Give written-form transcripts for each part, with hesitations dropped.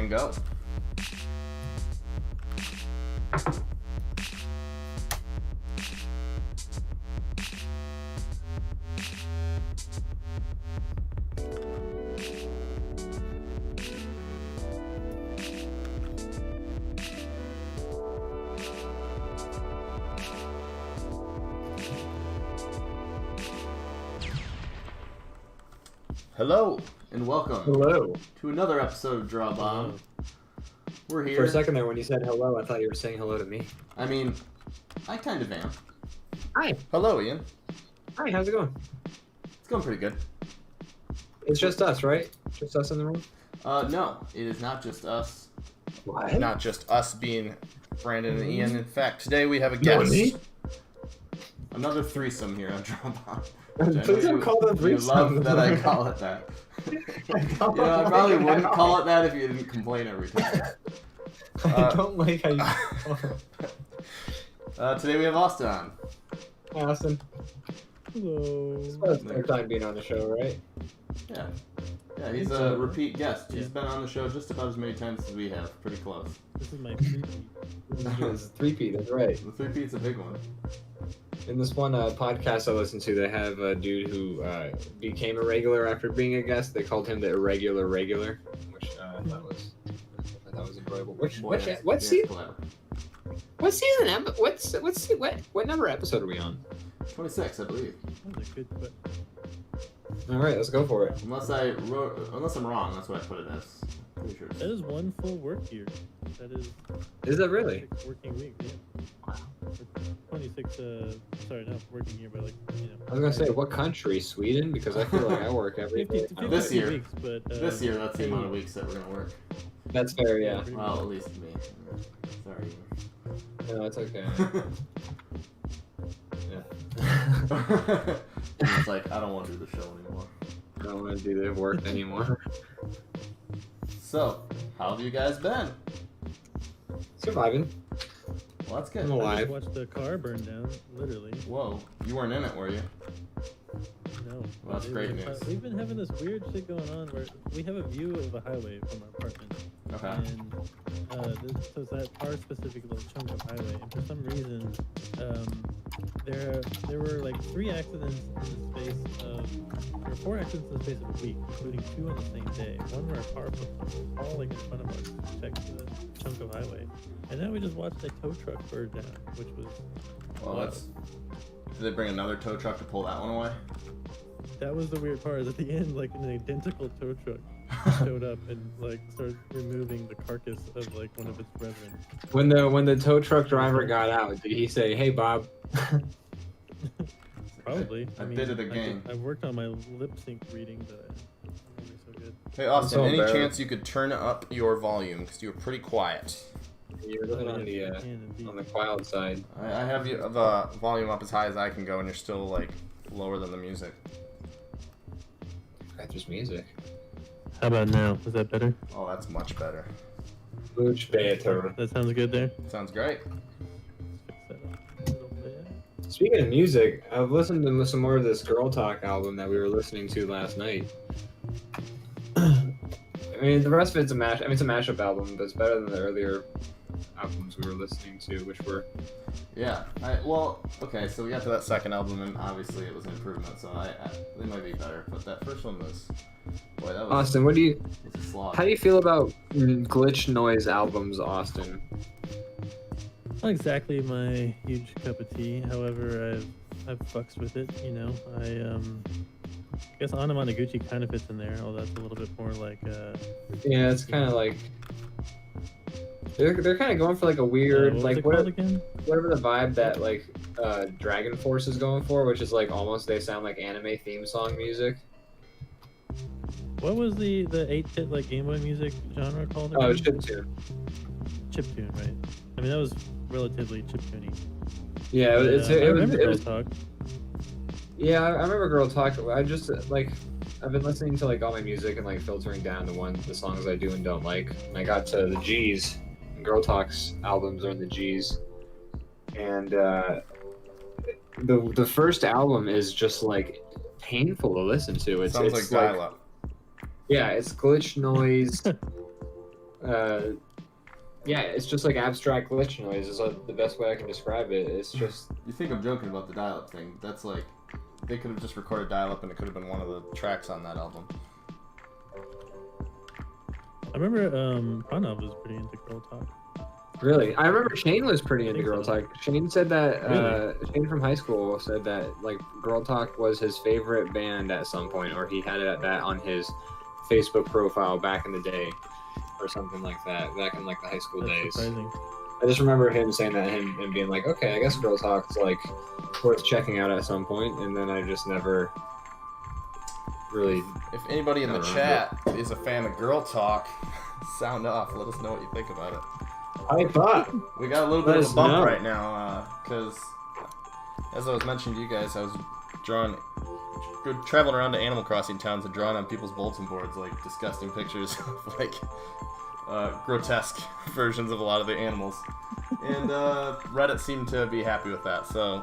and go. Hello, and welcome to another episode of DrawBomb. We're here. For a second there, when you said hello, I thought you were saying hello to me. I mean, I kind of am. Hi. Hello, Ian. Hi, how's it going? It's going pretty good. It's just us, right? Just us in the room? No, it is not just us. What? Not just us being Brandon and Ian. In fact, today we have a guest. Me? Another threesome here on DrawBomb. Please don't call them threesome. You love that I call it that. I probably wouldn't call it that if you didn't complain every time. I don't like how you Today we have Austin on. Hi, Austin. Hello. It's about the third time being on the show, right? Yeah. Yeah, he's a repeat guest. He's been on the show just about as many times as we have. Pretty close. This is my three-peat. It's a three-peat, that's right. The three-peat's a big one. In this one podcast I listened to, they have a dude who became a regular after being a guest. They called him the irregular regular, which I thought was enjoyable. What number episode are we on? 26, I believe. That was a good question. All right, let's go for it. Unless I'm wrong, that's what I put it as. Pretty sure. That is one full work year. That is. Is that really? 6 working weeks. Yeah. Wow. 26. Sorry, not working year, but like I was gonna say what country? Sweden, because I feel like I work every day. 50 This year. Weeks, but, This year, that's the amount of weeks that we're gonna work. That's fair, yeah. Well, at least me. Sorry. No, it's okay. Yeah. It's like, I don't want to do the show anymore. I don't want to do the work anymore. So, how have you guys been? Surviving. Well, that's good. I'm I alive. just watched the car burn down, literally. Whoa, you weren't in it, were you? No. Well, that's great news. We've been having this weird shit going on where we have a view of a highway from our apartment. Okay. And so it's that our specific little chunk of highway. And for some reason, there were like 3 accidents in the space of, there were 4 accidents in the space of a week, including 2 on the same day. One where a car flipped all like in front of us, checked the chunk of highway. And then we just watched a tow truck burn down, which was. Well, did they bring another tow truck to pull that one away? That was the weird part. Is at the end, like an identical tow truck showed up and like started removing the carcass of like one of its brethren. When the tow truck driver got out, did he say, "Hey, Bob"? Probably. I did it again. I've worked on my lip sync reading, but I'm only so good. Hey, Austin, so any embarrassed. chance you could turn up your volume? Because you were pretty quiet. You're living on the quiet side. I have the volume up as high as I can go, and you're still like lower than the music. That's just music. How about now? Is that better? Oh, that's much better. Much better. That sounds good there. Sounds great. Let's fix that up a little bit. Speaking of music, I've listened to some more of this Girl Talk album that we were listening to last night. I mean, the rest of it's a mash. I mean, it's a mashup album, but it's better than the earlier albums we were listening to, which were. Yeah. Okay, so we got to that second album, and obviously it was an improvement, so they might be better. But that first one was, boy, that was. Austin, was a slog. how do you feel about glitch noise albums, Austin? Not exactly my huge cup of tea. However, I've fucks with it. You know, I guess Anamanaguchi kind of fits in there, although that's a little bit more like. Yeah, it's kind of like. They're kind of going for like a weird whatever the vibe that like Dragon Force is going for, which is like almost they sound like anime theme song music. What was the 8-bit like Game Boy music genre called? Oh, again? chiptune. Chiptune, right? I mean that was relatively chiptuney. Yeah, I remember Girl Talk. Yeah, I remember Girl Talk. I just like I've been listening to like all my music and like filtering down the songs I do and don't like. And I got to the G's. Girl Talk's albums are in the G's, and the first album is just like painful to listen to. It's Sounds it's like dial-up. Yeah, it's glitch noise. Yeah, it's just like abstract glitch noise is the best way I can describe it. It's just You think I'm joking about the dial-up thing? That's like, they could have just recorded dial-up and it could have been one of the tracks on that album. I remember Pranav was pretty into Girl Talk. really. I remember Shane was pretty into think Girl so. Talk. Shane said that. Really? Shane from high school said that like Girl Talk was his favorite band at some point, or he had that on his Facebook profile back in the day, or something like that. Back in like the high school That's days. surprising. I just remember him saying that and being like, okay, I guess Girl Talk's like worth checking out at some point, and then I just never really. If anybody in the Never chat is a fan of Girl Talk, sound off. Let us know what you think about it. Hype up! We got a little bit Let of us a bump know. right now, because as I was mentioning to you guys, I was traveling around to Animal Crossing towns and drawing on people's bulletin boards like disgusting pictures of like grotesque versions of a lot of the animals, and Reddit seemed to be happy with that. So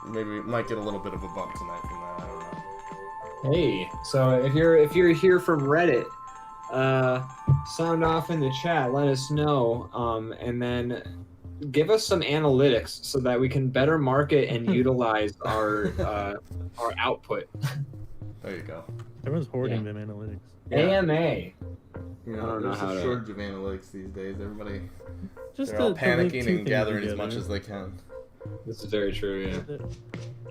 maybe we might get a little bit of a bump tonight from that. I don't know. Hey, so if you're here from Reddit, sound off in the chat. Let us know, and then give us some analytics so that we can better market and utilize our output. There you go. Everyone's hoarding them analytics. AMA. You I know, don't know there's how a to- shortage of analytics these days. Everybody, Just they're all to link panicking two and things gathering as together. much as they can. This is very true. Yeah.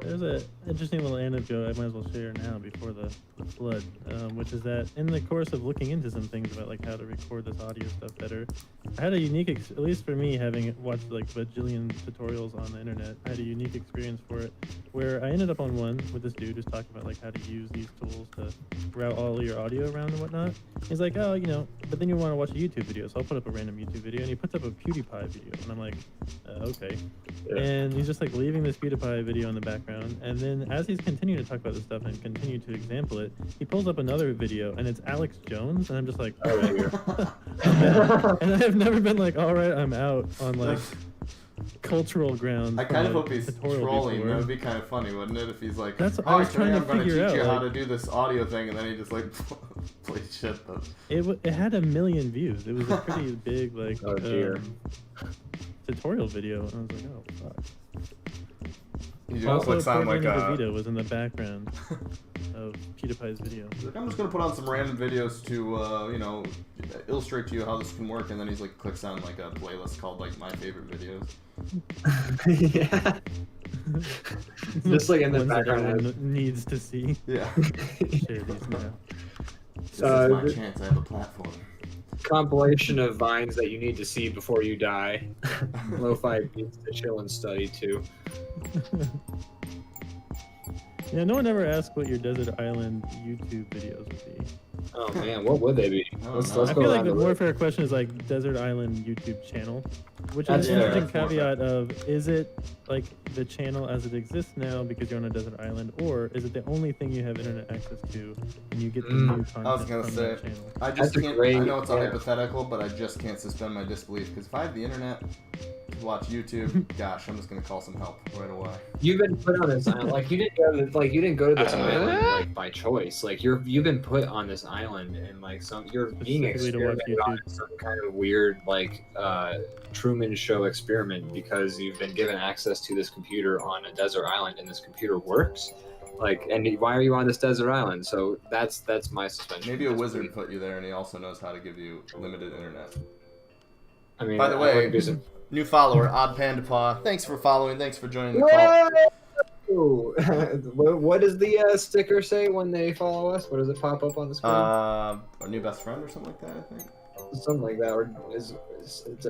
There's an interesting little anecdote I might as well share now before the flood, which is that in the course of looking into some things about like how to record this audio stuff better, I had a unique, at least for me, having watched like bajillion tutorials on the internet, I had a unique experience for it, where I ended up on one with this dude who's talking about like how to use these tools to route all your audio around and whatnot. He's like, oh, you know, but then you want to watch a YouTube video, so I'll put up a random YouTube video, and he puts up a PewDiePie video, and I'm like, okay. Yeah. And he's just like leaving this PewDiePie video in the background, and then as he's continuing to talk about this stuff and continue to example it, he pulls up another video, and it's Alex Jones, and I'm just like, Oh, dear. and I have never been like, all right, I'm out on like cultural grounds. I from kind of a hope he's tutorial trolling. before. That would be kind of funny, wouldn't it? If he's like, That's what I "Hi, was today trying to I'm going to figure teach you out, how like- to do this audio thing," and then he just like plays shit. But It had 1 million views. It was a pretty big like Oh, dear. tutorial video, and I was like, oh fuck. he Also, just looks on like the a. video was in the background of PewDiePie's video. He's like, I'm just gonna put on some random videos to, you know, illustrate to you how this can work, and then he's like clicks on like a playlist called like my favorite videos. Yeah. Just like in the Ones that background. everyone needs to see. Yeah, Share these now. this Uh, is my th- chance. I have a platform. Compilation of vines that you need to see before you die. Lo-fi beats to chill and study too. Yeah, no one ever asked what your desert island YouTube videos would be. Oh man, what would they be? I Let's, don't know. let's I go feel like around the the more room. fair question is like desert island YouTube channel, which That's is an fair. interesting That's more caveat of is it like the channel as it exists now because you're on a desert island, or is it the only thing you have internet access to and you get the new content I was gonna from say, that channel? I just That's a can't. great- I know it's a yeah. hypothetical, but I just can't suspend my disbelief because if I have the internet to watch YouTube, gosh, I'm just gonna call some help right away. You've been put on this island. Like you didn't go to this island like by choice. Like you've been put on this island and like you're being Specifically to watch experimented on YouTube. some kind of weird like Truman Show experiment because you've been given access to this computer on a desert island and this computer works. Like, and why are you on this desert island? So that's my suspension. Maybe a wizard put you there, and he also knows how to give you limited internet. I mean, By the I way, wouldn't be sur- new follower, Odd Panda Paw. Thanks for following. Thanks for joining the call. Whoa! What does the sticker say when they follow us? What does it pop up on the screen? Our new best friend or something like that, I think. Something like that. Or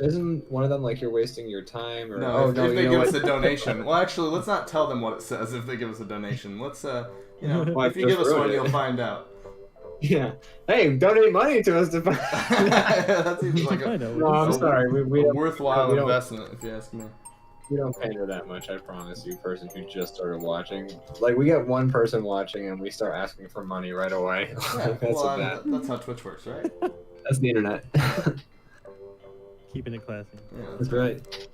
isn't one of them like you're wasting your time? Or No, if they you know give what? us a donation. Well, actually, let's not tell them what it says if they give us a donation. Let's, you know, Well, if you I give us just wrote one, it. you'll find out. Yeah. Hey, donate money to us to find. That seems like I a, know. No, I'm a- sorry. We a don't, worthwhile we don't- investment, if you ask me. we don't pay her that much. I promise you, person who just started watching. Like we get one person watching and we start asking for money right away. Yeah, That's well, a bad. that's how Twitch works, right? That's the internet. Keeping it classy. Yeah, That's right.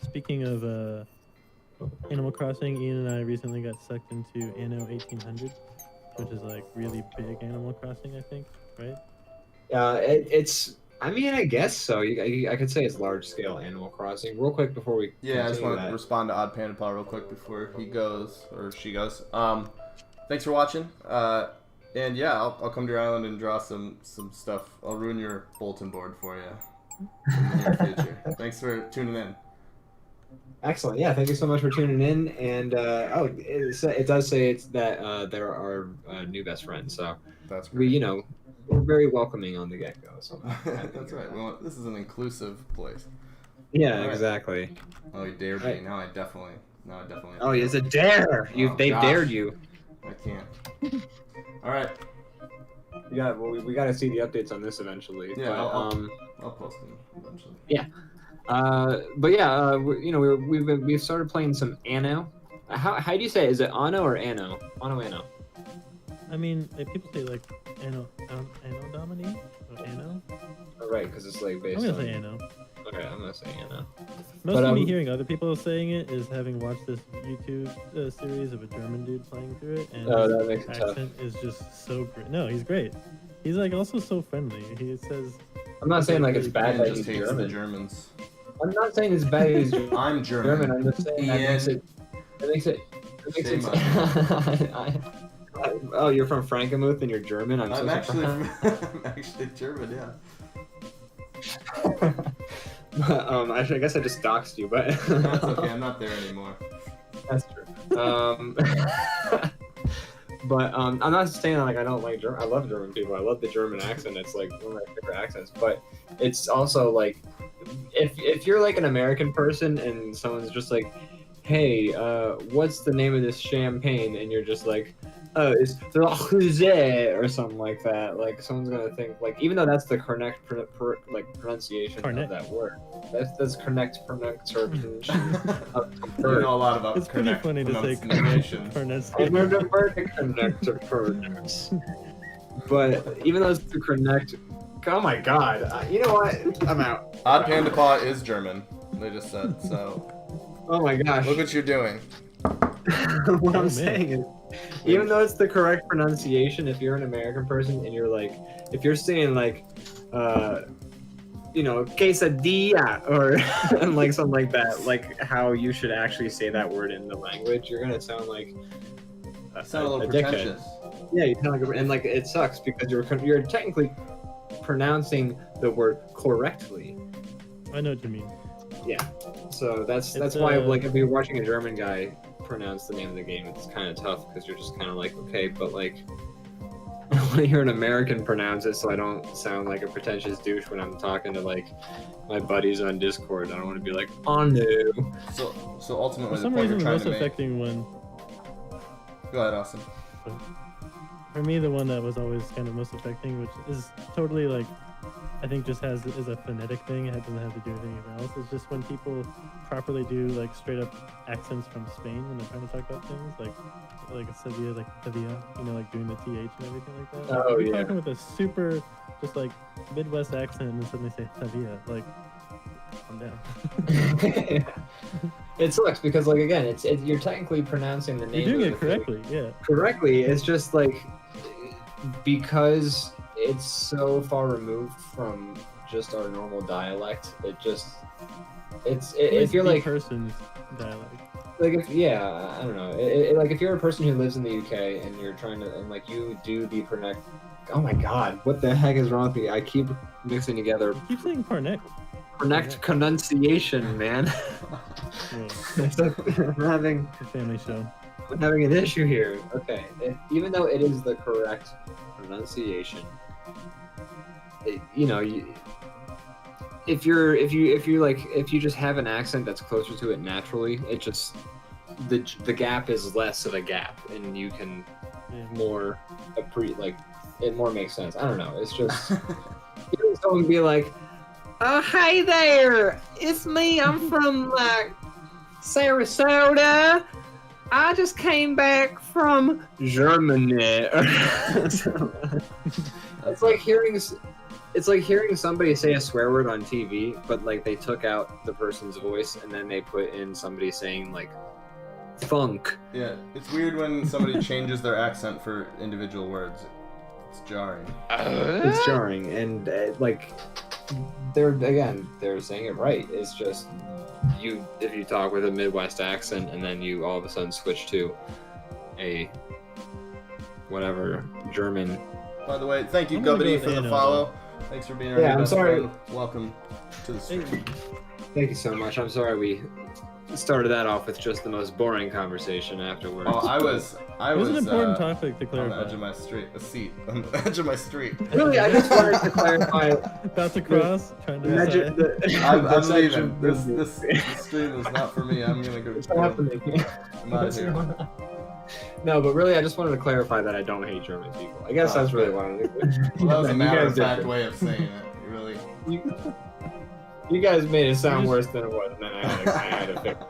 Speaking of Animal Crossing, Ian and I recently got sucked into Anno 1800. which is like really big Animal Crossing, I think, right? It's. I mean, I guess so. I could say it's large scale Animal Crossing. Real quick before we Yeah, I just continue want to that. respond to Odd Panda Paw real quick before he goes or she goes. Thanks for watching. And yeah, I'll come to your island and draw some stuff. I'll ruin your bulletin board for you in the near future. Thanks for tuning in. Excellent. Yeah, thank you so much for tuning in. And it does say it's that there are new best friends. So That's we, great. we're very welcoming on the get go. So That's right. This is an inclusive place. yeah, All right. exactly. Oh, you dared me. Right. Now I definitely. Oh, it's a dare. They've gosh. dared you. I can't. All right. Yeah, well, we got to see the updates on this eventually. Yeah, but, I'll post them eventually. but yeah, we've started playing some Anno. How do you say it? Is it Anno or Anno? Anno. I mean, like, people say like Anno Domini or Anno. Oh, right, because it's like based I'm gonna on. say Anno. Okay, I'm gonna say Anno. Most But, of me hearing other people saying it is having watched this YouTube series of a German dude playing through it, and Oh, that his makes it tough. accent is just so great. No, he's great. He's like also so friendly. He says, I'm not saying like it's bad Ian that just he's hates the German. Germans. I'm not saying it's bad that he's German. I'm German. I'm just saying that Ian. makes it. Shame Oh, you're from Frankenmuth and you're German. I'm so actually surprised. I'm actually German, yeah. I guess I just doxed you, but That's okay. I'm not there anymore. that's true. But I'm not saying like I don't like German. I love German people. I love the German accent. It's like one of my favorite accents. But it's also like if you're like an American person and someone's just like, hey, what's the name of this champagne? And you're just like, oh, it's Rosé or something like that. Like someone's gonna think like, even though that's the correct pronunciation Correct. of that word. That's correct pronunciation. You know a lot about it's pretty correct funny to say pronunciation. I learned a word to connect to pronounce. But even though it's the correct, oh my god, you know what? I'm out. Odd Panda Paw is German. They just said so. Oh my gosh. Look what you're doing. What Oh, I'm man. saying is, even though it's the correct pronunciation, if you're an American person and you're like, if you're saying like, quesadilla or and like something like that, like how you should actually say that word in the language, you're gonna sound like Sound a little dickhead. pretentious. Yeah, you sound like, and like it sucks because you're technically pronouncing the word correctly. I know what you mean. Yeah, so that's It's, why like if you're watching a German guy pronounce the name of the game, it's kind of tough because you're just kind of like, okay, but like I want to hear an American pronounce it so I don't sound like a pretentious douche when I'm talking to like my buddies on Discord. I don't want to be like, oh no. So ultimately, For the some point reason, you're the trying most to make. affecting one, Go ahead, Austin. for me, the one that was always kind of most affecting, which is totally like, I think just is a phonetic thing. It doesn't have to do with anything else. It's just when people properly do like straight up accents from Spain when they're trying to talk about things, like Sevilla, like Sevilla, like doing the th and everything like that. Like, Oh, if you're yeah. talking with a super just like Midwest accent and then suddenly say Sevilla, like calm down. It sucks because like again, it's you're technically pronouncing the name. You're doing of it the thing correctly, yeah. correctly. It's just like because it's so far removed from just our normal dialect. If you're the like person's dialect. I don't know. Like if you're a person who lives in the UK and you're trying to and like you do the pronounce. Oh my god, what the heck is wrong with me? I keep mixing together Keep saying Parnet. pronunciation, man. Yeah, I'm it's a family show. having an issue here. Okay, even though it is the correct pronunciation, if you just have an accent that's closer to it naturally, it just the gap is less of a gap, and you can Yeah. more it more makes sense. I don't know. It's just hearing someone be like, "Oh, hey there, it's me. I'm from like Sarasota. I just came back from Germany." It's like hearing somebody say a swear word on TV, but like they took out the person's voice and then they put in somebody saying like funk. Yeah, it's weird when somebody changes their accent for individual words. It's jarring. It's jarring, and like they're saying it right. It's just if you talk with a Midwest accent and then you all of a sudden switch to a whatever German. By the way, thank you, I'm gonna Gubbity, go for with the Anno, follow. Thanks for being our Yeah, new I'm best sorry. friend. Welcome to the stream. Thank you so much. I'm sorry we started that off with just the most boring conversation afterwards. Oh, I It was was an important topic to on clarify. the edge of my street. A seat on the edge of my street. Really, I just wanted to clarify. About to cross, trying to Imagine decide. I'm the leaving. section- This stream is not for me. I'm gonna go. What's happening? I'm out of here. No, but really, I just wanted to clarify that I don't hate German people. I guess that's really what I did. Well, that was a You matter guys of did fact it. way of saying it. You really. You guys made it sound You worse than it was, and then I had to fix it.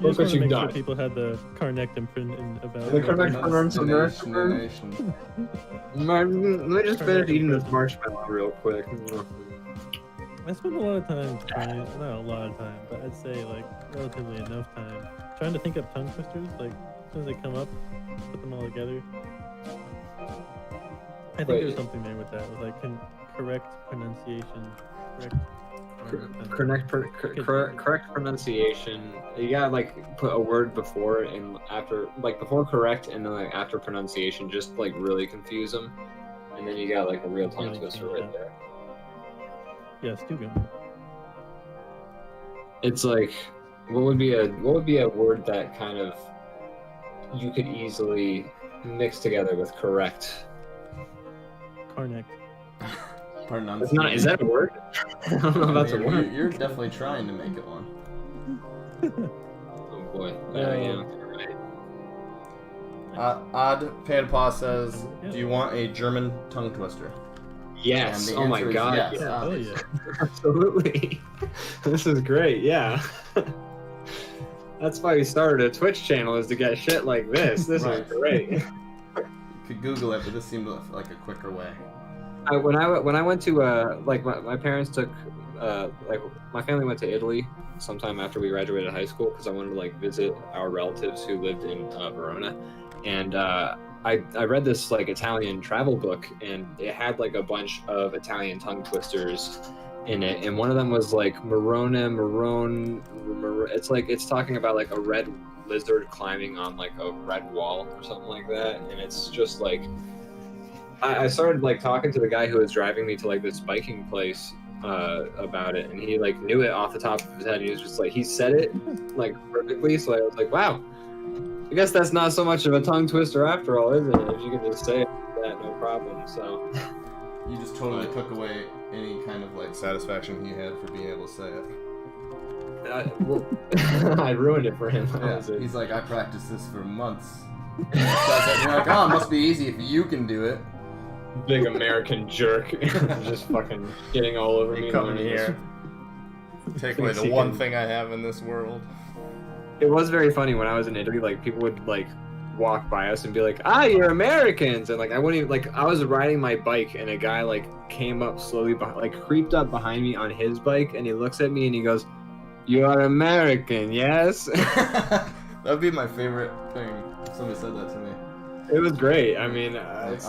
You Look just what want to you've make done. sure people had the Carnect imprint about The it. Carnect Pronunciation. Let me just finish eating this marshmallow real quick. I spent a lot of time trying, not a lot of time, but I'd say like relatively enough time trying to think up tongue twisters. Like as soon as they come up, put them all together. I think Wait. there's something there with that, with like correct pronunciation, Correct pronunciation. You gotta like put a word before and after, like before correct and then like after pronunciation, just like really confuse them, and then you got like a real tongue Really twister change right that. there. Yeah, Stugum. It's like, what would be a word that kind of you could easily mix together with correct? Carnect. It's not. Is that a word? I don't know if that's a word. You're definitely trying to make it one. Oh boy, yeah, I am. You're right. Odd Panpaw says, "Do you want a German tongue twister?" Yes. And the Oh my answer is god. yes, Yeah. Oh obviously. yeah. Absolutely. This is great. Yeah. That's why we started a Twitch channel, is to get shit like this. This Right. is great. You could Google it, but this seemed like a quicker way. When I went to like my parents took like my family went to Italy sometime after we graduated high school because I wanted to like visit our relatives who lived in Verona, and I read this like Italian travel book, and it had like a bunch of Italian tongue twisters in it, and one of them was like Marone. It's like it's talking about like a red lizard climbing on like a red wall or something like that, and it's just like I started like talking to the guy who was driving me to like this biking place about it, and he like knew it off the top of his head, and he was just like, he said it like perfectly, so I was like, wow, I guess that's not so much of a tongue twister after all, is it? If you can just say it like that, no problem. So You just totally took away any kind of like satisfaction he had for being able to say it. I ruined it for him. Yeah, he's like, I practiced this for months. You're like, oh, it must be easy if you can do it. Big American jerk, just fucking getting all over me. Come learning here. this. Take away the one thing I have in this world. It was very funny when I was in Italy. Like people would like walk by us and be like, "Ah, you're Americans," and like I wouldn't even like. I was riding my bike and a guy like came up slowly, like creeped up behind me on his bike, and he looks at me and he goes, "You are American, yes?" That'd be my favorite thing. If somebody said that to me. It was great. I mean, Like, it's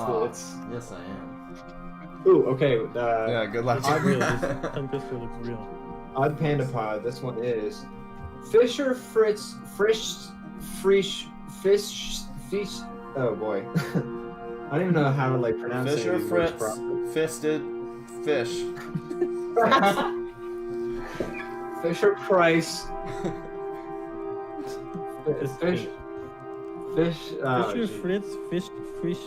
yes, I am. ooh okay. Yeah, good luck. It's real. This tongue twister looks real. Odd Panda Pod. This one is Fisher Fritz Fish. Oh boy, I don't even know how to like pronounce Fisher any of these words Fritz, properly. fisted fish. Fisher Price. Fish. Oh, Fisher gee. Fritz, Fisher Fritz.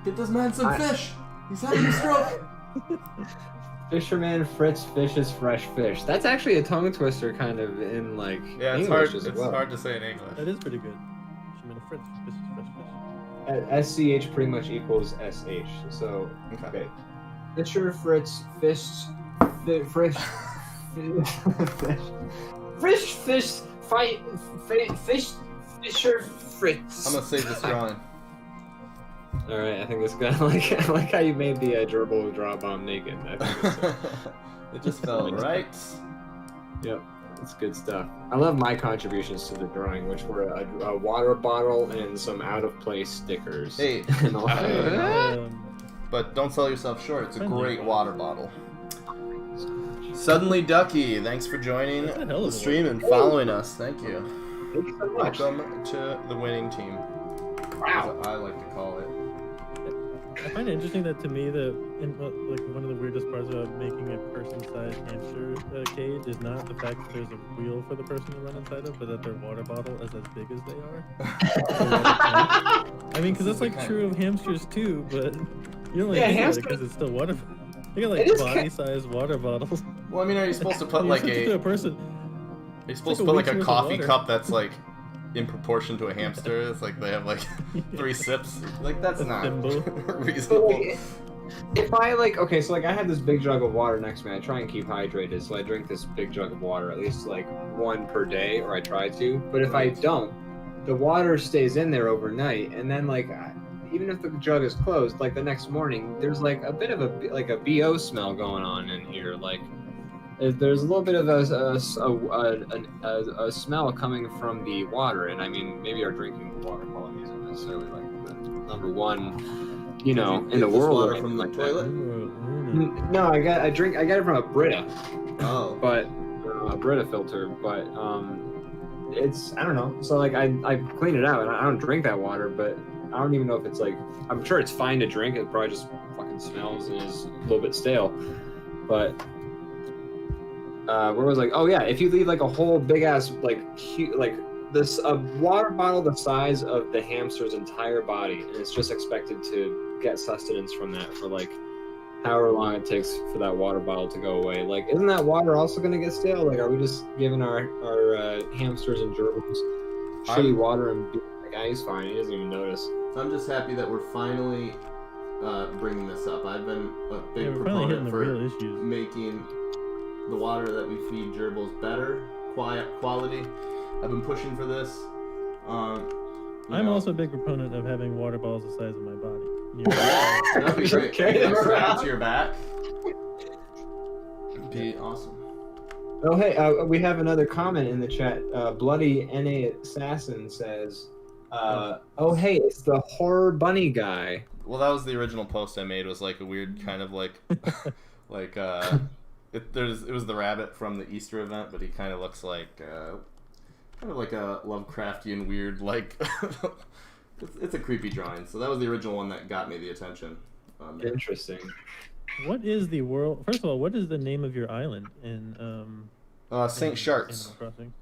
Get this man some I- fish. He's having a stroke. Fisherman Fritz fishes fresh fish. That's actually a tongue twister, kind of in like Yeah, it's English hard. as It's well. hard to say in English. That is pretty good. Fisherman Fritz, fresh fish. SCH pretty much equals SH. So Okay. okay. Fisher Fritz fish fresh fish fish Fisher Fritz. I'm gonna save this drawing. All right, I think it's good. I like how you made the gerbil DrawBomb naked. I think it's, It just felt right. Yep, that's good stuff. I love my contributions to the drawing, which were a water bottle and some out of place stickers. Hey, And all but don't sell yourself short. It's a Friendly. great water bottle. Suddenly Ducky, thanks for joining That's a hell of the a stream and following us. Thank you. Thank you so much. Welcome to the winning team. Wow. As I like to call it. I find it interesting that to me, like one of the weirdest parts about making a person-sized hamster cage is not the fact that there's a wheel for the person to run inside of, but that their water bottle is as big as they are. I mean, because that's like true of hamsters too, but you don't really think about it because it's still water. They got like body-sized water bottles. Well, I mean, are you supposed to put You like switch it to a person. Are you supposed like to put a like a week's worth of coffee water. cup that's like in proportion to a hamster? It's like they have like 3 sips. Like that's A not thimble. reasonable. If I like, okay, so like I had this big jug of water next to me. I try and keep hydrated, so I drink this big jug of water at least like 1 per day, or I try to. But if I don't, the water stays in there overnight, and then like even if the jug is closed, like the next morning, there's like a bit of a BO smell going on in here. Like there's a little bit of a smell coming from the water, and I mean maybe our drinking water quality isn't necessarily like the number one, you know, in the Get this world. water or from the anything like that. toilet. No, I got it from a Brita, Oh, but a Brita filter. But it's I don't know. So like I clean it out, and I don't drink that water, but I don't even know if it's like I'm sure it's fine to drink. It probably just fucking smells and is a little bit stale. But where was like oh yeah, if you leave like a whole big ass like this a water bottle the size of the hamster's entire body, and it's just expected to get sustenance from that for like however long it takes for that water bottle to go away. Like, isn't that water also going to get stale? Like, are we just giving our hamsters and gerbils shitty water and being like, ah, he's fine, he doesn't even notice. I'm just happy that we're finally bringing this up. I've been a big We're finally hitting proponent the for real issues. making the water that we feed gerbils better quality. I've been pushing for this. I'm also a big proponent of having water bottles the size of my body. That'd be great. Okay, You can we're strap out. to your back. It'd be awesome. Oh, hey, we have another comment in the chat. Bloody NA Assassin says, oh, hey, it's the horror bunny guy. Well, that was the original post I made. Was like a weird kind of like, like it was the rabbit from the Easter event, but he kind of looks like kind of like a Lovecraftian weird like. It's a creepy drawing. So that was the original one that got me the attention. Interesting. What is the world? First of all, what is the name of your island in St. Sharts. Animal Crossing?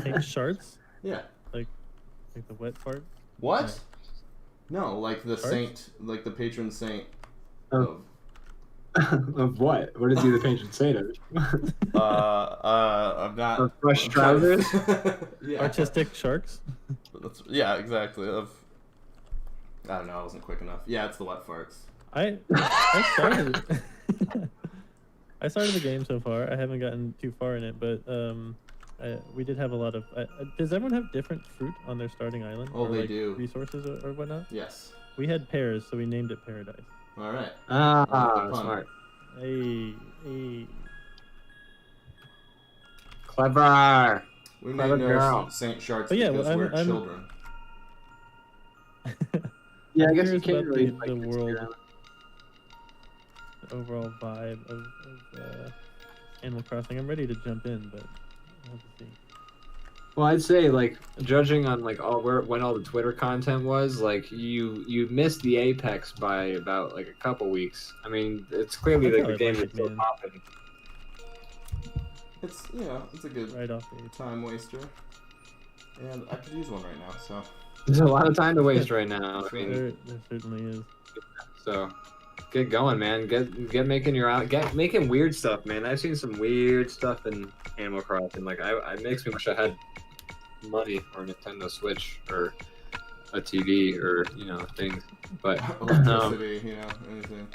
St. Sharts? Yeah. Like the wet part? What? No, like the Sharts? saint, like the patron saint. Oh. Of what? What is he the patron saint of? I'm not. Of fresh I'm trying to- trousers? Yeah. Artistic sharks? Yeah, exactly. I don't know. I wasn't quick enough. Yeah, it's the wet farts. I started. I started the game so far. I haven't gotten too far in it, but we did have a lot of. Does everyone have different fruit on their starting island? Oh, or, they like, do. Resources or whatnot. Yes. We had pears, so we named it Paradise. All right. Ah, Good pun. smart. Hey. Clever. We Clever made girl. St. Sharts But yeah, because well, we're I'm- children. Yeah, I I'm guess you curious can't about really the like, world, the overall vibe of Animal Crossing. I'm ready to jump in, but I'll have to see. Well, I'd say like judging on like when all the Twitter content was, like you missed the apex by about like a couple weeks. I mean, it's clearly That's like the how I game like is it, still man. popping. It's it's a good Right off the time waster, and I could use one right now. So There's a lot of time to waste right now. I mean, there certainly is. so get going, man. Get making making weird stuff, man. I've seen some weird stuff in Animal Crossing. Like it makes me wish I had money or a Nintendo Switch or a TV or things. But electricity, anything.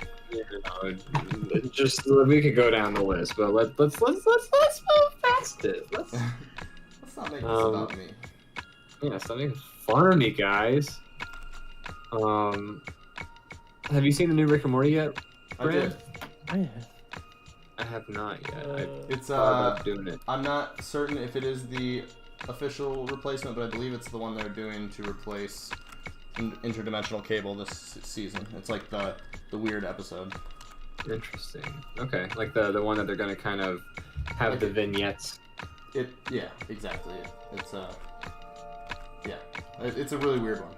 just we could go down the list, but let's move past it. Let's Let's not make this about me. stop making fun of me, guys. Have you seen the new Rick and Morty yet? I Brand? did. I I have not yet. I It's thought about doing it. I'm not certain if it is the official replacement, but I believe it's the one they're doing to replace Interdimensional Cable this season. It's like the weird episode. Interesting. Okay, like the one that they're gonna kind of have the vignettes. Yeah, exactly. It's it's a really weird one.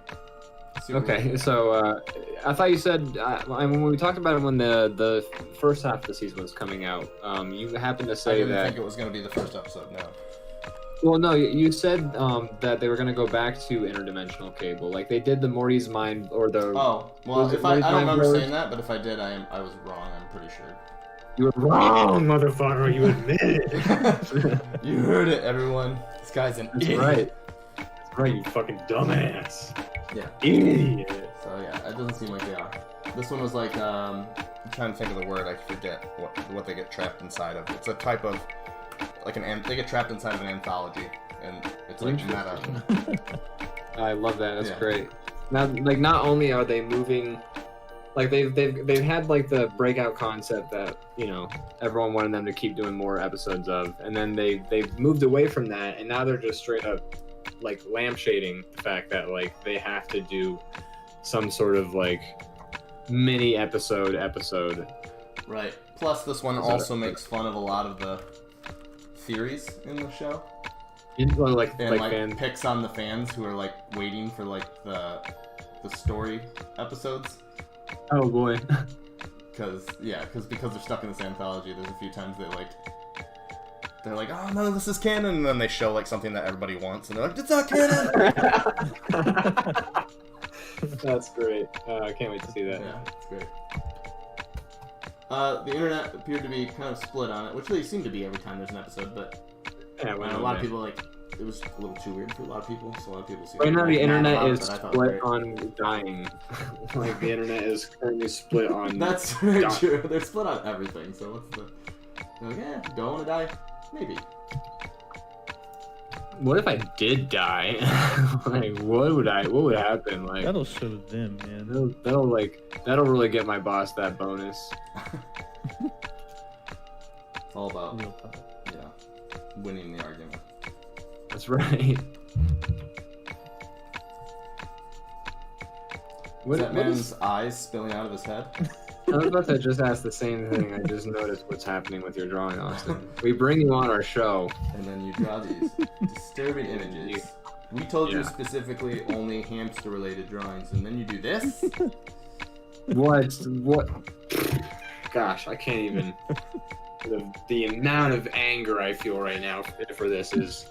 Super Okay, weird. so I thought you said when we talked about it when the first half of the season was coming out, you happened to I say didn't that. think it was going to be the first episode. No. Well, no, you said that they were gonna go back to interdimensional cable, like they did the Morty's Mind or the. Oh well, Was it if I Morty's don't Mind remember Blowers? saying that, but if I did, I was wrong. I'm pretty sure. You were wrong, motherfucker. You admit it. You heard it, everyone. This guy's an That's idiot. right. That's right, you fucking dumbass. Yeah. Idiot. So yeah, it doesn't seem like they are. This one was like I'm trying to think of the word. I forget what they get trapped inside of. It's a type of like they get trapped inside of an anthology, and it's like meta. I love that. That's Yeah. great. Now, like, not only are they moving, like they've had like the breakout concept that everyone wanted them to keep doing more episodes of, and then they've moved away from that, and now they're just straight up like lampshading the fact that like they have to do some sort of like mini episode. Right. Plus, this one So also that- makes fun of a lot of the theories in the show, Or like and like fans. picks on the fans who are like waiting for like the story episodes. Oh boy. Because they're stuck in this anthology, there's a few times they're like, oh, none of this is canon, and then they show like something that everybody wants, and they're like, it's not canon. That's great. I can't wait to see that. Yeah, it's great. The internet appeared to be kind of split on it, which they seem to be every time there's an episode, but Yeah, a lot of people like it was a little too weird for a lot of people, so a lot of people seem Right now, the internet mad about is it, but I thought it was split on dying. Like, the internet is currently split on. great. That's very dying. true. They're split on everything, so what's the... They're like, do I want to die? Maybe. What if I did die? Like, what would happen? Like, That'll show them, man. that'll really get my boss that bonus. It's all about, Real talk. winning the argument. That's right. Is that man's eyes spilling out of his head? I was about to just ask the same thing. I just noticed what's happening with your drawing, Austin. We bring you on our show. And then you draw these disturbing images. We told you Yeah. specifically only hamster-related drawings, and then you do this? What? Gosh, I can't even. The amount of anger I feel right now for this is.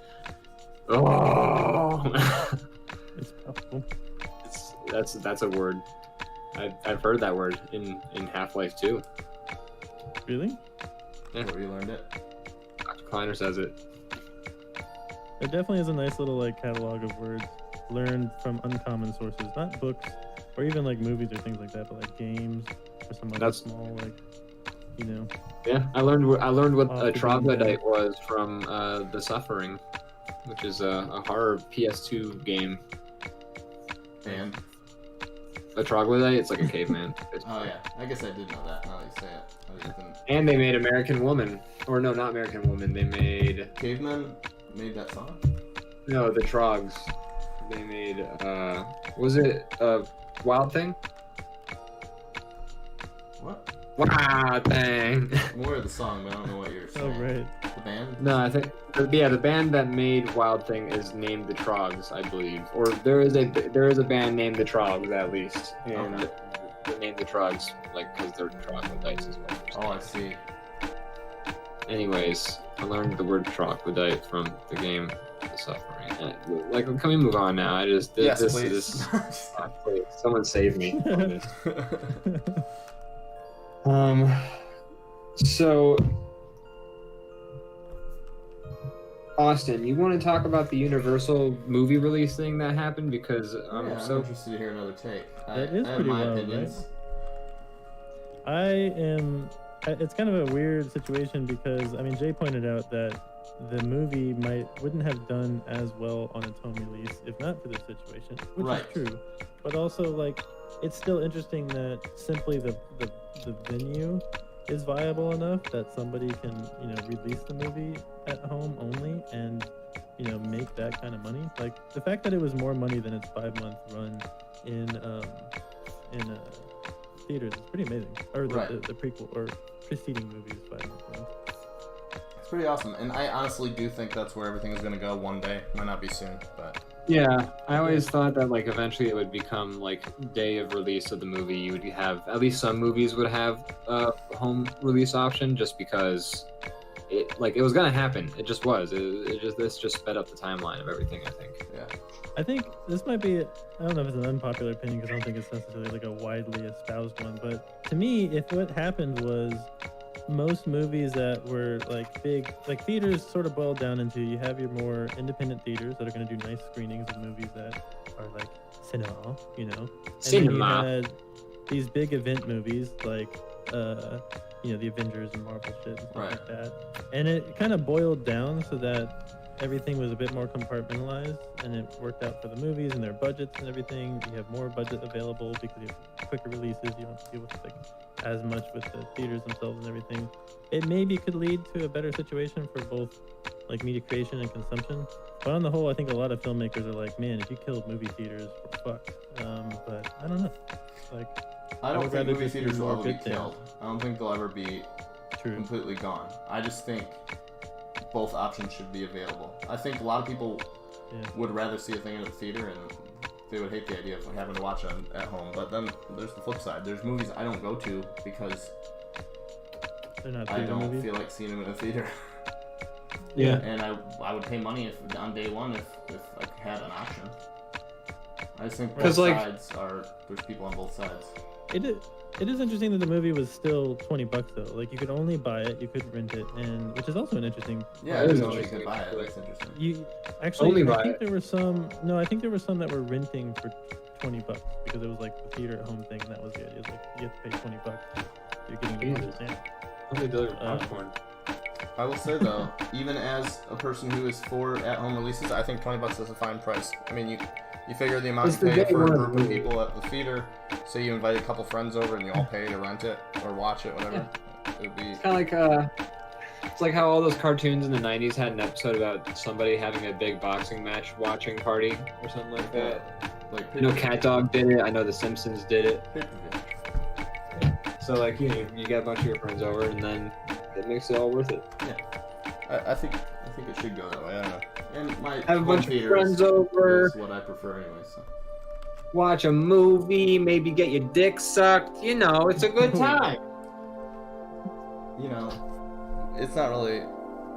Oh. It's possible. That's a word. I've heard that word in Half-Life 2. Really? Where you learned it? Dr. Kleiner says it. It definitely is a nice little like catalog of words learned from uncommon sources, not books or even like movies or things like that, but like games or some other That's- small like Yeah, I learned what Oh, a good troglodyte was from The Suffering, which is a horror PS2 game. And? A troglodyte, it's like a caveman. Oh yeah, I guess I did know that, now that you say it. I just didn't... And they made American Woman. Or no, not American Woman. They made... Cavemen made that song? No, the Trogs. They made, was it Wild Thing? What? Wild Thing! I'm aware of the song, but I don't know what you're Oh saying. right. The band? No, I think, the band that made Wild Thing is named the Trogs, I believe. Or there is a band named the Trogs, at least. And Okay. they named the Trogs, like, because they're troglodytes as well. Oh, I see. Anyways, I learned the word troglodyte from the game The Suffering. Like, can we move on now? Yes, this please. please, someone save me from this. So, Austin, you want to talk about the Universal movie release thing that happened? Because I'm I'm so interested to hear another take. That is I have pretty my wild, opinions. It's kind of a weird situation because I mean Jay pointed out that the movie wouldn't have done as well on its home release if not for this situation, which Right. is true. But also like it's still interesting that simply the venue is viable enough that somebody can, release the movie at home only and, make that kind of money. Like the fact that it was more money than its 5-month run in theaters is pretty amazing. Or the prequel or preceding movies 5-month run. It's pretty awesome, and I honestly do think that's where everything is going to go one day. Might not be soon, but yeah, I always thought that like eventually it would become like day of release of the movie. You would have at least some movies would have a home release option, just because it was gonna happen. It just was. This just sped up the timeline of everything. I think. yeah. I think this might be, I don't know if it's an unpopular opinion because I don't think it's necessarily like a widely espoused one, but to me, if what happened was most movies that were like big, like theaters sort of boiled down into, you have your more independent theaters that are going to do nice screenings of movies that are like cinema, And Cinema. then you had these big event movies like, the Avengers and Marvel shit and stuff like that. And it kind of boiled down so that everything was a bit more compartmentalized and it worked out for the movies and their budgets and everything. You have more budget available because you have quicker releases. You don't have to deal with like as much with the theaters themselves and everything. It maybe could lead to a better situation for both like media creation and consumption. But on the whole, I think a lot of filmmakers are like, man, if you killed movie theaters, we're fucked. But I don't know. Like, I don't would think rather movie just theaters do will more ever be good things. killed. I don't think they'll ever be True. completely gone. I just think both options should be available. I think a lot of people would rather see a thing in the theater, and they would hate the idea of having to watch it at home. But then there's the flip side. There's movies I don't go to because They're not I theater don't movies. feel like seeing them in a theater. Yeah. And I would pay money if on day one if I had an option. I just think both 'Cause, like- sides are, there's people on both sides. It is interesting that the movie was still $20 though. Like you could only buy it, you couldn't rent it, and which is also an interesting. Yeah, That I is didn't know you interesting, could buy it. actually. That's interesting. You actually, Only I buy think it. there were some. No, I think there were some that were renting for $20 because it was like the theater at home thing, and that was the idea. It was like you have to pay $20. You're getting the Jesus. budget. Only deliver popcorn. I will say though, even as a person who is for at-home releases, I think $20 is a fine price. I mean, you figure the amount It's you the pay day for a one group of movie. people at the theater. Say you invite a couple friends over and you all pay to rent it or watch it, whatever. It would be. Kind of like it's like how all those cartoons in the '90s had an episode about somebody having a big boxing match watching party or something like that. Like I know Cat Dog did it. I know The Simpsons did it. pay-per-view. So like you get a bunch of your friends over, and then it makes it all worth it. I think it should go that way. I don't know. And my Have a home bunch of theater friends over, is what I prefer anyway. So. watch a movie, maybe get your dick sucked. You know, it's a good time. You know, it's not really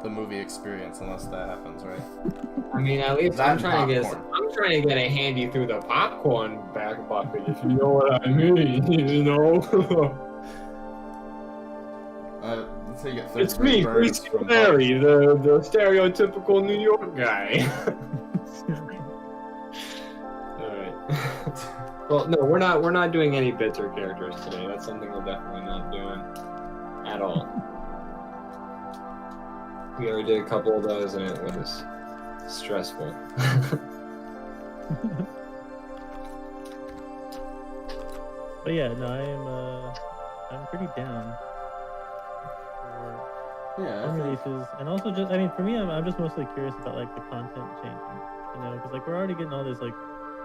the movie experience unless that happens, right? I mean, at least Not I'm trying to get a handy through the popcorn back bucket, if you know what I mean. You know. So you get It's me, birds Greasy from Larry, the stereotypical New York guy. Alright. Well, no, we're not doing any bits or characters today. That's something we're definitely not doing at all. We already did a couple of those and it was stressful. But yeah, no, I'm pretty down for Yeah, I home think, releases, and also just, I mean, for me, I'm just mostly curious about like the content changing, because like we're already getting all these like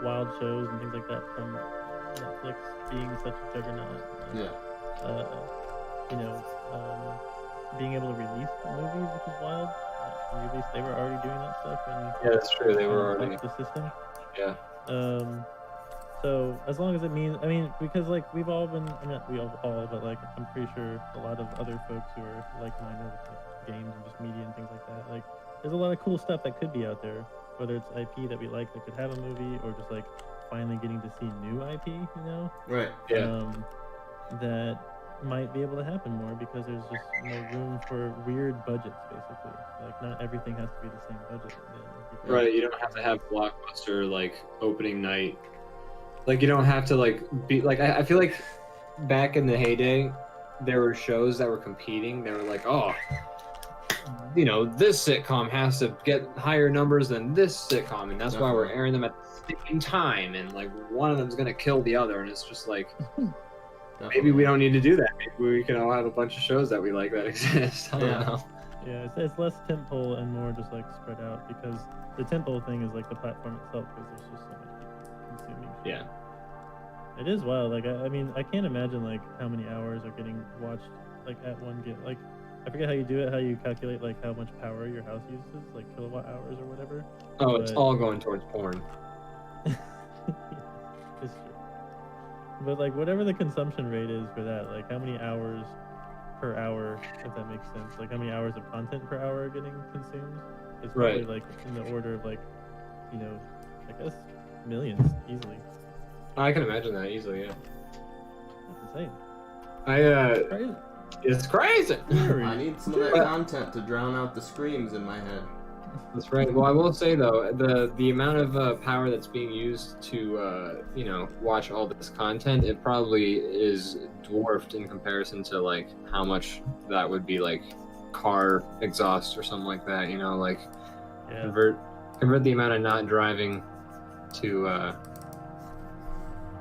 wild shows and things like that from Netflix being such a juggernaut. yeah. Being able to release movies, which is wild. They were already doing that stuff, and Yeah, that's true. They were already. the system. Yeah. So as long as it means, I mean, because like we've all been, I mean, not we all, but like I'm pretty sure a lot of other folks who are like-minded with like, games and just media and things like that. Like, there's a lot of cool stuff that could be out there, whether it's IP that we like that could have a movie, or just like finally getting to see new IP, Right. Yeah. that might be able to happen more because there's just no room for weird budgets, basically. Like, not everything has to be the same budget. Right, you don't have to have blockbuster like opening night. Like you don't have to like be like I feel like back in the heyday there were shows that were competing. They were like, oh, this sitcom has to get higher numbers than this sitcom, and that's why we're airing them at the same time, and like one of them's gonna kill the other, and it's just like Maybe we don't need to do that. Maybe we can all have a bunch of shows that we like that exist. I don't Yeah. know. Yeah, it's less tentpole and more just like spread out, because the tentpole thing is like the platform itself, because there's just so much consuming. Yeah. It is wild. Like I mean, I can't imagine like how many hours are getting watched like at one game. Like I forget how you do it, how you calculate like how much power your house uses, like kilowatt hours or whatever. Oh, it's But- all going towards porn. It's true. But like whatever the consumption rate is for that, like how many hours per hour, if that makes sense, like how many hours of content per hour are getting consumed, it's probably Right. like in the order of like, you know, I guess millions easily. I can imagine that easily. Yeah. That's insane. It's crazy. I need some of that content to drown out the screams in my head. That's right. Well, I will say though, the amount of power that's being used to watch all this content, it probably is dwarfed in comparison to like how much that would be like car exhaust or something like that. You know, like Yeah. convert the amount of not driving to That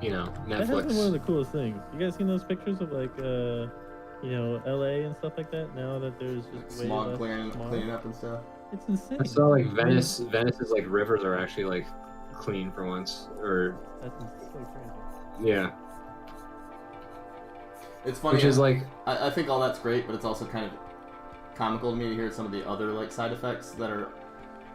has been one of Netflix. the coolest things. You guys seen those pictures of like LA and stuff like that? Now that there's just way Smog less clearing smog? up and stuff. It's insane. I saw like Venice's like rivers are actually like clean for once, or That's so crazy. yeah, It's funny. which is like I think all that's great, but it's also kind of comical to me to hear some of the other like side effects that are.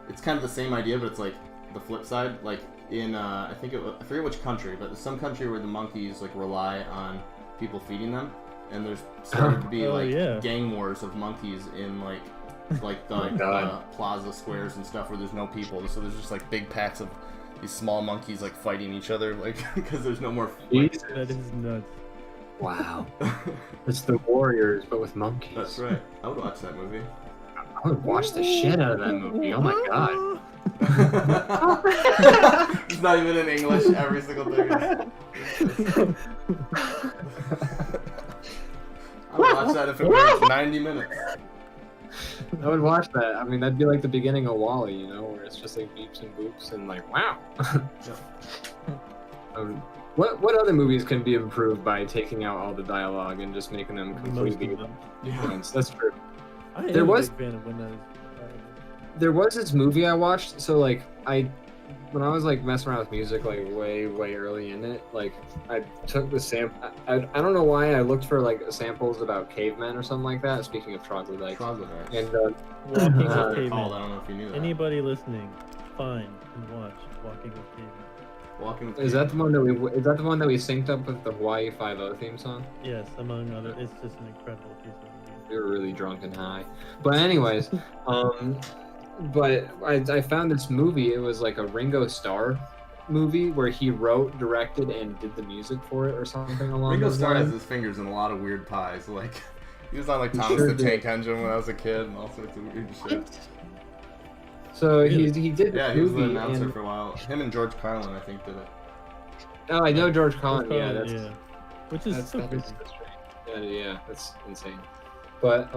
It's kind of the same idea, but it's like the flip side. Like in I forget which country, but there's some country where the monkeys like rely on people feeding them, and there's started to be Oh, like yeah. gang wars of monkeys in like my God. plaza squares and stuff where there's no people. So there's just like big packs of these small monkeys like fighting each other, like because there's no more. Like, Jesus. That is nuts. Wow. It's the Warriors, but with monkeys. that's right. I would watch that movie. I would watch the shit out of that movie. Oh my god. It's not even in English. Every single thing. I would watch that if it were 90 minutes. I would watch that. I mean, that'd be like the beginning of Wall-E, you know, where it's just like beeps and boops and like, wow. What other movies can be improved by taking out all the dialogue and just making them Most completely of them. points? That's true. I There am was- a big fan of when that is. There was this movie I watched, so like when I was like messing around with music like way early in it, like I took the sample. I don't know why I looked for like samples about cavemen or something like that. Speaking of troglodytes, Troglodytes. and Walking with Uh, Cavemen. Called, I don't know if you knew that. Anybody listening, find and watch Walking with Cavemen. Walking with is that the one that we synced up with the Hawaii 5-0 theme song? Yes, among other. It's just an incredible piece of music. We were really drunk and high, but anyways, but I found this movie. It was like a Ringo Starr movie where he wrote, directed, and did the music for it, or something along Ringo those Starr has lines. his fingers in a lot of weird pies. Like he was on like He Thomas sure the did. Tank Engine when I was a kid and all sorts of weird shit. So Really? he did the Yeah, he was the movie. announcer and, for a while. Him and George Carlin, I think, did it. oh, I know George Carlin. Yeah, that's Which is that's, so that's, crazy. yeah, that's insane. But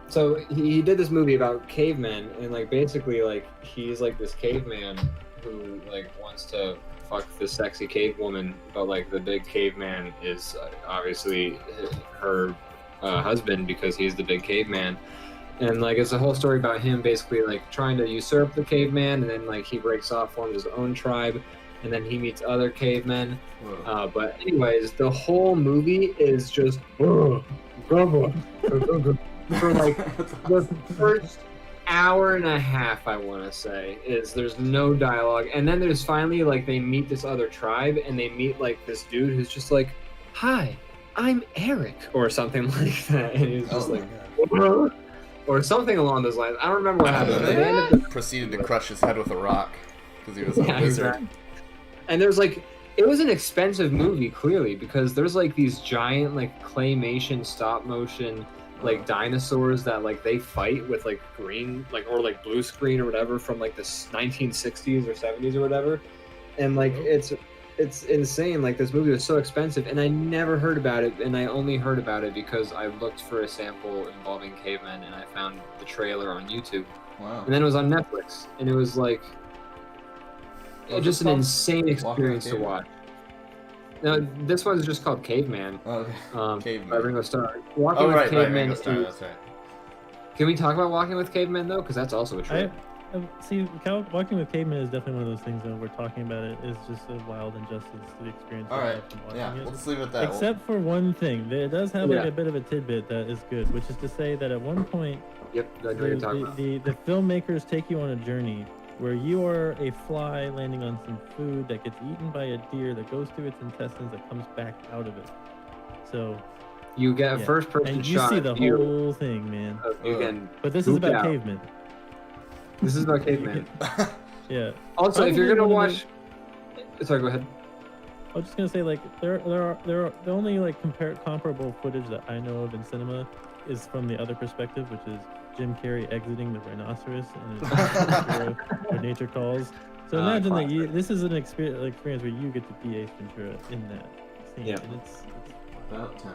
so he did this movie about cavemen, and like basically like he's like this caveman who like wants to fuck this sexy cave woman, but like the big caveman is obviously her husband because he's the big caveman. And like it's a whole story about him basically like trying to usurp the caveman, and then like he breaks off, forms his own tribe, and then he meets other cavemen. Whoa. But anyways, the whole movie is just for like the first hour and a half, I want to say, is there's no dialogue, and then there's finally like they meet this other tribe, and they meet like this dude who's just like, "Hi, I'm Eric," or something like that, and he's just Oh my like, God. or something along those lines. I don't remember what happened. But they ended up Proceeded to crush his head with a rock because he was a Yeah, wizard. exactly. And there's like, it was an expensive movie, clearly, because there's like these giant like claymation stop motion like dinosaurs that like they fight with like green like or like blue screen or whatever from like the 1960s or 70s or whatever, and like it's insane. Like this movie was so expensive, and I never heard about it, and I only heard about it because I looked for a sample involving cavemen, and I found the trailer on YouTube, Wow. and then it was on Netflix, and it was like What's just it an called? insane Walking experience to Cavemen. watch. No, this one's just called Caveman. Okay. By Caveman. Ringo Starr. Walking Oh, with right, Caveman. Ringo Starr, is- that's right. Can we talk about Walking with Caveman though? Because that's also a trip. See, Walking with Caveman is definitely one of those things that we're talking about. It is just a wild injustice to the experience. Alright, of watching yeah, it. let's leave it at that. Except for one thing, it does have like Yeah. a bit of a tidbit that is good, which is to say that at one point, Yep, I know what you're talking about. the filmmakers take you on a journey where you are a fly landing on some food that gets eaten by a deer that goes through its intestines that comes back out of it. So You get a yeah. first-person and you shot. see the you, whole thing, man. you can. But this is poop about out. cavemen. This is about Caveman. Yeah. Also, if you're Probably gonna one of watch, sorry, go ahead. I was just gonna say, like, there are the only like comparable footage that I know of in cinema is from the other perspective, which is Jim Carrey exiting the rhinoceros in Where Nature Calls. So imagine that this is an experience where you get to be Ace Ventura in that scene, Yeah. and it's About time.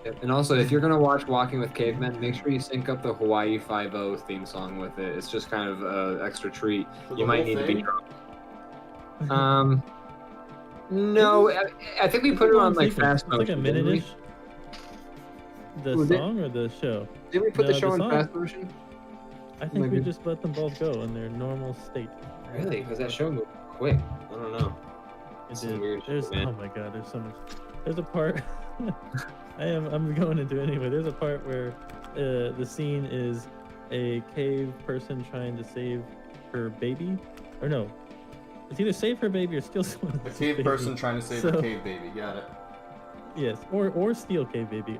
Yep. And also, if you're gonna watch Walking with Cavemen, make sure you sync up the Hawaii 5-0 theme song with it. It's just kind of an extra treat. For the You might whole need to be thing? drunk. No, I think we put it on like fast It's like a motion. didn't we? minute-ish. The Well, song or the show? Did we put No, the show the on song. fast motion? I think we Maybe. just let them both go in their normal state. Really? Because that show moved quick. I don't know. It Some did. weird There's shit, man. oh my god, there's so much. There's a part. I'm going into it anyway. There's a part where the scene is a cave person trying to save her baby, or no, it's either save her baby or steal someone A else's cave baby. person trying to save So- a cave baby. Got it. Yes, or steal cave baby.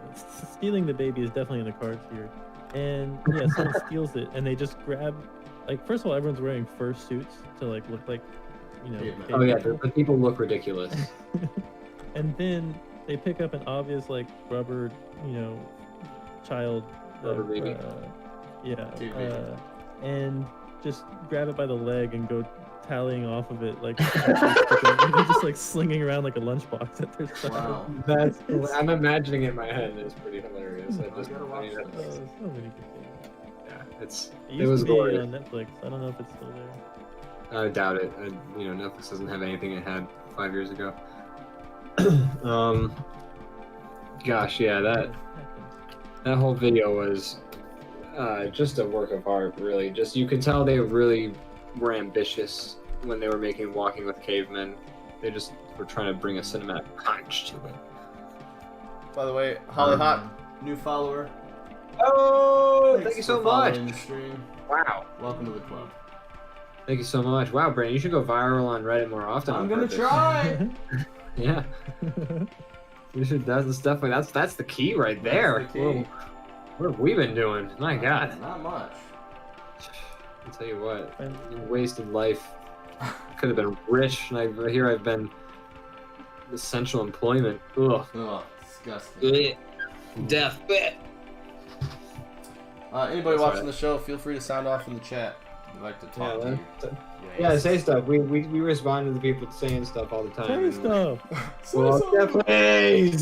Stealing the baby is definitely in the cards here. And yeah, someone steals it, and they just grab. Like, first of all, everyone's wearing fursuits to like look like, you know. Cavemen. cave Oh yeah, people. the people look ridiculous. And then they pick up an obvious like rubber, you know, child. Rubber baby. Yeah. Cave baby. And just grab it by the leg and go tallying off of it like they're just like slinging around like a lunchbox at their side. Wow. That's. I'm imagining it in my head. It's pretty hilarious. I gotta watch mean, that. Oh, there's so many good things. yeah, It it used was to be glorious. on Netflix. I don't know if it's still there. I doubt it. Netflix doesn't have anything it had 5 years ago. Gosh, yeah, that whole video was just a work of art, really. Just you can tell they really were ambitious when they were making Walking with Cavemen. They just were trying to bring a cinematic punch to it. By the way, Holly Hot, new follower. Oh, Thanks thank you for so much! following the stream. Wow, Welcome to the club. thank you so much. Wow, Brandon, you should go viral on Reddit more often. I'm on gonna purpose. try. Yeah, you should. That's definitely that's the key right there. That's the key. Whoa. What have we been doing? My God. Not much. I'll tell you what, And- wasted life. Could have been rich, and I've been essential employment. Ugh. Ugh, disgusting. Death. Blech. Anybody That's watching right. the show, feel free to sound off in the chat. We'd like to talk to you. Yeah, say stuff. We respond to the people saying stuff all the time. Say stuff. Say Well, something. please.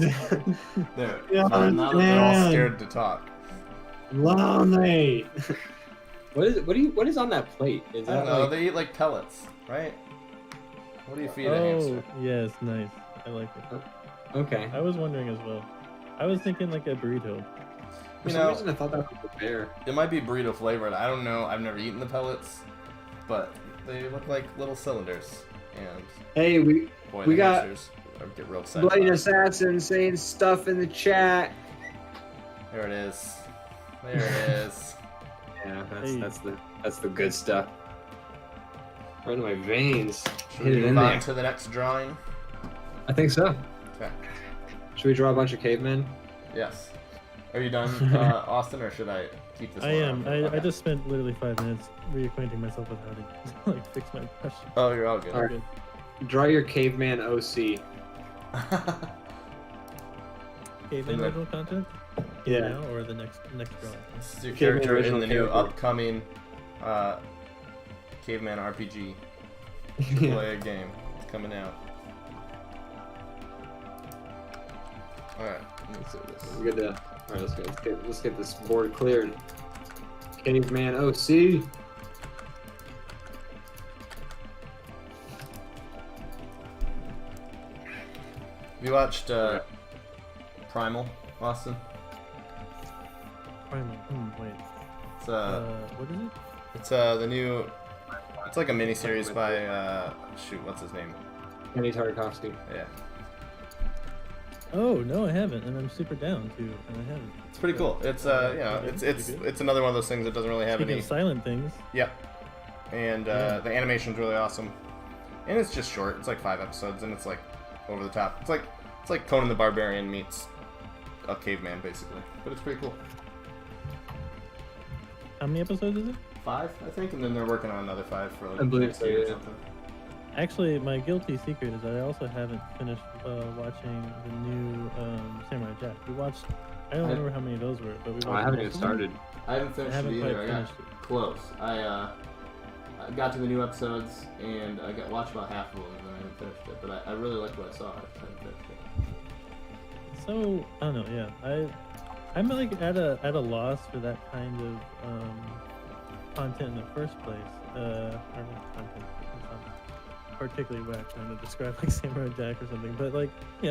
There. Yeah, Now that they're all man. scared to talk. Lonely. What is on that plate? Is I don't that know. like, They eat like pellets, right? What do you feed a Oh, hamster? yes, nice. I like it. okay? I was wondering as well. I was thinking like a burrito. For You some know, reason, I thought that was a bear. it might be burrito flavored. I don't know. I've never eaten the pellets, but they look like little cylinders. And Hey, boy, We the got hamsters get real excited. Bloody about it. Assassin saying stuff in the chat. There it is. There it is. Yeah, Hey. that's the good stuff. Right in my veins. Should Hit we it in move on there. to the next drawing? I think so. Okay. Should we draw a bunch of cavemen? Yes. Are you done, Austin, or should I keep this? I one am. on? I Okay. just spent literally 5 minutes reacquainting myself with how to like fix my brush. Oh, you're all good. All right. Good. Draw your caveman OC. Caveman And then- original content? Yeah. Now or the next drawing? This is your Caveman character in original the new character. upcoming Caveman RPG. Yeah. Play a game. It's coming out. Alright, let's do this. We're good to. All right, let's get this board cleared. Caveman OC. Have you watched Primal, Austin? Primal. Wait. It's What is it? it's the new. It's like a miniseries by shoot, what's his name? Kenny Tartakovsky. Yeah, Oh no, I haven't, and I'm super down to, and I haven't. it's pretty cool. It's it's another one of those things that doesn't really have Speaking any. of silent things, Yeah, and Yeah. the animation's really awesome, and it's just short. It's like 5 episodes, and it's like over the top. It's like Conan the Barbarian meets a caveman, basically. But it's pretty cool. how many episodes is it? 5, I think, and then they're working on another 5 for like I believe next so, year or yeah. something. Actually, my guilty secret is that I also haven't finished watching the new Samurai Jack. We watched. I don't remember how many of those were, but we watched. Oh, I haven't even most of them. started. I haven't I finished haven't it quite either. I got finished it. close. I got to the new episodes and I watched about half of them and then I haven't finished it. But I really liked what I saw. I just haven't finished it. So I don't know. Yeah, I'm like at a loss for that kind of content in the first place. Or not content. It's not particularly whack trying to describe like Samurai Jack or something, but like I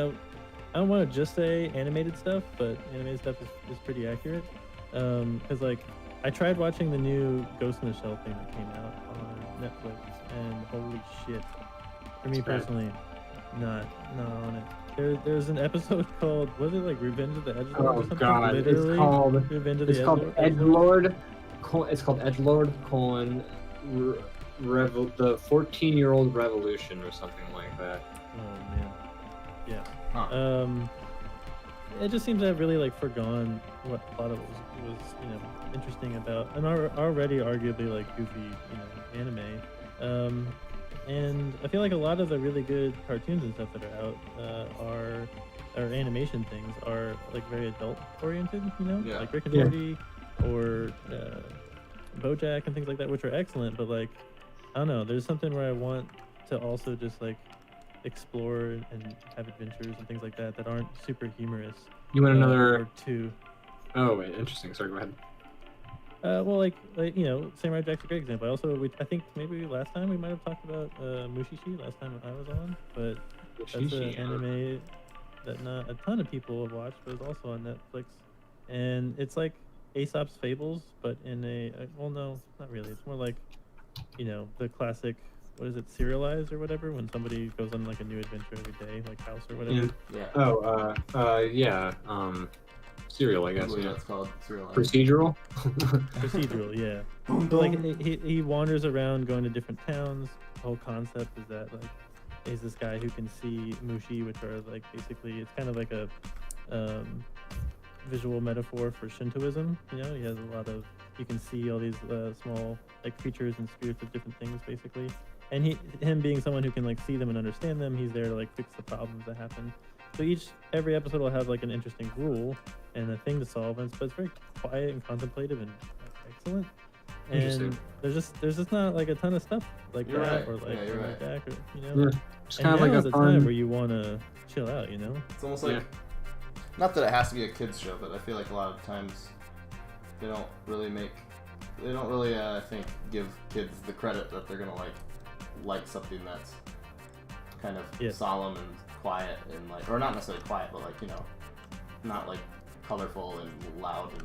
don't want to just say animated stuff, but animated stuff is pretty accurate. Because like I tried watching the new Ghost in the Shell thing that came out on Netflix, and holy shit, for me personally, not on it. There's an episode called, was it like Revenge of the Edgelord or Oh something? god, Literally, it's called Revenge of the it's called Edgelord. It's called Edgelord: the 14-year-old Revolution or something like that. Oh man, yeah. Huh. It just seems to have really like forgone what a lot of it was interesting about an already arguably like goofy anime. And I feel like a lot of the really good cartoons and stuff that are out are animation things are like very adult oriented, Yeah. like Rick and Yeah. Morty or BoJack and things like that, which are excellent. But like I don't know, there's something where I want to also just like explore and have adventures and things like that aren't super humorous. You want another? Or two. Oh wait, interesting. Sorry, go ahead. Well, like Samurai Jack's a great example. I think maybe last time we might have talked about Mushishi last time I was on, but that's an anime that not a ton of people have watched, but it's also on Netflix, and it's like Aesop's Fables, but in well, no, not really. It's more like the classic. What is it, serialized or whatever? When somebody goes on like a new adventure every day, like House or whatever. Yeah. Oh, yeah. Serial, I guess. That's Yeah. it's called. Serial. Procedural. Procedural, yeah. But like he wanders around going to different towns. The whole concept is that like he's this guy who can see mushi, which are like basically it's kind of like a visual metaphor for Shintoism. He has a lot of, you can see all these small like creatures and spirits of different things basically. And him being someone who can like see them and understand them, he's there to like fix the problems that happen. So every episode will have like an interesting rule and a thing to solve, but it's very quiet and contemplative and excellent. And there's just not like a ton of stuff like You're that right. or like Yeah, you're right. Jack or Yeah. It's And kind of like now's a the time fun. where you want to chill out, It's almost like, not that it has to be a kids show, but I feel like a lot of times they don't really, I think, give kids the credit that they're gonna like something that's kind of solemn and quiet and like, or not necessarily quiet, but like not like colorful and loud and.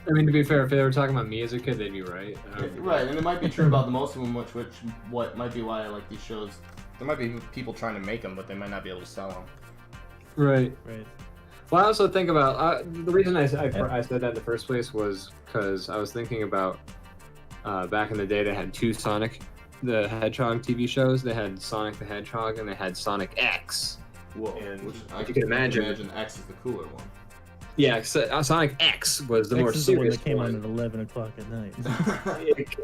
I mean, to be fair, if they were talking about me as a kid, they'd be right. Right, and it might be true about the most of them, what might be why I like these shows. There might be people trying to make them, but they might not be able to sell them. Right. Well, I also think about the reason I said that in the first place was because I was thinking about back in the day they had two Sonic the Hedgehog TV shows. They had Sonic the Hedgehog and they had Sonic X. Whoa! And Which you can imagine X is the cooler one. Yeah, Sonic X was the more X is the one serious that came one. on at 11 o'clock at night.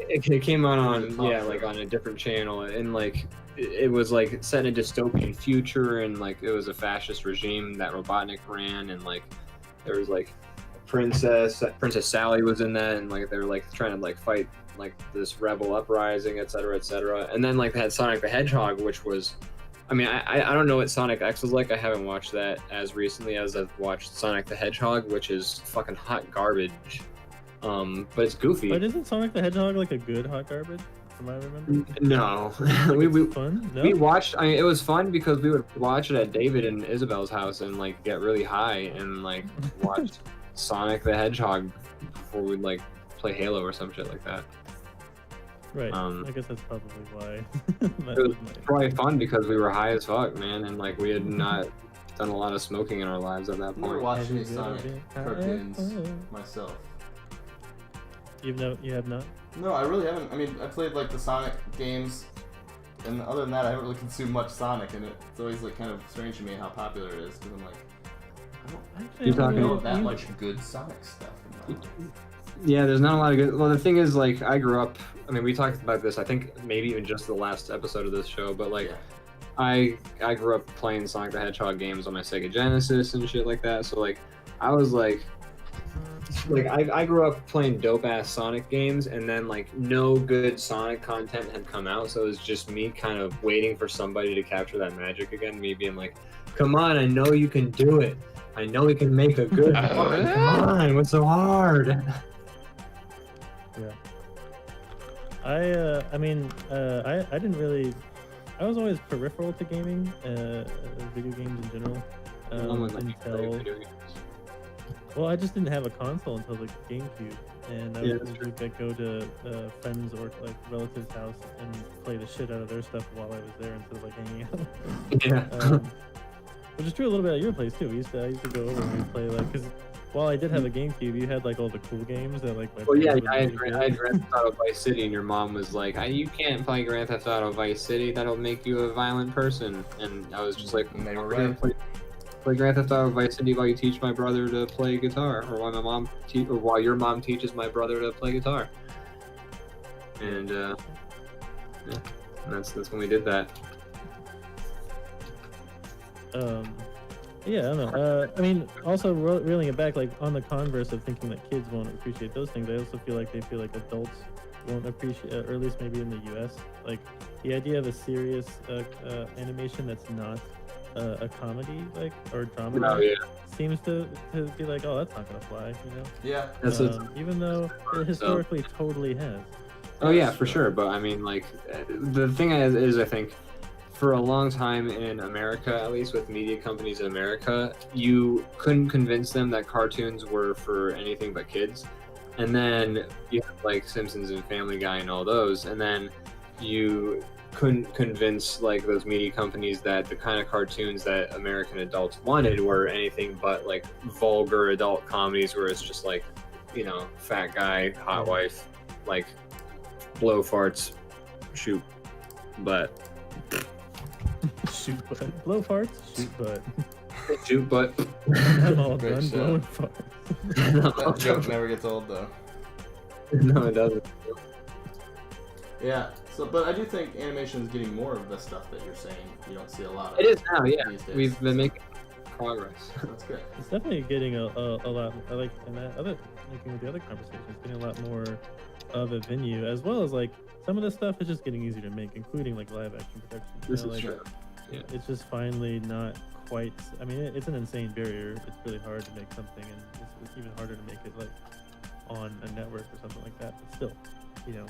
It came on like on a different channel, and like it was like set in a dystopian future, and like it was a fascist regime that Robotnik ran, and like there was like Princess Sally was in that, and like they were like trying to like fight like this rebel uprising, etc., etc. And then like they had Sonic the Hedgehog, which was, I mean, I don't know what Sonic X was like. I haven't watched that as recently as I've watched Sonic the Hedgehog, which is fucking hot garbage. But it's goofy. But isn't Sonic the Hedgehog like a good hot garbage? from what I remember. No, Like, we it's fun. No. we watched. I mean, it was fun because we would watch it at David and Isabel's house and like get really high and like watch Sonic the Hedgehog before we'd like play Halo or some shit like that. Right. I guess that's probably why. That It was was my- probably fun because we were high as fuck, man, and like we had not done a lot of smoking in our lives at that I've never point. watched Have any you ever Sonic been cartoons high? myself. You have not. No, I really haven't. I mean, I played like the Sonic games, and other than that, I haven't really consumed much Sonic, and it's always like kind of strange to me how popular it is because I'm like, Actually, You're I don't talking I don't know know that you- much good Sonic stuff. In my life. Yeah, there's not a lot of good. Well, the thing is, like, I grew up. I mean, we talked about this. I think maybe even just the last episode of this show, but like, Yeah. I grew up playing Sonic the Hedgehog games on my Sega Genesis and shit like that. So like, I was like I grew up playing dope ass Sonic games, and then like no good Sonic content had come out, so it was just me kind of waiting for somebody to capture that magic again. Me being like, "Come on, I know you can do it. I know we can make a good one. Come on, what's so hard?" I mean, I didn't really. I was always peripheral to gaming, video games in general. Until well, I just didn't have a console until the GameCube, and I Yeah, would that's true. like go to friends or like relatives' house and play the shit out of their stuff while I was there instead of like hanging out. Yeah. Which is true a little bit at your place too. I used to go over and we'd play like because while I did have a GameCube, you had like all the cool games that like my Well, yeah, friends would I had, really I had get. Grand Theft Auto Vice City, and your mom was like, "You can't play Grand Theft Auto Vice City. That'll make you a violent person." And I was just like, And they were "We're gonna right. play Grand Theft Auto Vice City while you teach my brother to play guitar, or while your mom teaches my brother to play guitar." And yeah, and that's when we did that. Yeah, I don't know. I mean, also reeling it back, like on the converse of thinking that kids won't appreciate those things, I also feel like they feel like adults won't appreciate, or at least maybe in the U.S. Like the idea of a serious animation that's not a comedy, like or drama, Oh yeah, seems to be like, oh, that's not gonna fly, you know. Yeah. that's Even though it historically totally has. Oh yeah, for sure. But I mean, like, the thing is, I think, for a long time in America, at least with media companies in America, you couldn't convince them that cartoons were for anything but kids. And then you have like Simpsons and Family Guy and all those, and then you couldn't convince like those media companies that the kind of cartoons that American adults wanted were anything but like vulgar adult comedies where it's just like, you know, fat guy, hot wife, like blow farts, shoot butt. Shoot butt. Blow farts. Shoot butt. Shoot butt. I'm all Great done show. blowing farts. That joke never gets old though. No, it doesn't. Yeah. So, but I do think animation is getting more of the stuff that you're saying. You don't see a lot of. It is now, yeah. these days. We've been making progress. That's good. It's definitely getting a lot. I like in that other looking at the other conversations, getting a lot more of a venue, as well as like some of the stuff is just getting easier to make, including like live action production. You This know, is like, true. Yeah. It's just finally not quite. I mean, it's an insane barrier. It's really hard to make something, and it's even harder to make it like on a network or something like that. But still, you know,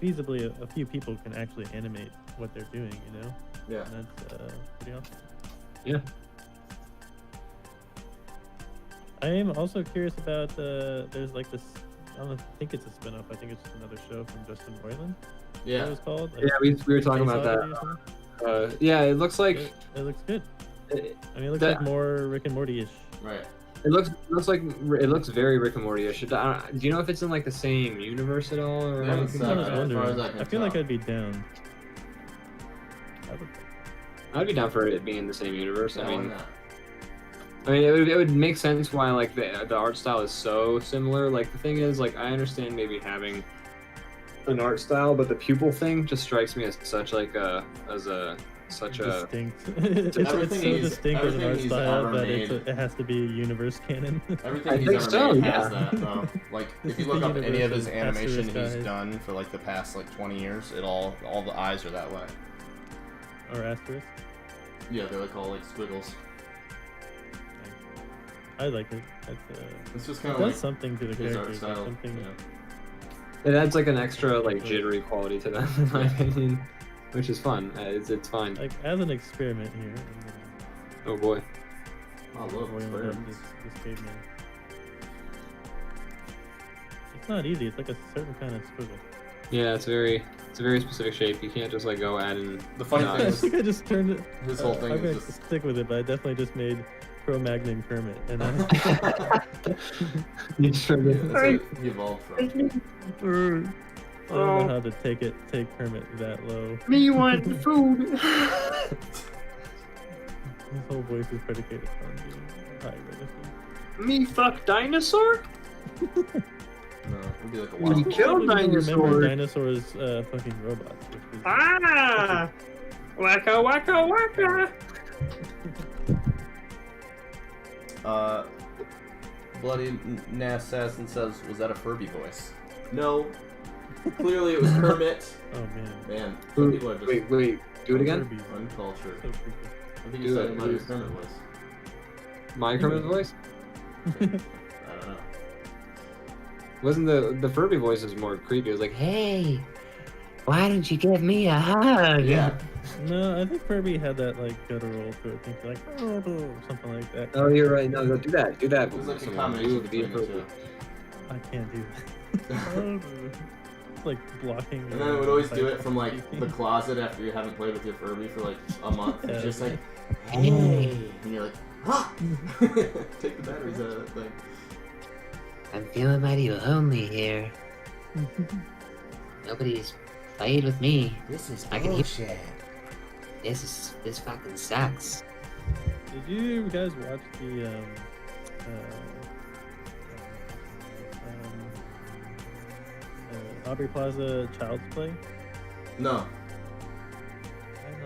feasibly, a few people can actually animate what they're doing. You know, Yeah. and that's pretty awesome. Yeah. I am also curious about there's like this. I don't think it's a spin-off. I think it's just another show from Justin Roiland. What Yeah. it was called? Like, Yeah, we were talking Space about Oddity or that. something? Yeah, it looks like It looks good. it, I mean, it looks that- like more Rick and Morty-ish. Right. it looks very Rick and Morty-ish. Do you know if it's in like the same universe at all? Or They haven't I'm said kind that, of as far wondering. as I can I feel like tell. I'd be down. I'd be down for it being in the same universe. Yeah, I why mean, not? it would make sense why like the art style is so similar. Like the thing is, like I understand maybe having an art style, but the pupil thing just strikes me as such like such a Distinct. it's so Everything he's- distinct as an everything art he's style ever that made- it has to be universe canon. Everything I he's think ever so, made yeah. has that though. Like This if you is look the up any of his universe's animation Asterisk he's eyes. done for like the past like 20 years, it all the eyes are that way. Or asterisk. Yeah, they're like all like squiggles. I like it. That's It's just it kind does of like something to the his art characters. Like style. something. Yeah. It adds like an extra like jittery quality to them, in my opinion, which is fun. It's fine. Like as an experiment here. Oh boy. I love Boiling up experiments. this caveman. It's not easy. It's like a certain kind of squiggle. Yeah, it's a very specific shape. You can't just like go add in. The funny I thing is, think I just turned it. his whole thing I'm is gonna just. stick with it, but I definitely just made Cro-Magnon Kermit, and I You just turned it. That's what he evolved from. I don't know how to take Kermit that low. Me want food. His whole voice is predicated on being high register. Me fuck dinosaur? No, it'd be like a You wild. kill Remember dinosaur. dinosaurs fucking robots. Which is, Ah! Waka waka waka! Bloody Nass Assassin says, was that a Furby voice? No. Clearly it was Kermit. Oh man. Man, some people are just Wait, do it again. Furbies. uncultured. So creepy. I think Do he's it, talking about your please. Kermit voice. My Kermit voice? I don't know. Wasn't the Furby voice was more creepy? It was like, hey, why don't you give me a hug? Yeah. No, I think Furby had that like guttural to it. Think like oh, or something like that. Oh, you're right. No, do that. Do that. It was like a Someone. combination Do a between the Furby. two. I can't do that. It's like blocking. And then it would always do it from like the closet after you haven't played with your Furby for like a month. It's Yeah. just like, hey, and you're like, ah! Take the batteries out of that thing. I'm feeling mighty lonely here. Nobody's played with me. This is I can hear- bullshit. This fucking sucks. Did you guys watch the Aubrey Plaza Child's Play? No, I'm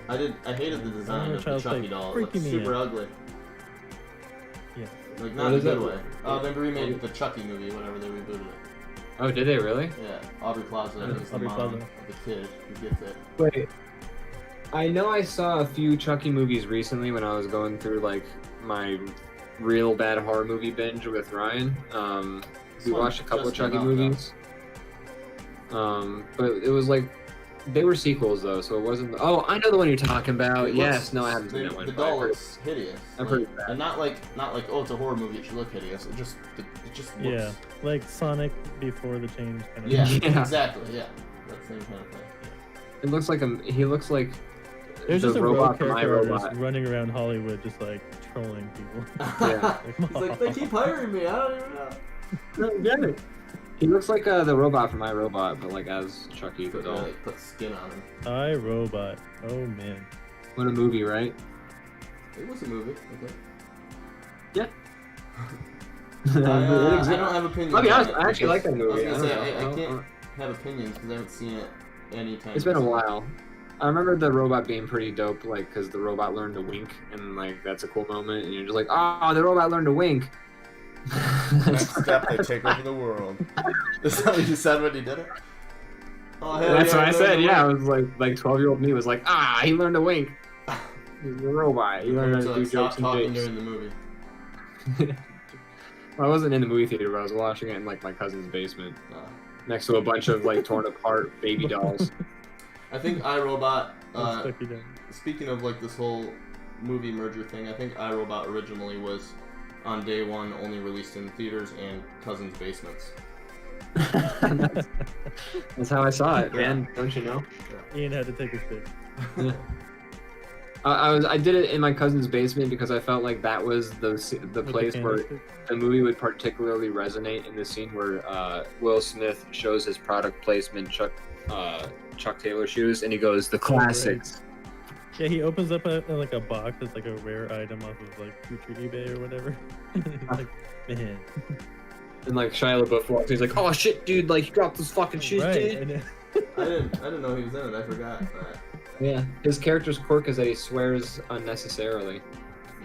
not either. I hated the design of the Child's Chucky Play doll. It freaking looked me super out. ugly. Yeah. Like, What not in a is good that? way. They remade the Chucky movie, whenever they rebooted it. Oh, did they really? Yeah, Aubrey Plaza, I think is the Aubrey mom Plaza. of the kid who gets it. Wait. I know I saw a few Chucky movies recently when I was going through like my real bad horror movie binge with Ryan. We one watched a couple of just came Chucky out, movies. But it was like they were sequels though, so it wasn't. Oh, I know the one you're talking about. It Yes, looks- no, I haven't seen the, that one. The but I've doll heard- looks hideous. I've like, heard that. and not like oh, it's a horror movie, it should look hideous. It just looks. Yeah, like Sonic before the change kind of. Yeah, Yeah. exactly. Yeah, that same kind of thing. It looks like he looks like There's the just a robot from character artist iRobot. running around Hollywood, just like trolling people. Yeah. He's like, they keep hiring me. I don't even know. No, damn it. He looks like the robot from iRobot, but like as Chucky the Put, doll. put skin on him. iRobot. Oh man. What a movie, right? It was a movie. Okay. Yeah. I It exists. don't have opinions. I'll be on honest, it I actually like that because- movie. I was gonna say, I I don't know. can't have opinions because I haven't seen it anytime. It's been a while. I remember the robot being pretty dope, like, because the robot learned to wink, and, like, that's a cool moment, and you're just like, oh, the robot learned to wink. Next step, they take over the world. Is that what you said when you did it? Oh, hell That's yeah, what I he said, learned yeah. I to was like 12-year-old me was like, he learned to wink. He's a robot. He wink. learned So, how to do stop jokes and talking jakes. during the movie. Well, I wasn't in the movie theater, but I was watching it in, like, my cousin's basement, Uh, next to a bunch of, like, torn apart baby dolls. I think iRobot. That's stuck you down. Speaking of like this whole movie merger thing, I think iRobot originally was on day one only released in theaters and cousins' basements. That's how I saw it, man. Don't you know? Ian had to take his pick. I did it in my cousin's basement because I felt like that was the With place the where candlestick. the movie would particularly resonate, in the scene where Will Smith shows his product placement Chuck Taylor shoes, and he goes, "The classics." Yeah, he opens up like a box that's like a rare item off of like future eBay or whatever. He's like, man. And like Shia LaBeouf walks, he's like, "Oh shit, dude! Like you dropped those fucking shoes, Right. dude." And I didn't know he was in it. I forgot that. Yeah, his character's quirk is that he swears unnecessarily.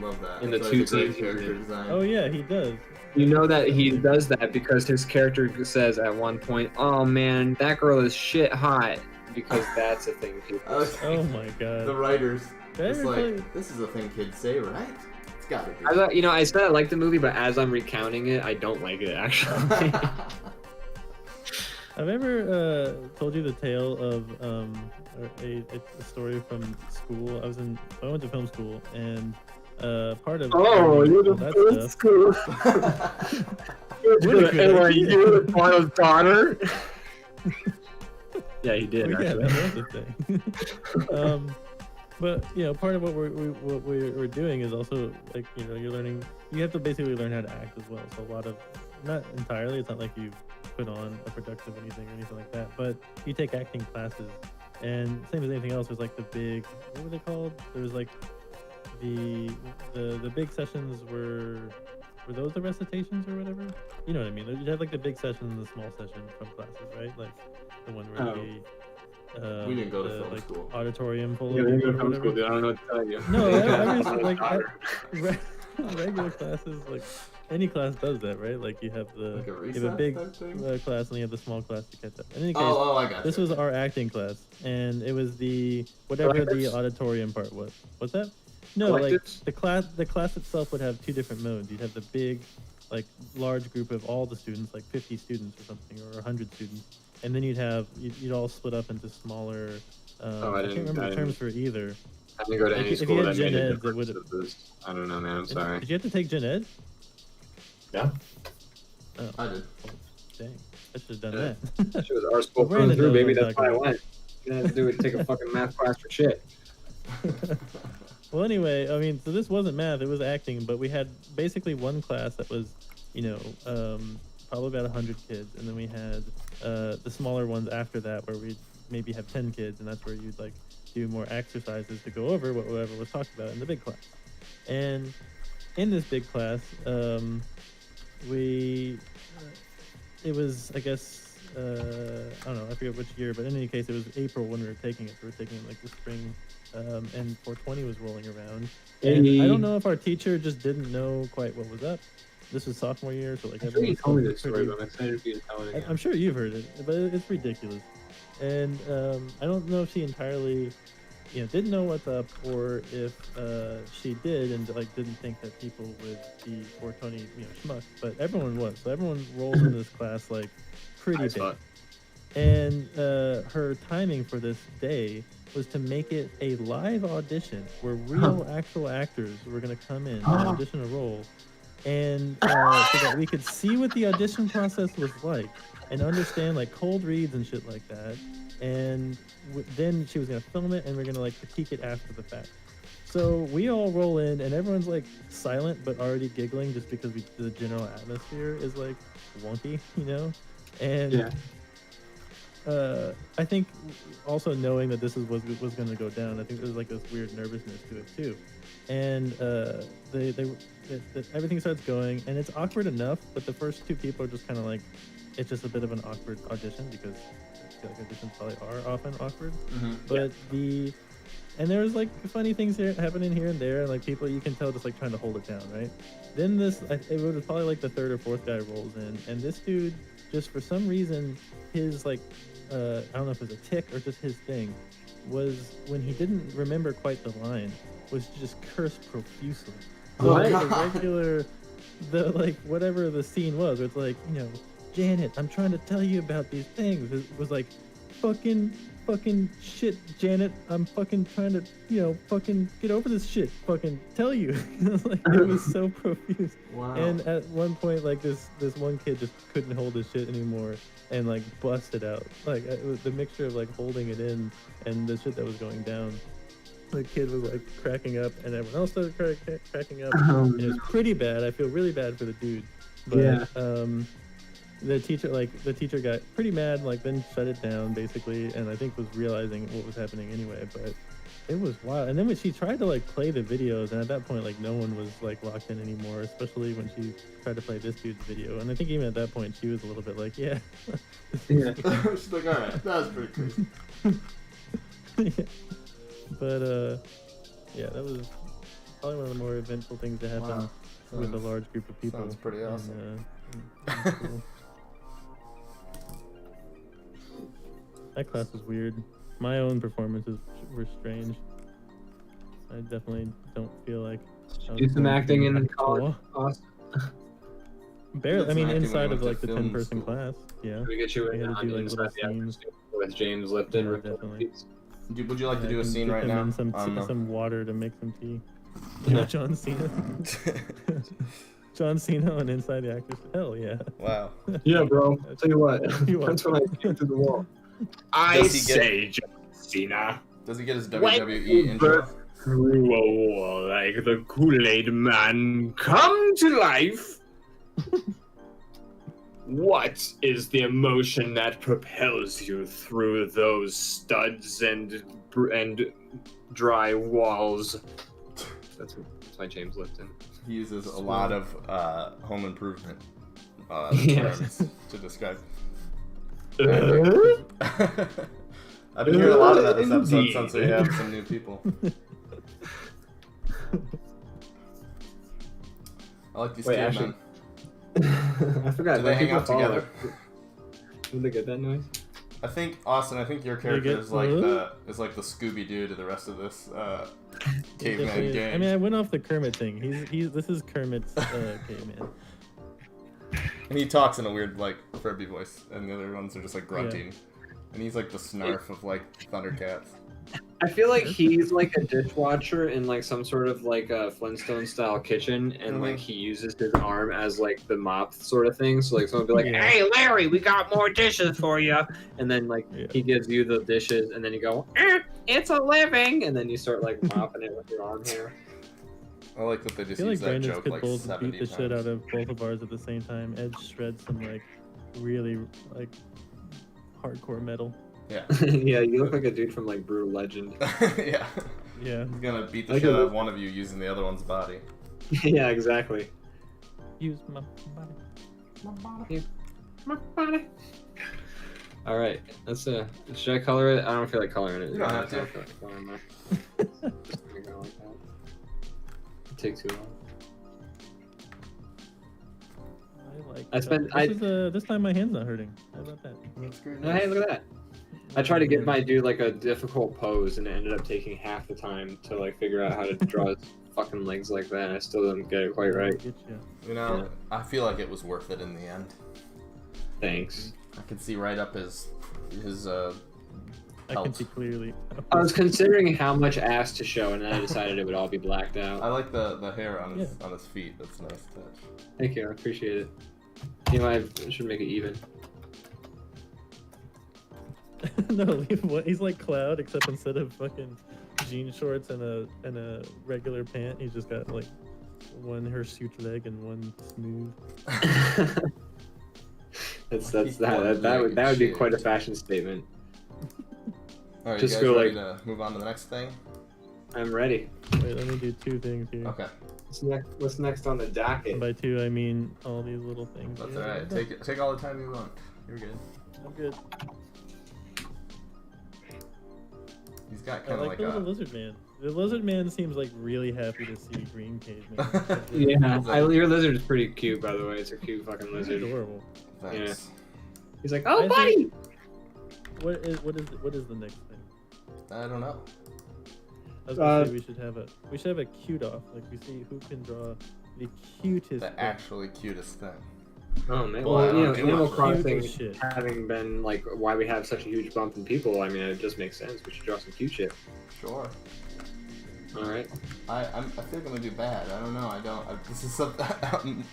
Love that. In the It's two always a great scenes he's character in. design. oh yeah, he does. You know that he does that because his character says at one point, "Oh man, that girl is shit hot," because that's a thing people. I was Oh my god. the writers. Did I It's ever like tell you- this is a thing kids say, right? It's gotta be. I thought, I said I liked the movie, but as I'm recounting it, I don't like it actually. Have I ever told you the tale of a story from school? I went to film school, and part of Oh, you're all the that first stuff. school. What a good You're like, idea. you're the Bono's daughter. Yeah, he did. Well, yeah, actually. that was the thing. But part of what we're doing is also like you're learning. You have to basically learn how to act as well. So a lot of, not entirely. It's not like you put on a production of anything or anything like that. But you take acting classes, and same as anything else. There's like the big, what were they called? There was like the big sessions were those the recitations or whatever? You know what I mean? You have like the big session and the small session from classes, right? Like the one where we didn't go to film like school. auditorium full Yeah, of you're people in or film whatever. school, dude. I don't know what to tell you. No, Bono's daughter. regular classes, like any class does that, right? Like you have Like a you have a recess big type thing? class and you have the small class to catch up. In any case, Oh, I got this you. was our acting class, and it was the whatever the Collectives? auditorium part was. What's that? No, like Collectives? the class itself would have two different modes. You'd have the big, like large group of all the students, like 50 students or something, or 100 students, and then you'd all split up into smaller. I can't remember the terms for either. I didn't go to If any you school had that gen made a eds, it difference would- of this. I don't know, man. I'm sorry. Did you have to take gen ed? Yeah. Oh, I did. dang! I should have done Yeah. that. She was our school Brandon through, knows baby. what I'm That's why I talking went. You didn't have to do it. Take a fucking math class for shit. Well, anyway, I mean, so this wasn't math; it was acting. But we had basically one class that was, probably about 100 kids, and then we had the smaller ones after that, where we'd maybe have 10 kids, and that's where you'd like do more exercises to go over whatever was talked about in the big class. And in this big class, it was, I guess, I don't know, I forget which year, but in any case, it was April when we were taking it. So we were taking it like the spring, and 420 was rolling around. And I don't know if our teacher just didn't know quite what was up. This was sophomore year, so like I think you everyone's told me still this story, pretty- but I'm excited for you to tell it again. I'm sure you've heard it, but it's ridiculous. And I don't know if she entirely, didn't know what's up, or if she did and like didn't think that people would be 420, schmucks. But everyone was, so everyone rolls into this class like pretty As big. fuck. And her timing for this day was to make it a live audition where real actual actors were going to come in and audition a role, and so that we could see what the audition process was like and understand like cold reads and shit like that. And then she was going to film it, and we're going to like critique it after the fact. So we all roll in, and everyone's like silent but already giggling just because the general atmosphere is like wonky, And Yeah. I think also knowing that this was going to go down, I think there's like this weird nervousness to it too. And everything starts going, and it's awkward enough, but the first two people are just kind of like, it's just a bit of an awkward audition, because I feel like auditions probably are often awkward. But and there was like funny things here happening here and there, and like people you can tell just like trying to hold it down, right? Then it was probably like the third or fourth guy rolls in, and this dude just for some reason his like I don't know if it was a tick or just his thing was when he didn't remember quite the line was just curse profusely. So What? like the regular like whatever the scene was, where it's like, Janet, I'm trying to tell you about these things. It was like fucking shit, Janet, I'm fucking trying to, fucking get over this shit, fucking tell you. Like, it was so profuse. Wow. And at one point, like this one kid just couldn't hold his shit anymore and like busted out. Like it was the mixture of like holding it in and the shit that was going down. The kid was like cracking up, and everyone else started cracking up. And it was pretty bad. I feel really bad for the dude. But Yeah. the teacher got pretty mad, like then shut it down basically, and I think was realizing what was happening anyway. But it was wild. And then when she tried to like play the videos, and at that point like no one was like locked in anymore, especially when she tried to play this dude's video. And I think even at that point she was a little bit like, yeah. Yeah. She's like, all right, that was pretty crazy. Yeah. But yeah, that was probably one of the more eventful things to happen Wow. with a large group of people. Sounds pretty awesome. in school. That class was weird. My own performances were strange. I definitely don't feel like I was Do some going acting through in high school. college, Austin. Barely. I mean, It's not inside doing of what like the the film 10-person school. class. Yeah. Can we get you We in had to on do, like, inside little the scenes. episode with James Lipton? Yeah, Rip the definitely. Peeps? Would you like to Yeah, do I a can scene dip right him now? in on some water to make some tea. Yeah. John Cena. John Cena on Inside the Actors. Hell yeah. Wow. Yeah, bro. I'll tell you what. You That's when I came through the wall. Does he get- John Cena. Does he get his When WWE you intro? burst through a wall like the Kool-Aid Man come to life. What is the emotion that propels you through those studs and dry walls? That's my James Lipton. He uses a lot of home improvement Yes. terms to describe. I've been hearing a lot of that this episode Indeed. since we have some new people. I like these Wait, cavemen. I forgot. Do they hang out together? Did they get that noise? I think Austin. I think your character get- is like the Scooby Doo to the rest of this caveman Definitely- gang. I mean, I went off the Kermit thing. This is Kermit's caveman. And he talks in a weird like Furby voice, and the other ones are just like grunting. And he's like the snarf of like Thundercats. I feel like he's like a dishwasher in like some sort of like a Flintstone style kitchen, and like he uses his arm as like the mop sort of thing. So like someone will be like, Yeah. "Hey Larry, we got more dishes for you," and then like Yeah. he gives you the dishes, and then you go, "It's a living," and then you start like mopping it with your arm hair. I like that they I just feel like use that Brandon's joke could like both 70 beat the times. shit out of both of ours at the same time. Edge shreds some like really like hardcore metal. Yeah. Yeah, you look like a dude from like Brutal Legend. Yeah. Yeah. He's gonna beat the Like shit a- out of one of you using the other one's body. Yeah, exactly. Use my body. My body. All right, let's should I color it? I don't feel like coloring it. You don't have to. I feel like coloring it. Just gonna go like that. It'll take too long. I like. I spent- This time my hand's not hurting. How about that? That's great. Oh, hey, look at that. I tried to get my dude like a difficult pose, and it ended up taking half the time to like figure out how to draw his fucking legs like that. And I still didn't get it quite right. Get you. You know, I feel like it was worth it in the end. Thanks. I could see right up his I can pelt. see clearly. I was considering how much ass to show, and then I decided it would all be blacked out. I like the hair on his feet. That's a nice touch. Thank you, I appreciate it. You know, I should make it even. No, leave what he's like Cloud, except instead of fucking jean shorts and a regular pant, he's just got like one hirsute leg and one smooth. that would be quite a fashion statement. All right, Just you guys go, ready to move on to the next thing? I'm ready. Wait, let me do two things here. Okay, What's next on the docket? And by two, I mean all these little things. that's here. all right. Take all the time you want. You're good. I'm good. He's got I kind of like like the a. little lizard man. The lizard man seems like really happy to see Green Caveman. Yeah, your lizard is pretty cute, by the way. It's a cute fucking He's lizard. adorable. Thanks. He's like, oh, I buddy! think- What is the next thing? I don't know. I was gonna say we should have a cute off. Like we see who can draw the cutest. The thing. actually cutest thing. Oh, man. Well, I Well, don't you know, do Animal much. Crossing Cute as shit. having been, like, why we have such a huge bump in people, I mean, it just makes sense. We should draw some cute shit. Sure. Alright. I feel like I'm gonna do bad. I don't know. This is something.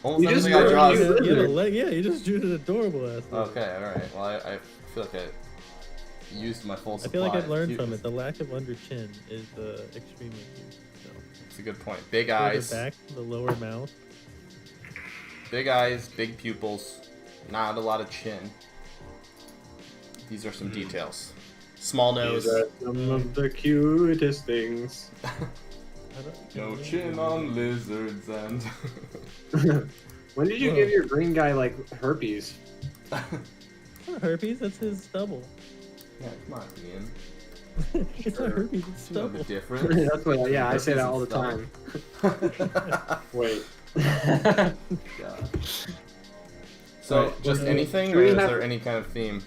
Almost You just everything I drew draw. it. Is, You have a leg, yeah, you just drew an adorable ass. lizard. okay. All right. Well, I feel like I used my full I supply. feel like I've of learned from cuteness. it. The lack of under chin is extremely cute. So, It's a good point. Big further eyes. back, the lower mouth. Big eyes, big pupils, not a lot of chin. These are some details. Small nose. These are some of the cutest things. I don't- No chin on lizards and. When did you Whoa. give your green guy, like, herpes? Not herpes, that's his stubble. Yeah, come on, Ian. It's Sure. not herpes, it's You know stubble. the difference. That's what, yeah, I say that all the Herpes time. Wait. God. So, Right, just well, anything, do or we is have- there any kind of theme?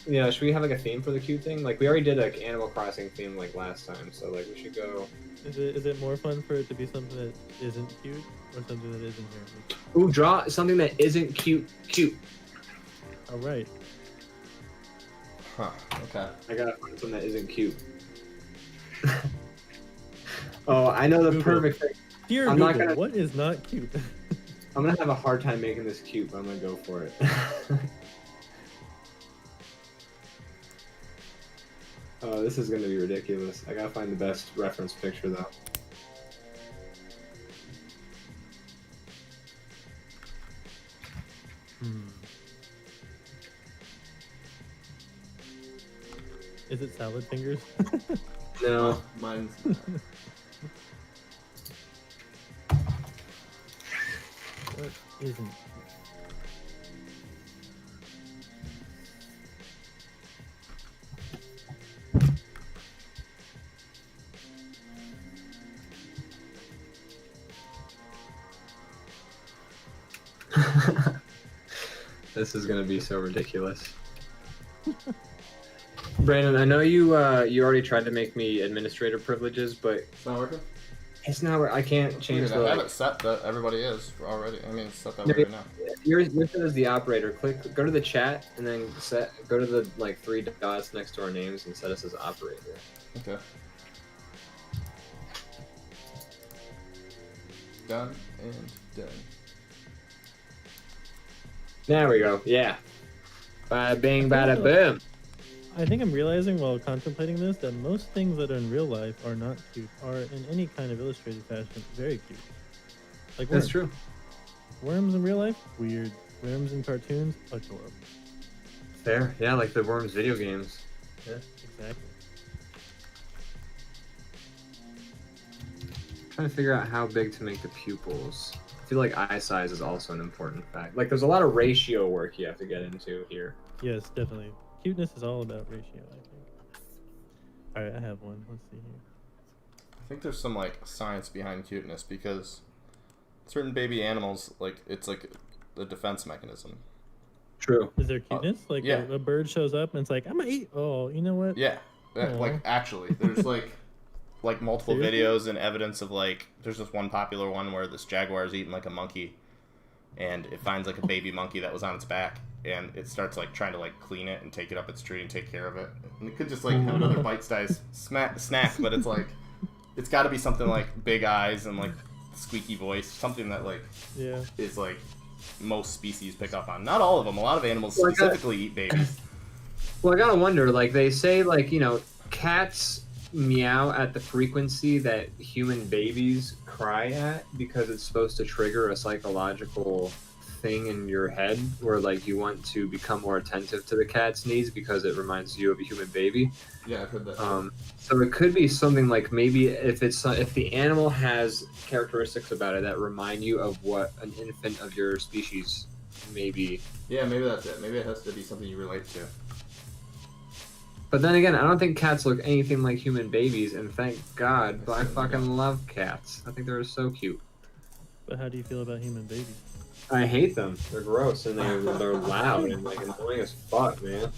Yeah, should we have like a theme for the cute thing? Like we already did like Animal Crossing theme like last time, so like we should go. Is it more fun for it to be something that isn't cute or something that isn't here? Ooh, draw something that isn't cute. All right. Huh. Okay. I gotta find something that isn't cute. Oh, I know the Google. perfect thing. Dear I'm Google, not gonna- what is not cute? I'm gonna have a hard time making this cute, but I'm gonna go for it. Oh, this is gonna be ridiculous. I gotta find the best reference picture though. Is it salad fingers? No. Mine's. What isn't? This is gonna be so ridiculous. Brandon, I know you you already tried to make me administrator privileges, but It's not working? it's not where I can't change Weird, the I have like. it set that everybody is already. I mean, it's set that No, way right now. You're set as the operator. Go to the chat and then go to the like 3 dots next to our names and set us as operator. Okay. Done and done. There we go. Yeah. Bada bing, bada boom. I think I'm realizing while contemplating this that most things that are in real life are not cute, are in any kind of illustrated fashion very cute. Like That's worms. true. Worms in real life, weird. Worms in cartoons, adorable. Fair. Yeah, like the Worms video games. Exactly. Trying to figure out how big to make the pupils. I feel like eye size is also an important fact. Like there's a lot of ratio work you have to get into here. Yes, definitely. Cuteness is all about ratio, I think. Alright, I have one. Let's see here. I think there's some like science behind cuteness because certain baby animals, like it's like the defense mechanism. True. Is there cuteness? Like yeah. a bird shows up and it's like, I'm gonna eat. Oh, you know what? Yeah, like Aw. actually, there's like multiple Seriously? videos and evidence of like there's this one popular one where this jaguar is eating like a monkey, and it finds like a baby monkey that was on its back, and it starts like trying to like clean it and take it up its tree and take care of it, and it could just like have another bite-sized snack, but it's like it's got to be something like big eyes and like squeaky voice, something that like Yeah. is like most species pick up on. Not all of them. A lot of animals Well, I got- specifically eat babies. Well, I gotta wonder, like, they say, like, you know, cats meow at the frequency that human babies cry at because it's supposed to trigger a psychological thing in your head where, like, you want to become more attentive to the cat's needs because it reminds you of a human baby. Yeah, I've heard that. So it could be something like maybe if the animal has characteristics about it that remind you of what an infant of your species maybe. Yeah, maybe that's it. Maybe it has to be something you relate to. But then again, I don't think cats look anything like human babies, and thank God, but I fucking love cats. I think they're so cute. But how do you feel about human babies? I hate them. They're gross, and they're loud and like annoying as fuck, man.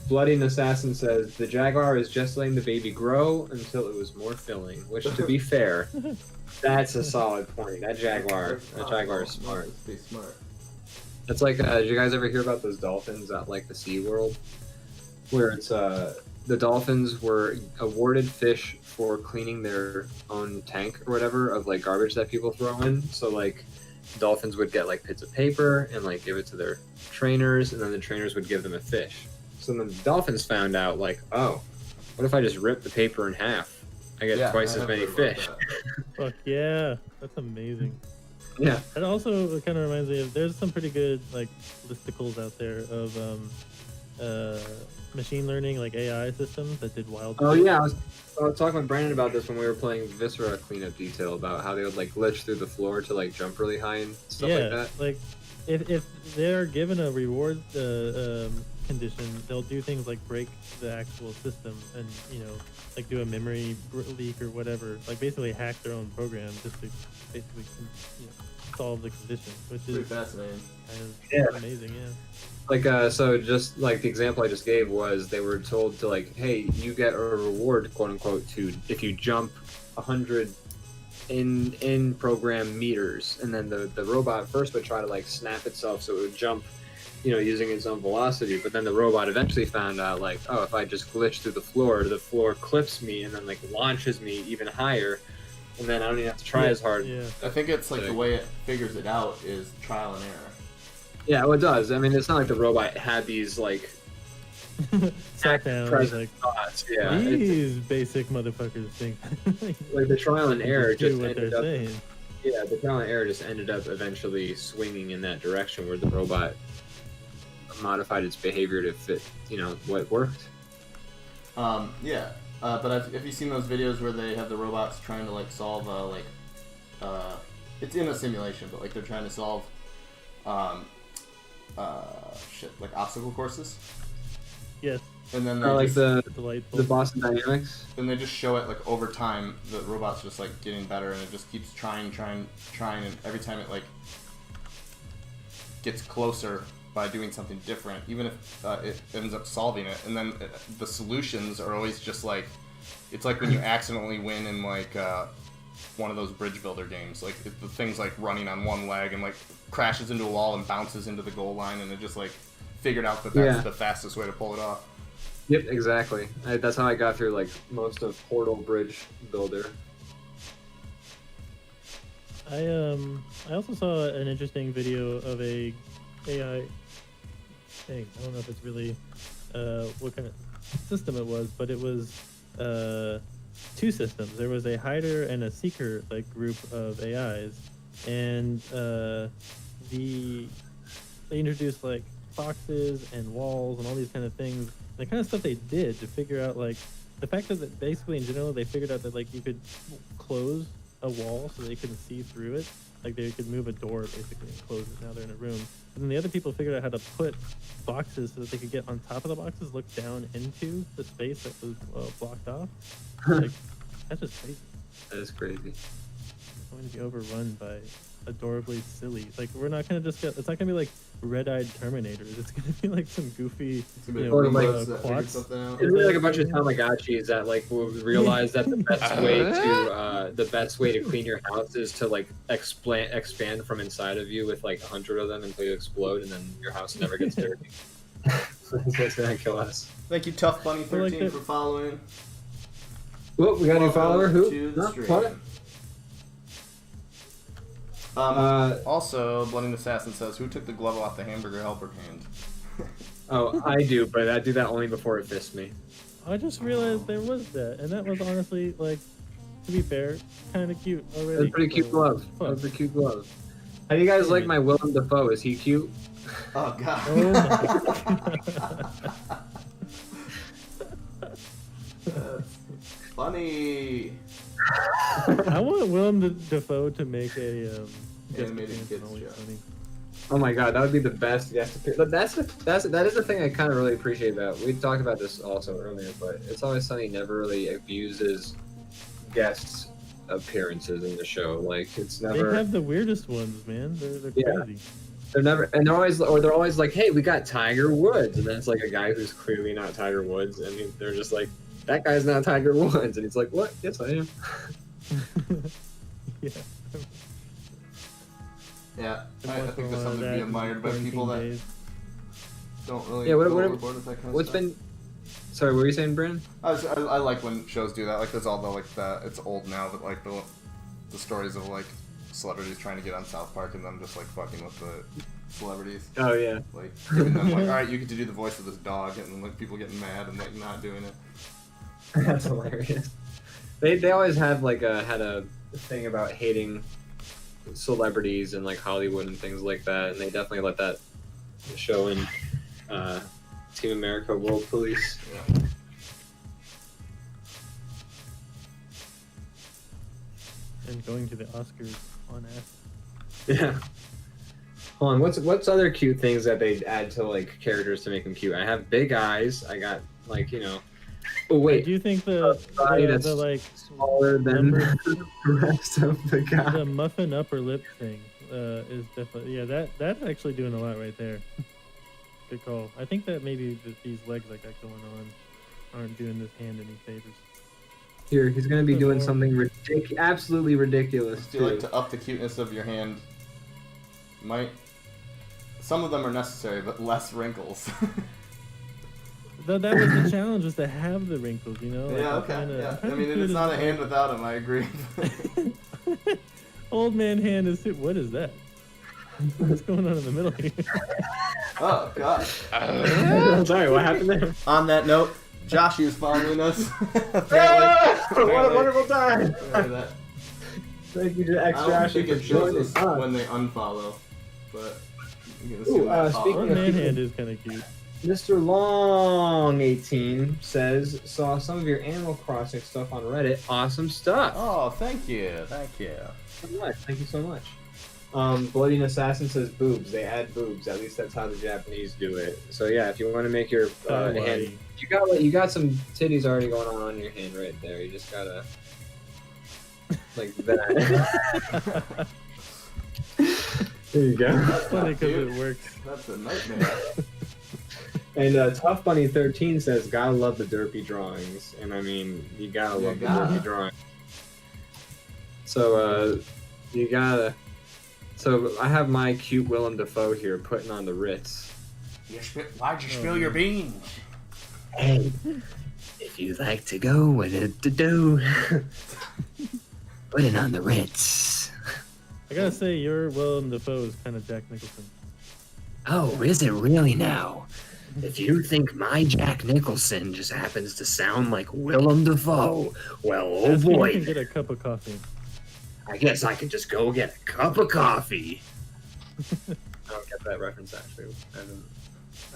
Bloody Assassin says, the jaguar is just letting the baby grow until it was more filling, which, to be fair, that's a solid point. That jaguar is smart. Be smart. It's like, did you guys ever hear about those dolphins at like the Sea World? Where it's the dolphins were awarded fish for cleaning their own tank or whatever of like garbage that people throw in. So like dolphins would get like bits of paper and like give it to their trainers, and then the trainers would give them a fish. So then the dolphins found out like, oh, what if I just rip the paper in half? I get twice as many fish. Fuck yeah, that's amazing. Yeah. It also kind of reminds me of there's some pretty good like listicles out there of machine learning like AI systems that did wild. Oh shit. yeah, I was talking with Brandon about this when we were playing Viscera Cleanup Detail about how they would like glitch through the floor to like jump really high and stuff yeah, like that. like if they're given a reward condition, they'll do things like break the actual system and, like do a memory leak or whatever. Like basically hack their own program just to basically, solve the condition, which Pretty is fascinating. kind of Yeah. amazing, yeah. Like, so just like the example I just gave was they were told to like, hey, you get a reward, quote unquote, to if you jump 100 in program meters, and then the robot first would try to like snap itself so it would jump, using its own velocity. But then the robot eventually found out like, oh, if I just glitch through the floor clips me and then like launches me even higher, and then I don't even have to try as hard. Yeah. I think it's like the way it figures it out is trial and error. Yeah, well, it does. I mean, it's not like the robot had these like Sat down, present like, thoughts. Yeah, it's, these basic motherfuckers think like the trial and error do just what ended they're up. saying. Yeah, the trial and error just ended up eventually swinging in that direction where the robot modified its behavior to fit, what worked. Yeah. But have you seen those videos where they have the robots trying to like solve it's in a simulation, but like they're trying to solve like obstacle courses, Yes, and then they Like just, delightful. the Boston Dynamics. then they just show it like over time. The robot's just like getting better, and it just keeps trying, and every time it like gets closer by doing something different, even if it ends up solving it, and then the solutions are always just like, it's like when you accidentally win in like one of those bridge builder games, like the thing's like running on one leg and like crashes into a wall and bounces into the goal line, and it just like figured out that that's the fastest way to pull it off. Yep, exactly. That's how I got through like most of Portal Bridge Builder. I also saw an interesting video of a AI thing. I don't know if it's really what kind of system it was, but it was two systems. There was a hider and a seeker like group of AIs, and they introduced like boxes and walls and all these kind of things. The kind of stuff they did to figure out like the fact that basically in general they figured out that like you could close a wall so they couldn't see through it. Like they could move a door basically and close it. Now they're in a room. And then the other people figured out how to put boxes so that they could get on top of the boxes, look down into the space that was blocked off. Like that's just crazy. That is crazy. It's going to be overrun by adorably silly. Like we're not gonna just get. It's not gonna be like red-eyed Terminators. It's gonna be like some goofy, It's gonna be Or, like, robots that figured quads. something out. It's really like a bunch of Tamagotchis that like will realize that the best way to clean your house is to like expand from inside of you with like 100 of them until you explode, and then your house never gets dirty. That's what's gonna kill us. Thank you, Tough Bunny 13, that. for following. Whoop, we got a new follower. Welcome Who? to the No, stream. what? Also, Blooding Assassin says, "Who took the glove off the hamburger helper hand?" Oh, I do, but I do that only before it fists me. I just realized there was that, and that was honestly like, to be fair, kind of cute already. That's a pretty cute so, glove. fun. That's a cute glove. How do you guys like my Willem Dafoe? Is he cute? Oh God. Oh my That's funny. I want Willem Dafoe to make a guest Animated appearance kids on Always show. Sunny. Oh my god, that would be the best guest appearance. But that is the thing I kind of really appreciate about. We talked about this also earlier, but It's Always Sunny never really abuses guests appearances in the show. Like it's They never. have the weirdest ones, man. They're Yeah. crazy. They're never, and they're always like, "Hey, we got Tiger Woods," and then it's like a guy who's clearly not Tiger Woods, and they're just like, "That guy's not Tiger Woods," and he's like, "What? Yes, I am." Yeah. Yeah, I think that's something to be admired by people that don't really Yeah, what- go what- overboard with that kind of What's stuff. been? Sorry, what were you saying, Brandon? I like when shows do that. Like there's all it's old now, but like the stories of like celebrities trying to get on South Park and them just like fucking with the celebrities. Oh yeah. Like giving them like, all right, you get to do the voice of this dog, and then like people getting mad and like not doing it. That's hilarious. They always have like had a thing about hating celebrities and like Hollywood and things like that, and they definitely let that show in Team America: World Police. Yeah. And going to the Oscars on acid. Yeah. Hold on, what's other cute things that they add to like characters to make them cute? I have big eyes. I got like Oh I wait, do think the body that's the like smaller than number the rest of the guy. the muffin upper lip thing is definitely that's actually doing a lot right there. Good call. I think that maybe these legs I got going on aren't doing this hand any favors. Here, he's gonna be doing something absolutely ridiculous If you too. like to up the cuteness of your hand, some of them are necessary, but less wrinkles. Though that was the challenge, was to have the wrinkles, you know? Like, Yeah, I'm okay. trying to- Yeah. I'm I trying to mean, be it's cute not a as- hand without him, I agree. Old man hand is what is that? What's going on in the middle here? Oh, God. Sorry, what happened there? On that note, Josh is following us. What a Apparently. wonderful time! Apparently that. Thank you to I X don't Josh think for it shows joining us us. when they unfollow, but you can Ooh, assume that speaking follow. Old of- man hand is kind of cute. Mr. Long 18 says, saw some of your Animal Crossing stuff on Reddit. Awesome stuff. Oh, thank you, thank you. So much. Thank you so much. Bloody Assassin says boobs. They add boobs. At least that's how the Japanese do it. So yeah, if you want to make your hand, Kawaii. you got some titties already going on your hand right there. You just gotta like that. There you go. It's funny because Dude. it works. That's a nightmare. And Tough Bunny 13 says, "Gotta love the derpy drawings," and I mean, you gotta You love the gotta. derpy drawings. So you gotta. So I have my cute Willem Dafoe here putting on the Ritz. Why'd you spill your beans? Hey, if you like to go, what to do? Put it on the Ritz. I gotta say, your Willem Dafoe is kind of Jack Nicholson. Oh, is it really now? If you think my Jack Nicholson just happens to sound like Willem Dafoe, well, oh Ask him if you boy, can get a cup of coffee. I guess I could just go get a cup of coffee. I don't get that reference actually.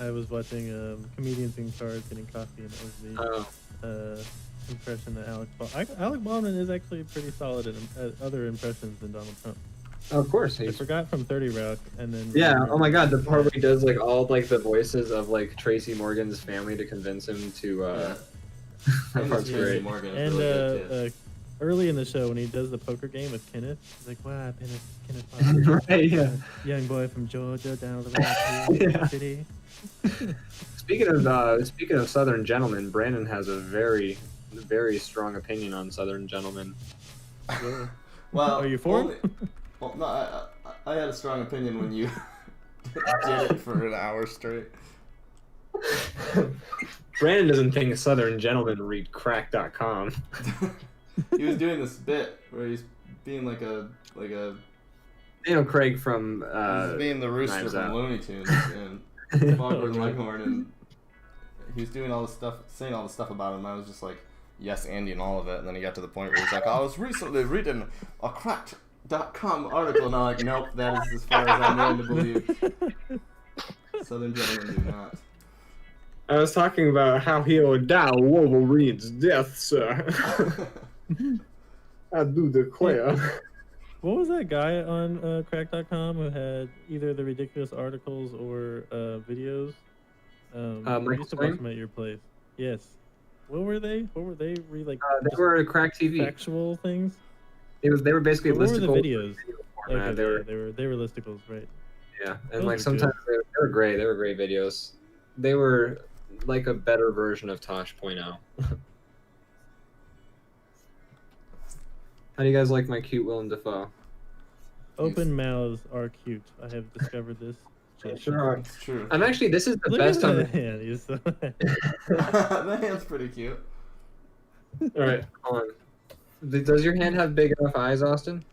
I was watching comedians in cars getting coffee, and it was the impression that Alec Baldwin is actually pretty solid at other impressions than Donald Trump. Of course, I he's. forgot from 30 Rock, and then Yeah. Oh my God, the part where he does like all like the voices of like Tracy Morgan's family to convince him to. That part's great. Morgan is And really good, too. early in the show when he does the poker game with Kenneth, he's like, "Wow, Kenneth Foster, Right. Yeah. young boy from Georgia down to the road to Yeah. the city." Speaking of Southern Gentlemen, Brandon has a very strong opinion on Southern Gentlemen. Well, Are you for him? Well, no, I had a strong opinion when you did it for an hour straight. Brandon doesn't think Southern Gentlemen read crack.com. He was doing this bit where he's being like a Daniel Craig from he's being the rooster Knives from Out. Looney Tunes and Foghorn Leghorn, and he was doing all this stuff, saying all this stuff about him. I was just like, yes, Andy, and all of it. And then he got to the point where he's like, I was recently reading a cracked.com article, and I'm like, nope, that is as far as I'm willing to believe. Southern Gentlemen do not. I was talking about how he'll die Wolverine's death, sir. I do declare. What was that guy on crack.com who had either the ridiculous articles or videos? I Michael used to watch Swain? them at your place. Yes. What were they? Like They were Crack TV. factual things? They were basically What were the listicle videos? format. Okay, They were they were listicles, right? yeah, Those and like are sometimes they were great. They were great videos. They were like a better version of Tosh.0. How do you guys like my cute Willem Dafoe? Open mouths are cute. I have discovered this. Sure are. It's true. I'm actually. This is the Look best at time. that hand. He's so... That hand's pretty cute. All right, hold on. Does your hand have big enough eyes, Austin?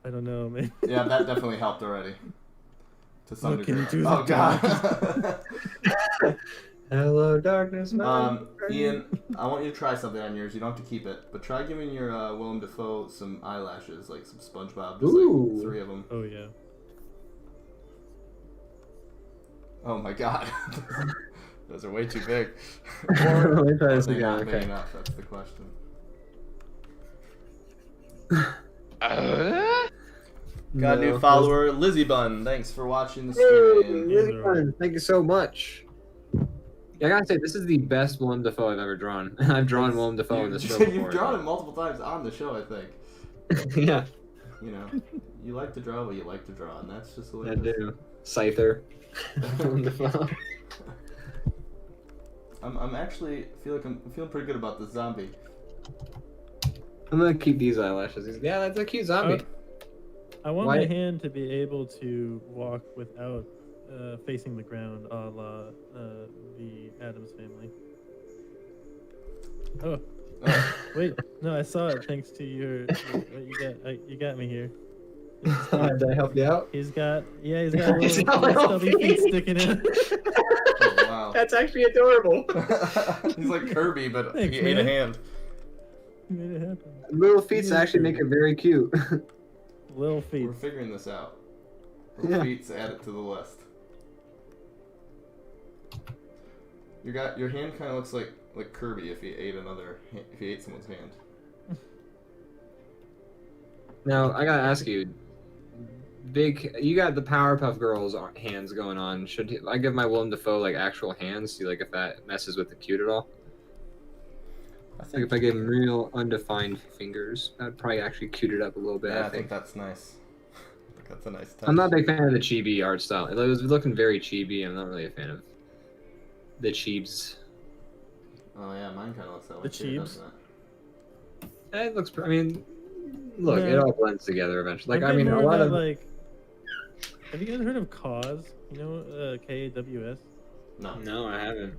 I don't know, man. Yeah, that definitely helped already. To some Look degree. into the Oh god. Hello, darkness, man. Ian, I want you to try something on yours. You don't have to keep it, but try giving your Willem Dafoe some eyelashes, like some SpongeBob. Just Ooh. like 3 of them. Oh yeah. Oh my god. Those are way too big. Let me try this Are they again. not big Okay. enough? That's the question. Got a new No. follower, Lizzie Bun. Thanks for watching the Hey, stream. Lizzie Bun, thank you so much. Yeah, I gotta say, this is the best Willem Dafoe I've ever drawn. I've drawn Willem Dafoe in the show before. You've drawn him multiple times on the show, I think. Yeah, You know, you like to draw what you like to draw, and that's just the way I it is. do. Scyther. Willem Dafoe. I'm actually I'm feeling pretty good about this zombie. I'm gonna keep these eyelashes. Yeah, that's a cute zombie. I want Why- my hand to be able to walk without facing the ground, a la the Addams Family. Oh, wait, no, I saw it thanks to your you got me here. Did I help you out? He's got little, He's got little little stubby feet feet. sticking out. Oh, wow. That's actually adorable. He's like Kirby, but Thanks, he ate a man. hand. You made it happen. Little feet actually make it very cute. Little feet. We're figuring this out. Yeah. Little feet's add it to the list. Your hand kind of looks like Kirby if he ate someone's hand. Now I gotta ask you, you got the Powerpuff Girls hands going on. Should I give my Willem Dafoe like actual hands? See like if that messes with the cute at all? I Like think, if I gave him real undefined fingers, that'd probably actually cute it up a little bit. yeah, I think. that's nice. I think that's a nice touch. I'm not a big fan of the chibi art style. It was looking very chibi. I'm not really a fan of the cheebs. Oh yeah, mine kind of looks that way The too, cheebs? doesn't it? It looks. I mean, look, Yeah. it all blends together eventually. Like I've I been mean, a more lot that, of. like. Have you guys heard of KAWS? You know, KAWS. No. No, I haven't.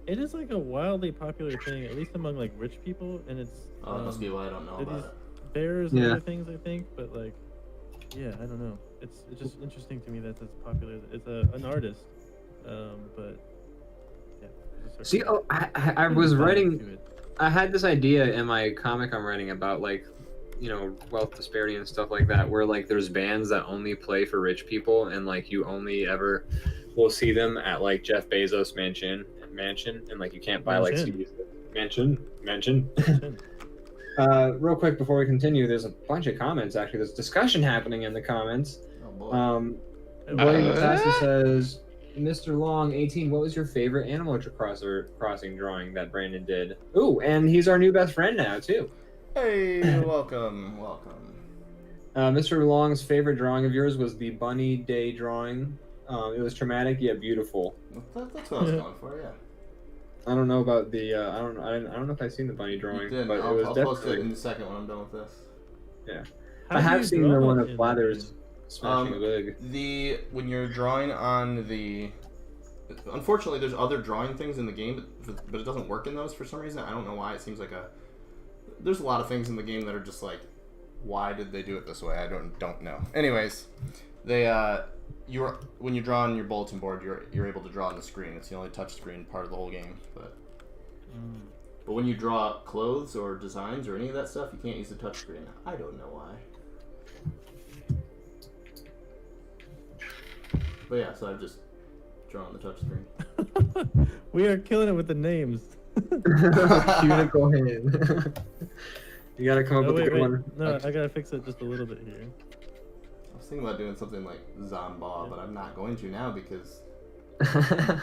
It is like a wildly popular thing, at least among like rich people, and it's. Oh, that must be why I don't know they're about these it. bears and Yeah. other things, I think, but like, yeah, I don't know. It's just interesting to me that it's popular. It's an artist, but yeah. just sort of- See, oh, I I'm was just writing. to it. I had this idea in my comic I'm writing about like, you know, wealth disparity and stuff like that, where like there's bands that only play for rich people, and like you only ever will see them at like Jeff Bezos' mansion, and like you can't buy like Mansion. CDs. Mansion. Real quick before we continue, there's a bunch of comments actually. There's discussion happening in the comments. Oh boy. William Sassi says, Mr. Long, 18, what was your favorite Animal Crossing drawing that Brandon did? Ooh, and he's our new best friend now, too. Hey, welcome. Mr. Long's favorite drawing of yours was the Bunny Day drawing. It was traumatic yet beautiful. That's what I was going for, yeah. I don't know about the, I don't know if I've seen the bunny You drawing, did. but I'll, it was I'll post it definitely, in a second when I'm done with this. How I do have you seen the draw one in of the Blathers game? smashing a wig. When you're drawing on the, unfortunately, there's other drawing things in the game, but it doesn't work in those for some reason. I don't know why. It seems like there's a lot of things in the game that are just like, why did they do it this way? I don't know. Anyways, when you draw on your bulletin board, you're able to draw on the screen. It's the only touch screen part of the whole game, but. But when you draw clothes or designs or any of that stuff, you can't use the touchscreen. I don't know why. But yeah, so I've just drawn the touchscreen. We are killing it with the names. Cuticle hand. You gotta come up Oh, with a wait, good wait. one. No, I gotta fix it just a little bit here. I was thinking about doing something like Zomba, but I'm not going to now because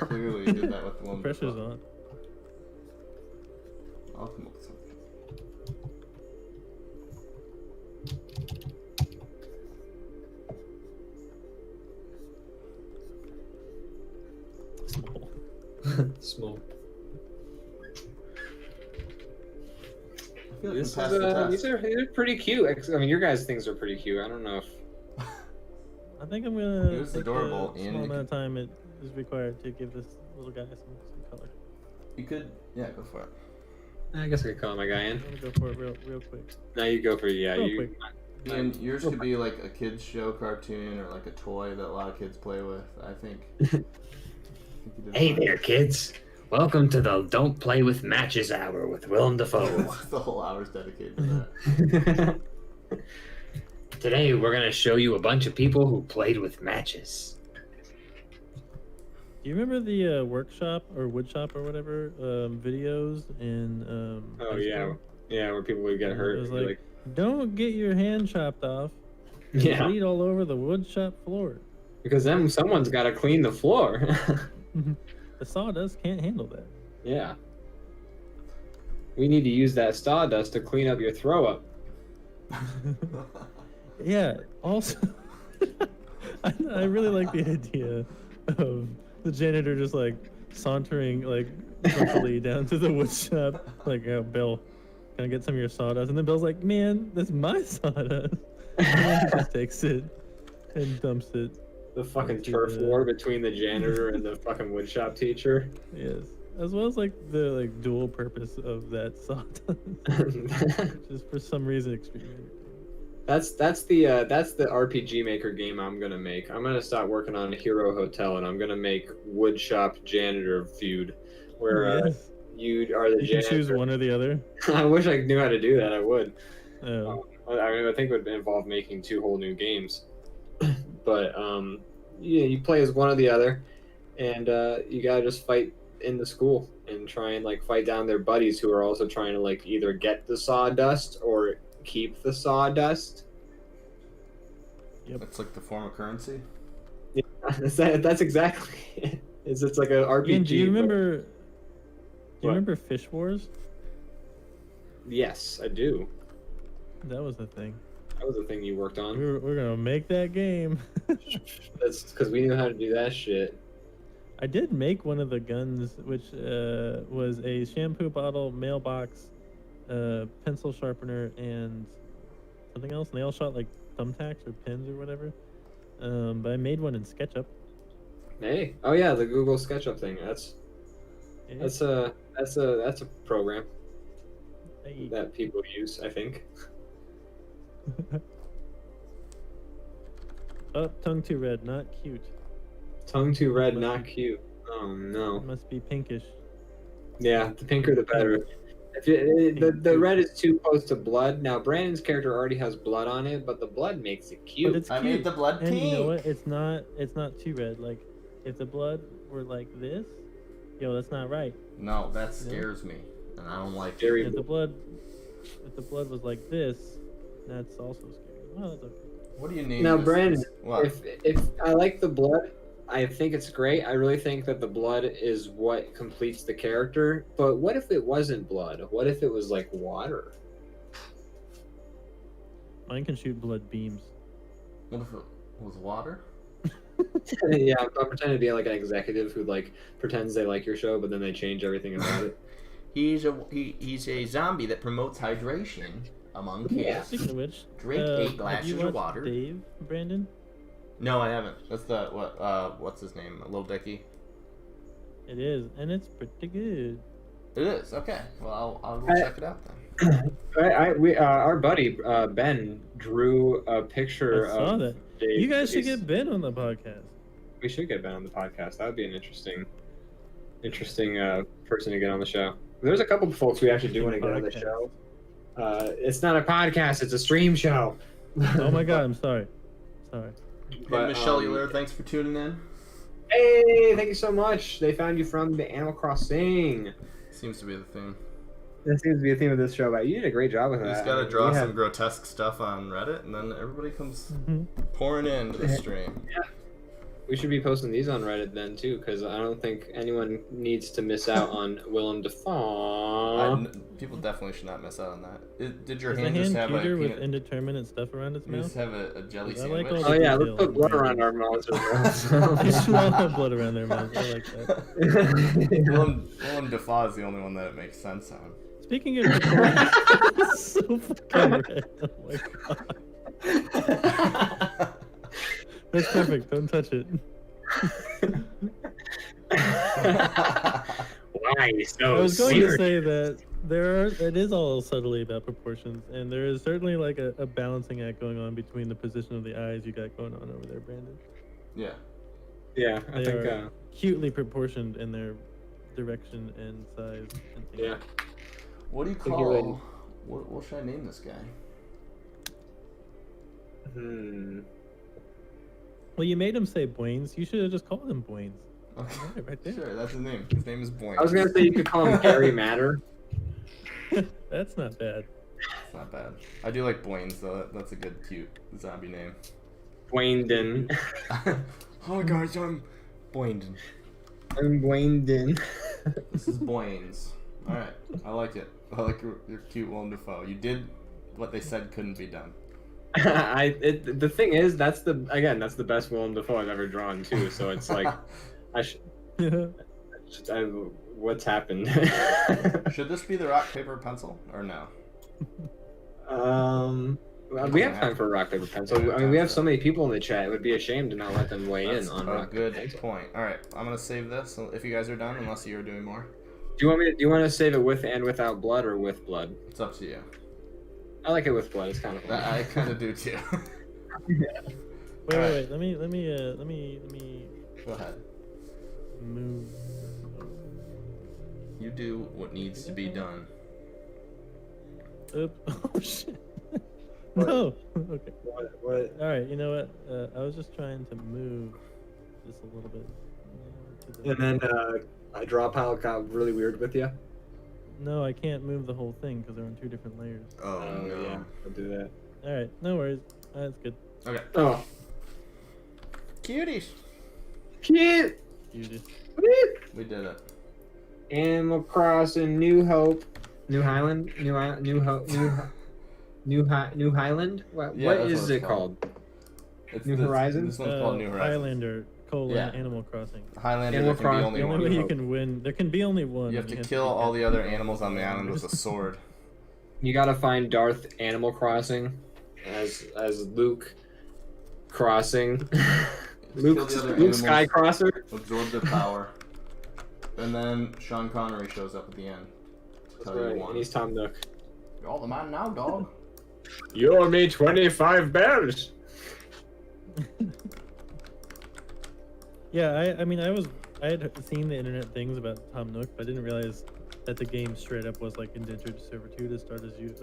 clearly you did that with the one. Pressure's before. on. I'll come up with something. Small. Small. I feel like This I passed the is, test. these are pretty cute. I mean, your guys' things are pretty cute. I don't know if. I think I'm gonna It was take adorable, the and small you amount of time it is required to give this little guy some color. You could, yeah, go for it. I guess I could call my guy in. I'm gonna go for it real quick. Now you go for it. Yeah, Real you. quick. And yours could be like a kids show cartoon or like a toy that a lot of kids play with. I think. You did Hey fine. there, kids. Welcome to the Don't Play with Matches Hour with Willem Dafoe. The whole hour's dedicated to that. Today, we're going to show you a bunch of people who played with matches. Do you remember the workshop or woodshop or whatever videos in? Oh high yeah, school? yeah, where people would get And hurt. It was You're like, don't get your hand chopped off. and Yeah. bleed all over the wood shop floor. Because then someone's got to clean the floor. The sawdust can't handle that. Yeah. We need to use that sawdust to clean up your throw up. Yeah. Also, I really like the idea of the janitor just like sauntering like grumpily down to the wood shop, like, "Oh, Bill, can I get some of your sawdust?" And then Bill's like, "Man, that's my sawdust." And then he just takes it and dumps it. The fucking Into turf the- war between the janitor and the fucking woodshop teacher. Yes, as well as like the like dual purpose of that sawdust, just for some reason extremely entertaining. That's the RPG Maker game I'm gonna make. I'm gonna start working on Hero Hotel, and I'm gonna make woodshop janitor feud, where Yes. you are the You can janitor. choose one or the other. I wish I knew how to do that. I would. Oh. I mean, I think it would involve making 2 whole new games. But yeah, you play as one or the other, and you gotta just fight in the school and try and like fight down their buddies who are also trying to like either get the sawdust or keep the sawdust. It's like the form of currency. Yeah, that's exactly it. It's like a RPG. Ian, do you remember? Do you What? remember Fish Wars? Yes, I do. That was the thing. That was the thing you worked on. We're gonna make that game. That's because we knew how to do that shit. I did make one of the guns, which was a shampoo bottle, mailbox, pencil sharpener, and something else. And they all shot like thumbtacks or pins or whatever. But I made one in SketchUp. Hey, oh yeah, the Google SketchUp thing. Yeah. That's a program Hey. that people use, I think. Oh, tongue too red, not cute. Tongue too red, not cute. Oh no. It must be pinkish. Yeah, the pinker the better. If the red is too close to blood. Now Brandon's character already has blood on it, but the blood makes it cute. But it's I cute. made the blood And you know pink. what? It's not too red. Like, if the blood were like this, yo, that's not right. No, that scares me, and I don't like it. Very If the blood was like this, that's also scary. Well, that's okay. What do you name Now, this? Brandon, What? if I like the blood, I think it's great. I really think that the blood is what completes the character. But what if it wasn't blood? What if it was like water? Mine can shoot blood beams. What if it was water? Yeah, I'm pretending to be like an executive who like pretends they like your show, but then they change everything about it. He's a zombie that promotes hydration among kids. Yeah. Speaking of which, Drink have 8 you glasses of watched water. Dave, Brandon? No, I haven't. That's the what's his name? Little Dicky. It is, and it's pretty good. It is okay. Well, I'll go check it out then. Our buddy Ben drew a picture I saw of that. Dave. You guys should get Ben on the podcast. We should get Ben on the podcast. That would be an interesting person to get on the show. There's a couple of folks we actually do want to get on the Podcast. show. It's not a podcast; it's a stream show. Oh my god, I'm sorry. Sorry. But, Hey, Michelle Euler, thanks for tuning in. Hey, thank you so much. They found you from the Animal Crossing. Seems to be the theme. That seems to be a theme of this show, but you did a great job with You that. just gotta I mean, draw we some had- grotesque stuff on Reddit, and then everybody comes Mhm. pouring into the stream. We should be posting these on Reddit then too, because I don't think anyone needs to miss out on Willem Dafoe. People definitely should not miss out on that. Did your Is the hand just hand have a cuter with peanut? indeterminate stuff around its You just mouth? have a jelly I like sandwich. all Oh yeah, let's detail. put blood around our mouths. They should all have blood around their mouths. I like that. Willem Dafoe is the only one that it makes sense on. Speaking of it's so fucking red. Oh my god. That's perfect. Don't touch it. Why so I was going serious? to say that it is all subtly about proportions, and there is certainly like a balancing act going on between the position of the eyes you got going on over there, Brandon. Yeah. Yeah, I They think. are cutely proportioned in their direction and size. And things. Yeah. What do you Think you're ready. call? What should I name this guy? Well, you made him say Boynes. You should have just called him Boynes. Okay. Right there. Sure, that's his name. His name is Boyne. I was gonna say you could call him Gary Matter. That's not bad. not bad. I do like Blaine's though. That's a good, cute zombie name. Waynden. Oh guys, I'm Boynden. I'm Waynden. This is Blaine's. All right, I like it. I like your cute Willem Dafoe. You did what they said couldn't be done. The thing is, that's the best Willem Dafoe I've ever drawn too. So it's like, what's happened? Should this be the rock paper pencil or no? We have time for rock paper pencil. I mean, we have so many people in the chat. It would be a shame to not let them weigh in on rock paper good pencil. point. All right, I'm gonna save this if you guys are done, unless you're doing more. Do you want to save it with and without blood or with blood? It's up to you. I like it with blood. It's kind of fun. I kind of do too. Wait. Let me Go ahead. move. You do what needs to be done. Oh shit. No. Okay. What? All right. You know what? I was just trying to move just a little bit. To the... And then a draw pile got really weird with you. No, I can't move the whole thing because they're on 2 different layers. Oh no. Yeah, I'll do that. All right. No worries. That's good. Okay. Oh, Cuties. cute. You just... We did it. Animal Crossing, New Hope, New Highland, New Hope, New Highland. What Yeah, that's is what it it's called? New Horizons? This one's called New Horizons. Highlander, Yeah. Animal Crossing. Highlander, Animal there can be Crossing. only The one. only way New you Hope. can win, there can be only one. You have to to kill be all the careful. other animals on the island with a sword. You gotta find Darth Animal Crossing as Luke Crossing. Luke Kill the other Luke animals. Skycrosser. Absorb their power. And then Sean Connery shows up at the end to That's tell you right. who And won. he's Tom Nook. You're all the man now, dog. You owe me 25 bells. Yeah, I mean, I had seen the internet things about Tom Nook, but I didn't realize that the game straight up was like indentured servitude as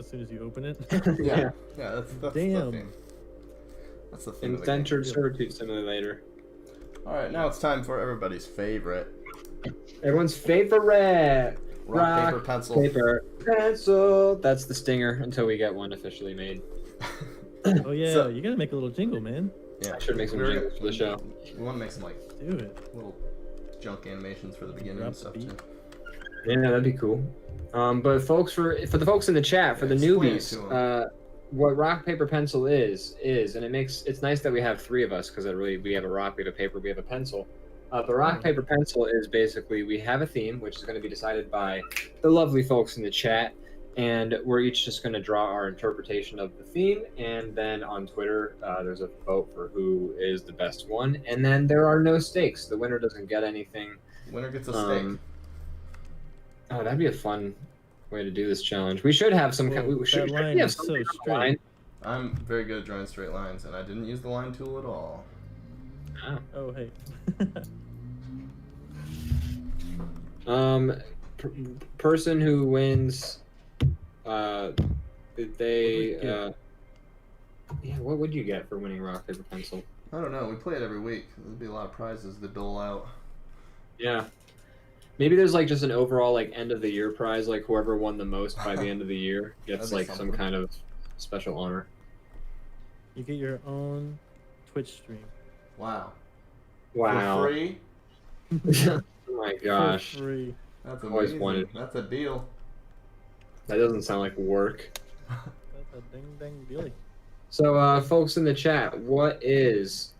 soon as you open it. Yeah, that's the Damn. thing. That's the thing. of the game. Indentured Servitude Simulator. All right, now it's time for everybody's favorite Everyone's favorite. rock, paper, pencil. Paper, pencil. That's the stinger until we get one officially made. Oh yeah, So- you gotta make a little jingle, man. Yeah, I should make some We're- jingles for the show. We want to make some like Do it. little junk animations for the beginning Drop and the stuff beat. too. Yeah, that'd be cool. But folks, for the folks in the chat, for the Explain it newbies, to 'em. what rock paper pencil is, and it's nice that we have 3 of us because we have a rock, we have a paper, we have a pencil. The rock paper pencil is basically we have a theme which is going to be decided by the lovely folks in the chat, and we're each just going to draw our interpretation of the theme, and then on Twitter there's a vote for who is the best one, and then there are no stakes. The winner doesn't get anything. Winner gets a steak. Oh, that'd be a fun way to do this challenge. We should have some kind. Well, We should that line we have is so something on the straight. line. I'm very good at drawing straight lines, and I didn't use the line tool at all. Ah. Oh hey. Person who wins, they, get? yeah, what would you get for winning rock paper pencil? I don't know. We play it every week. There'll be a lot of prizes to dole out. Yeah, maybe there's like just an overall like end of the year prize, like whoever won the most by the end of the year gets That'd be like some something. kind of special honor. You get your own Twitch stream. Wow. Wow! For free? Oh my gosh, For free. That's Always amazing. wanted. That's a deal. that doesn't sound like work. That's a ding dang dealy. So, folks in the chat, what is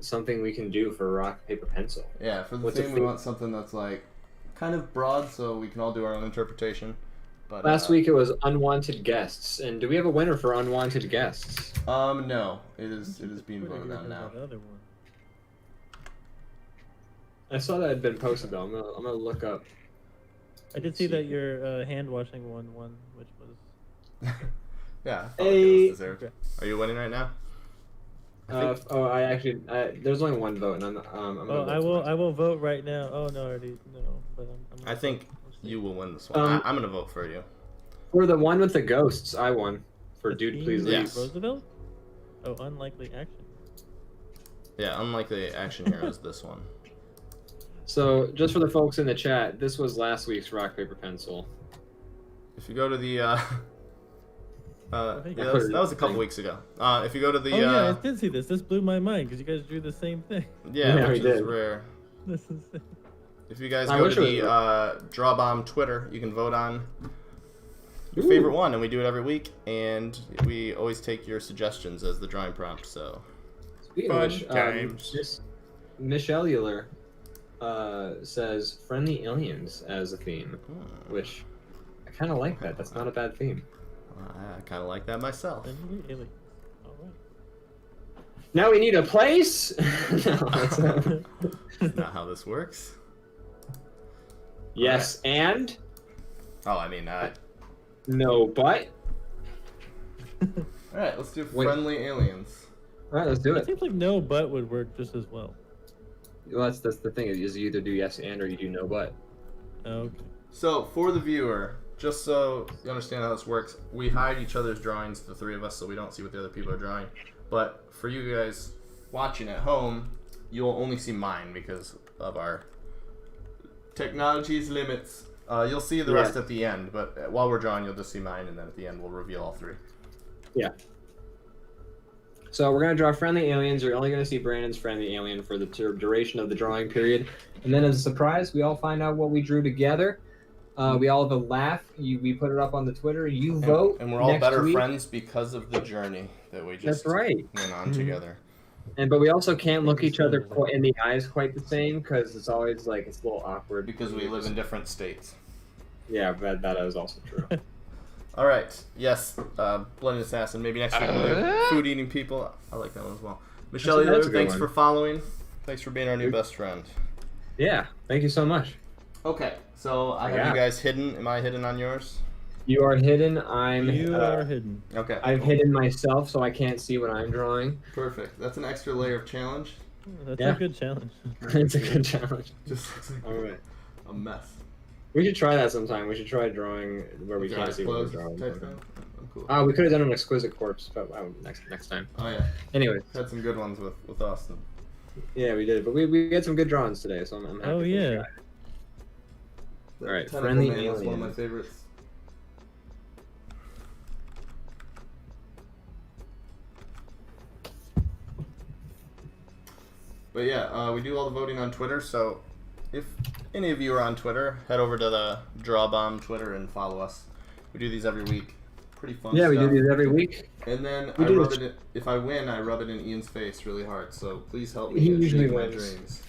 something we can do for rock, paper, pencil? Yeah, for the What's a theme, we theme? want something that's like kind of broad, so we can all do our own interpretation. But Last week it was unwanted guests, and do we have a winner for unwanted guests? no, it is being Twitter voted here on has now. that other one. I saw that had been posted though. I'm gonna look up. I did see that your hand washing one won, which was Yeah. I felt like Hey. it was deserved. Are you winning right now? I actually there's only one vote, and I'm Oh, gonna I vote will. for I will vote right now. Oh no, I already no. But I'm I think you will win this one. Um, I'm gonna vote for you. For the one with the ghosts, I won. For The dude, theme please is leave. Yes. Roosevelt. Oh, unlikely action. Yeah, unlike the action heroes, this one. So just for the folks in the chat, this was last week's rock paper pencil. if you go to the yeah, Hey, that was a couple weeks ago. If you go to the Oh yeah, I did see this. This blew my mind because you guys drew the same thing. yeah, Yeah, which we is did. rare. This is. If you guys I go wish to it the was DrawBomb Twitter, you can vote on your Ooh. favorite one, and we do it every week. And we always take your suggestions as the drawing prompt. So Speaking of Fun which, times. Michellular says friendly aliens as a theme, which I kind of like that. That's not a bad theme. I kind of like that myself. Alien. All right. Now we need a place. No, that's That's not how this works. yes, and Oh, I mean, no, but. all right, let's do Wait. friendly aliens. All right, let's do It it. seems like no but would work just as well. Well, that's the thing is you either do yes and or you do no but. Okay. So for the viewer, just so you understand how this works, we hide each other's drawings, the three of us, so we don't see what the other people are drawing. But for you guys watching at home, you'll only see mine because of our technology's limits. You'll see the rest at the end, but while we're drawing, you'll just see mine, and then at the end, we'll reveal all three. Yeah. So we're gonna draw friendly aliens. You're only gonna see Brandon's friendly alien for the duration of the drawing period, and then as a surprise, we all find out what we drew together. We all have a laugh. We put it up on the Twitter. You vote, and we're all next better week. friends because of the journey that we just That's right. went on together. But we also can't look each other in the eyes quite the same because it's always like it's a little awkward Because we live in different states. Yeah, that is also true. All right. Yes. Blended Assassin. Maybe next week we'll do food eating people. I like that one as well. Michelle, That's a good thanks one. for following. Thanks for being our new best friend. Yeah, thank you so much. Okay. So I have Yeah. you guys hidden. Am I hidden on yours? You are hidden. You are hidden. Okay. I've cool. hidden myself, so I can't see what I'm drawing. Perfect. That's an extra layer of challenge. That's Yeah. a good challenge. It's a good challenge. Just looks like All right. a mess. We should try that sometime. We should try drawing where we Your can't eyes see what we're closed drawing. type thing? I'm cool. We could have done an exquisite corpse, but next time. Oh yeah. Anyway, Had some good ones with Austin. yeah, we did, but we had some good drawings today, so I'm happy. Oh, for yeah. this guy. The All right, Tentacle friendly Man is one of alien. my favorites. But yeah, we do all the voting on Twitter, so if any of you are on Twitter, head over to the DrawBomb Twitter and follow us. We do these every week. Pretty fun Yeah, we stuff. do these every week. And then We I do rub this- it in, if I win, I rub it in Ian's face really hard. So please help me He usually achieve my wins. dreams.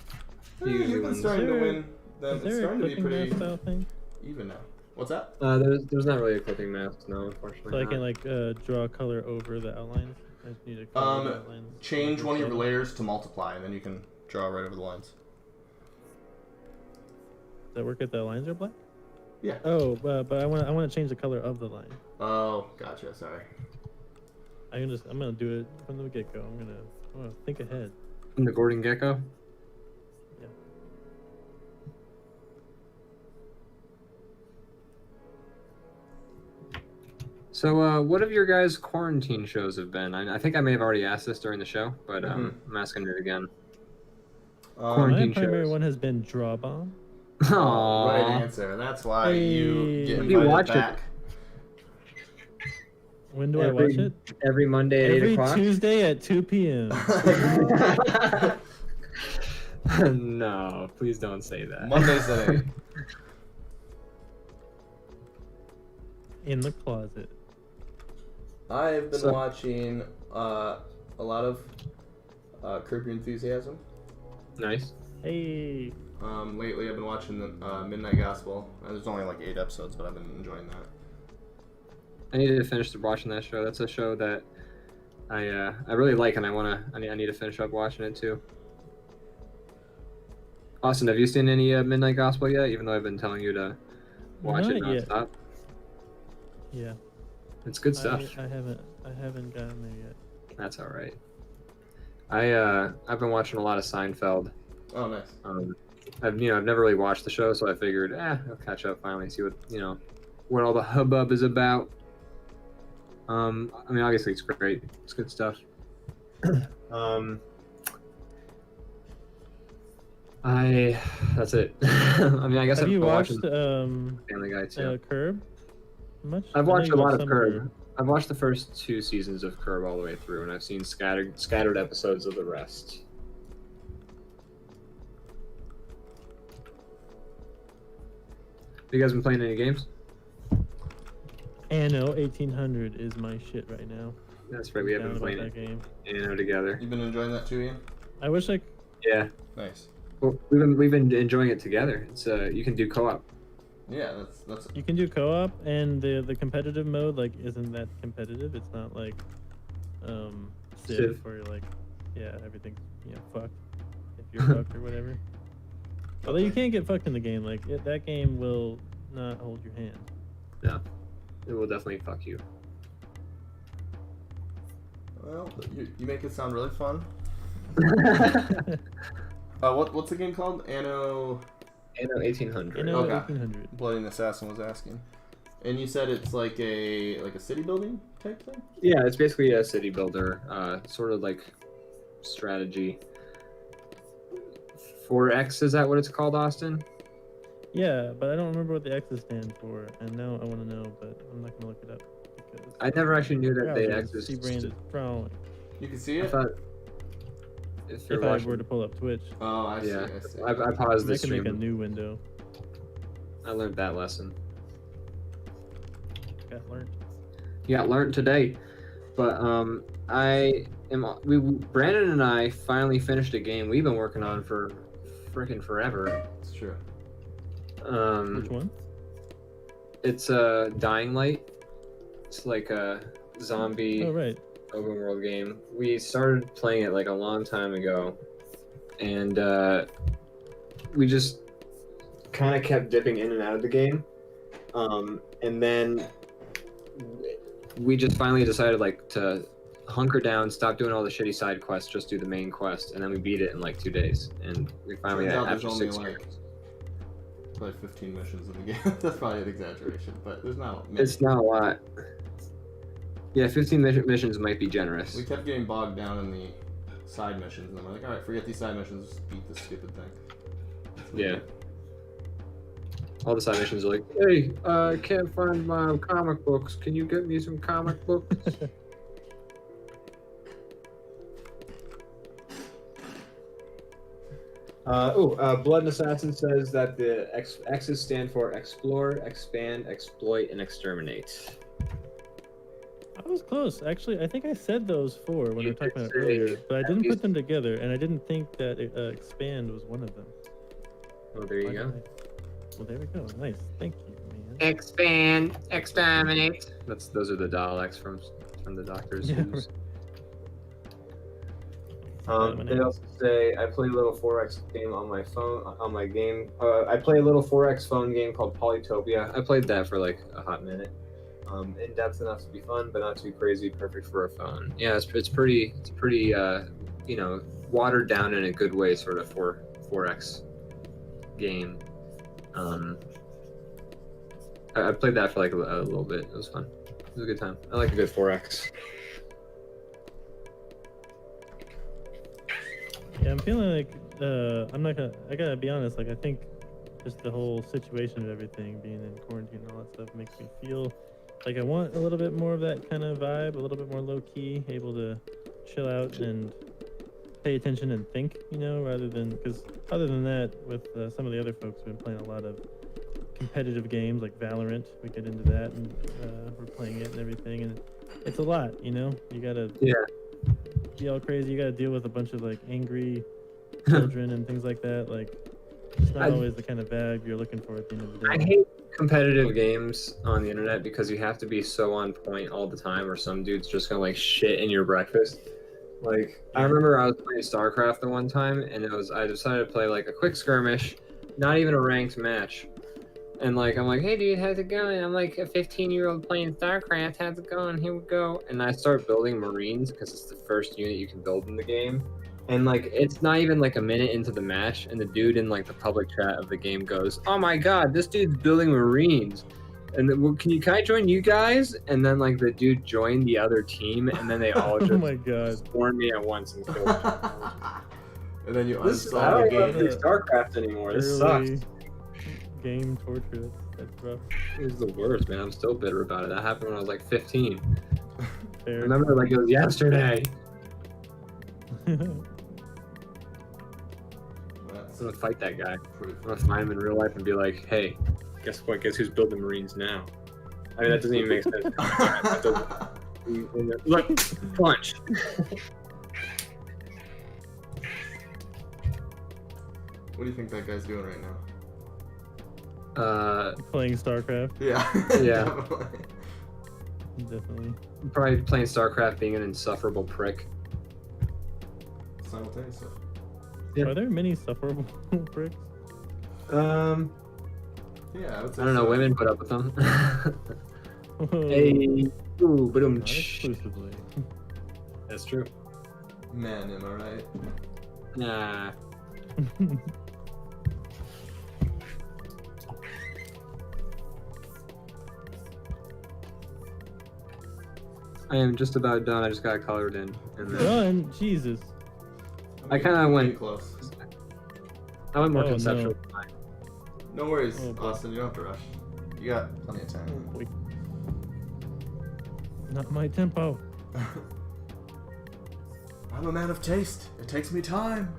He usually You've been wins. starting to Is there- win. Then Is it's there a starting to be clicking pretty math style thing? even now. What's that? There's not really a clipping mask, no, unfortunately. So I not. can like draw color over the outlines. I just need to color the outlines. Change one of your Subtle. layers to multiply, and then you can draw right over the lines. Does that work if the lines are black? Yeah. Oh, but I want to change the color of the line. Oh, gotcha. Sorry. I'm gonna do it from the get go. I'm gonna think ahead. The Gordon Gecko. Yeah. So, what have your guys' quarantine shows have been? I think I may have already asked this during the show, but Mhm. I'm asking it again. My Quarantine primary shows. one has been DrawBomb. Aww. Right answer. That's why you Hey. get Have you invited watched it? back. When do I watch it? Every Monday at 8 Every o'clock? Tuesday at 2 p.m. No, please don't say that. Mondays at 8. in the closet. I've been So- watching a lot of Curb Your Enthusiasm. Nice. Hey, Lately, I've been watching the Midnight Gospel. There's only like 8 episodes, but I've been enjoying that. I need to finish watching that show. That's a show that I really like, and I need to finish up watching it too. Austin, have you seen any Midnight Gospel yet? Even though I've been telling you to watch it Not yet. nonstop. yeah. It's good stuff. I haven't gotten there yet. That's all right. I've been watching a lot of Seinfeld. Oh, nice. I've never really watched the show, so I figured, I'll catch up finally and see what all the hubbub is about. I mean, obviously it's great. It's good stuff. That's it. I mean, I guess Have I've you been watched watching Family Guy too. Curb? much? I've I know watched you a lot watched of some Curb. I've watched the first 2 seasons of Curb all the way through, and I've seen scattered episodes of the rest. Have you guys been playing any games? Anno 1800 is my shit right now. That's right, we haven't Down been about playing that it. game. You know, together. You've been enjoying that too, Ian? I wish I. Yeah. Nice. Well, we've been enjoying it together. It's you can do co-op. Yeah, that's. You can do co-op, and the competitive mode like isn't that competitive. It's not like Civ, Civ. where you're like, yeah, everything's fucked if you're fucked or whatever. Although you can't get fucked in the game, like that game will not hold your hand. No, it will definitely fuck you. Well, you make it sound really fun. What's the game called? Anno 1800. Anno Okay. 1800. Bloody Assassin was asking. And you said it's like a city building type thing? Yeah, it's basically a city builder, sort of like strategy. 4X, is that what it's called, Austin? Yeah, but I don't remember what the X's stand for, and now I want to know, but I'm not gonna look it up because I never actually knew that they browsers existed. C-branded strong. You can see I it? thought if you're If I watching, were to pull up Twitch, Oh, I see, yeah, I see. I paused the I can make a stream. new window. I learned that lesson. Got learned. Yeah, learned today. But Brandon and I finally finished a game we've been working on for freaking forever. It's true. Which one? It's Dying Light. It's like a zombie Oh right. open world game. We started playing it like a long time ago, and we just kind of kept dipping in and out of the game, and then we just finally decided like to hunker down, stop doing all the shitty side quests, just do the main quest, and then we beat it in like 2 days, and we finally Turns out after there's only 6 like years. probably 15 missions in the game. That's probably an exaggeration, but there's not many. It's not a lot. Yeah, 15 missions might be generous. We kept getting bogged down in the side missions, and then we're like, alright, forget these side missions, just beat this stupid thing. That's what we Yeah. did. All the side missions are like, hey, I can't find my comic books. Can you get me some comic books? Blood and Assassin says that the X's stand for explore, expand, exploit, and exterminate. I was close. Actually, I think I said those four when we You were talking did about say earlier, but I at didn't least- put them together, and I didn't think that expand was one of them. Oh, there you Why go. didn't I- Well, there we go. Nice. Thank you, man. Expand, exterminate. Those are the Daleks from the Doctor's Yeah, Who's. Exterminate. They also say I play a little 4X game on my phone. On my game, I play a little 4X phone game called Polytopia. I played that for like a hot minute. In depth enough to be fun, but not too crazy. Perfect for a phone. Yeah, it's pretty watered down in a good way, sort of 4X game. I played that for like a little bit. It was fun. It was a good time. I like a good 4X. Yeah, I'm feeling like I gotta be honest. Like I think just the whole situation of everything, being in quarantine and all that stuff, makes me feel like I want a little bit more of that kind of vibe, a little bit more low key, able to chill out and pay attention and think, rather than because other than that, with some of the other folks, we've been playing a lot of competitive games like Valorant. We get into that and we're playing it and everything, and it's a lot. You gotta be all crazy. You gotta deal with a bunch of like angry children and things like that. Like it's not always the kind of vibe you're looking for at the end of the day. I hate competitive games on the internet because you have to be so on point all the time, or some dude's just gonna like shit in your breakfast. Like I remember I was playing StarCraft the one time, and I decided to play like a quick skirmish, not even a ranked match. And like I'm like, hey dude, how's it going? I'm like a 15-year-old playing StarCraft. How's it going? Here we go. And I start building Marines because it's the first unit you can build in the game. And like it's not even like a minute into the match, and the dude in like the public chat of the game goes, "Oh my god, this dude's building Marines." And then, well, can I join you guys? And then like the dude joined the other team, and then they all just Oh my god. swarmed me at once and killed me. And then you I uninstall don't the even game. play StarCraft anymore. This sucks. game torture. That's rough. It was the worst, man. I'm still bitter about it. That happened when I was like 15. I Fair. remember like it was yesterday. I'm That's gonna fight that guy. pretty I'm gonna find him in real life and be like, hey, guess what? Guess who's building Marines now? I mean, that doesn't even make sense. That doesn't- Look, punch. What do you think that guy's doing right now? Playing StarCraft, Yeah. Yeah. Definitely. definitely. Probably playing StarCraft, being an insufferable prick. Simultaneously. Yeah. Are there many sufferable bricks? Yeah, I would say I don't know. so. Women put up with them. Hey, ooh, but Not exclusively. That's true. Man, am I right? Nah. I am just about done. I just got colored in. And then Done. Jesus. I kinda Getting went- close. I went more Oh, conceptual. No worries, Oh, boy. Austin. You don't have to rush. You got plenty of time. Boy. Not my tempo. I'm a man of taste. It takes me time.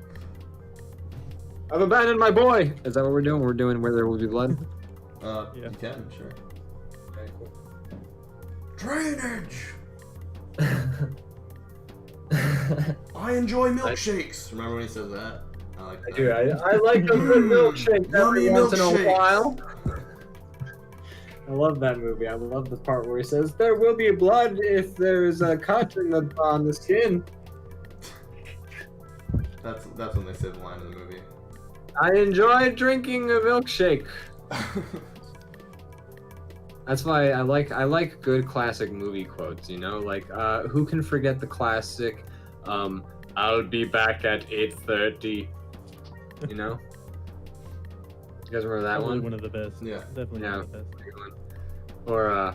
I've abandoned my boy. Is that what we're doing? We're doing Where There Will Be Blood. Yeah. Yeah. You can, sure. Okay, cool. Drainage. I enjoy milkshakes. Remember when he says that? I like that. I do. I like a good milkshake every Yummy once in a milkshakes. while. I love that movie. I love the part where he says, "There will be blood if there is a cut on the skin." That's when they say the line in the movie. I enjoy drinking a milkshake. That's why I like good classic movie quotes. You know, like who can forget the classic? I'll be back at 8:30. You know. You guys remember that Probably one? one of the best. Yeah. Definitely Yeah. one of the best. Or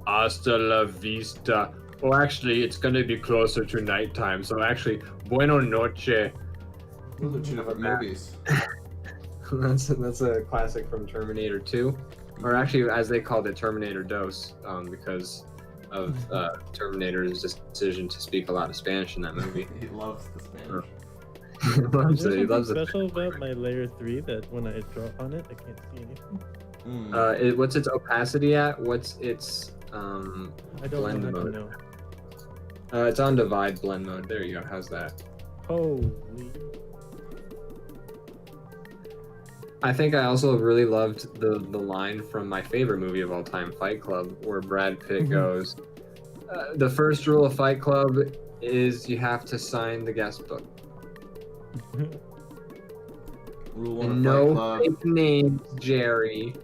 hasta la vista. Oh, actually, it's gonna be closer to nighttime, so actually, buenos noche. Those are two different That. movies. that's a classic from Terminator 2, or actually, as they called it, Terminator Dos, because of Terminator's decision to speak a lot of Spanish in that movie. He loves the Spanish. He loves Is it. there He loves something it. special about my layer 3 that when I draw on it, I can't see anything? What's its opacity at? What's its I don't blend know how to mode? know. It's on divide blend mode. There you go. How's that? Holy. I think I also really loved the line from my favorite movie of all time, Fight Club, where Brad Pitt Mhm. goes, "The first rule of Fight Club is you have to sign the guest book. Rule one And of no Fight Club. fake names, Jerry.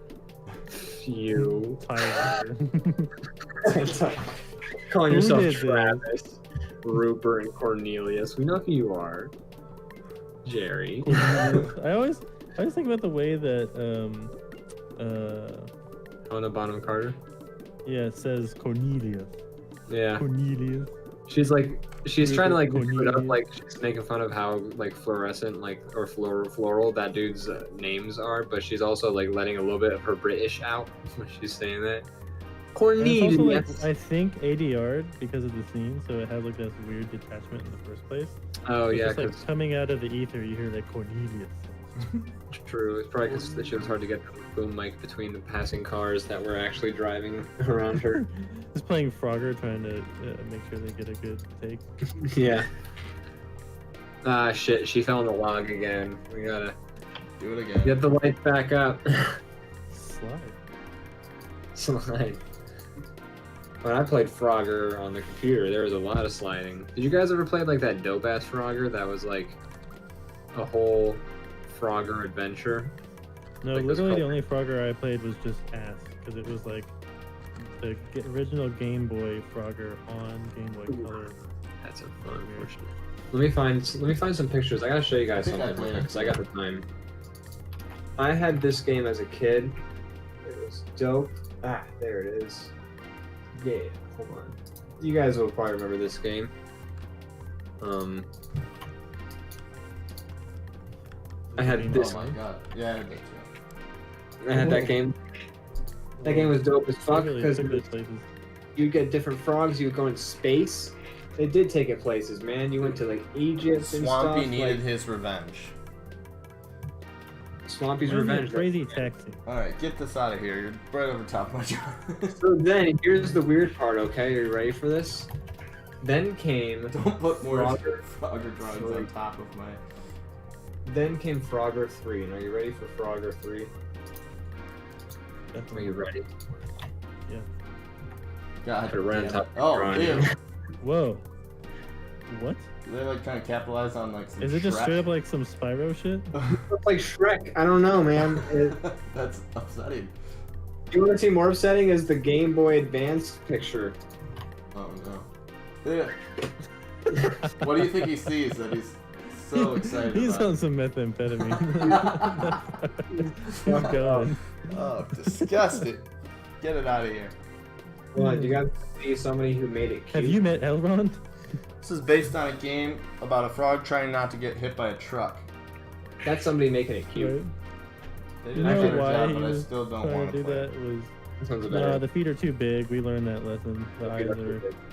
You." Tyler. Calling Who yourself did this? Travis, Rupert, and Cornelius. We know who you are. Jerry. I always think about the way that Helena Bonham Carter. yeah, it says Cornelius. Yeah. Cornelius. She's trying to like do it up, Cornelius. like she's making fun of how like fluorescent or floral that dude's names are, but she's also like letting a little bit of her British out when she's saying that. And it's Cornelius. also like I think ADR because of the scene, so it has like this weird detachment in the first place. Oh It's yeah, just like 'cause- coming out of the ether, you hear like Cornelius. true. It's probably because the shit was hard to get the boom mic between the passing cars that were actually driving around her. Just playing Frogger, trying to make sure they get a good take. Yeah. Ah shit, she fell in the log again. We gotta Do it again. get the lights back up. Slide. Slide. When I played Frogger on the computer, there was a lot of sliding. Did you guys ever play like that dope ass Frogger that was like a whole Frogger adventure? No, Like this literally the called- only Frogger I played was just Ass, because it was like the original Game Boy Frogger on Game Boy Color. That's unfortunate. Let me find some pictures. I gotta show you guys I think I something played it. because I got the time. I had this game as a kid. It was dope. Ah, there it is. Yeah, hold on. You guys will probably remember this game. I had this Oh my one. god. Yeah, I did too. I had that game. That game was dope as fuck Really because took those places. you get different frogs. You would go in space. They did take it places, man. You went to like Egypt and Swampy stuff. needed like, his revenge. Swampy's Wasn't it revenge. Crazy taxi. Alright, get this out of here. You're right over top of my jaw. So then, here's the weird part. Okay, are you ready for this? Then came Don't put more Frogger. Frogger drawings on top of my... Then came Frogger 3. And are you ready for Frogger 3? Are Definitely. you ready? Yeah. God Put it right on damn top it. of the Oh, drawing. ew. Whoa. What? Do they like kind of capitalize on like some Is it just Shrek? straight up like some Spyro shit? Looks like Shrek. I don't know, man. That's upsetting. You want to see more upsetting? Is the Game Boy Advance picture. Oh no. Yeah. What do you think he sees that he's so excited He's about? on some methamphetamine. Keep going. Oh, disgusting. Get it out of here. Well, you got to see somebody who made it cute. Have you met Elrond? This is based on a game about a frog trying not to get hit by a truck. That's somebody making it cute. Right? They You did a know better why job, he but I was still don't trying want to to do play. that was This one's a no, better. the feet are too big. We learned that lesson. The eyes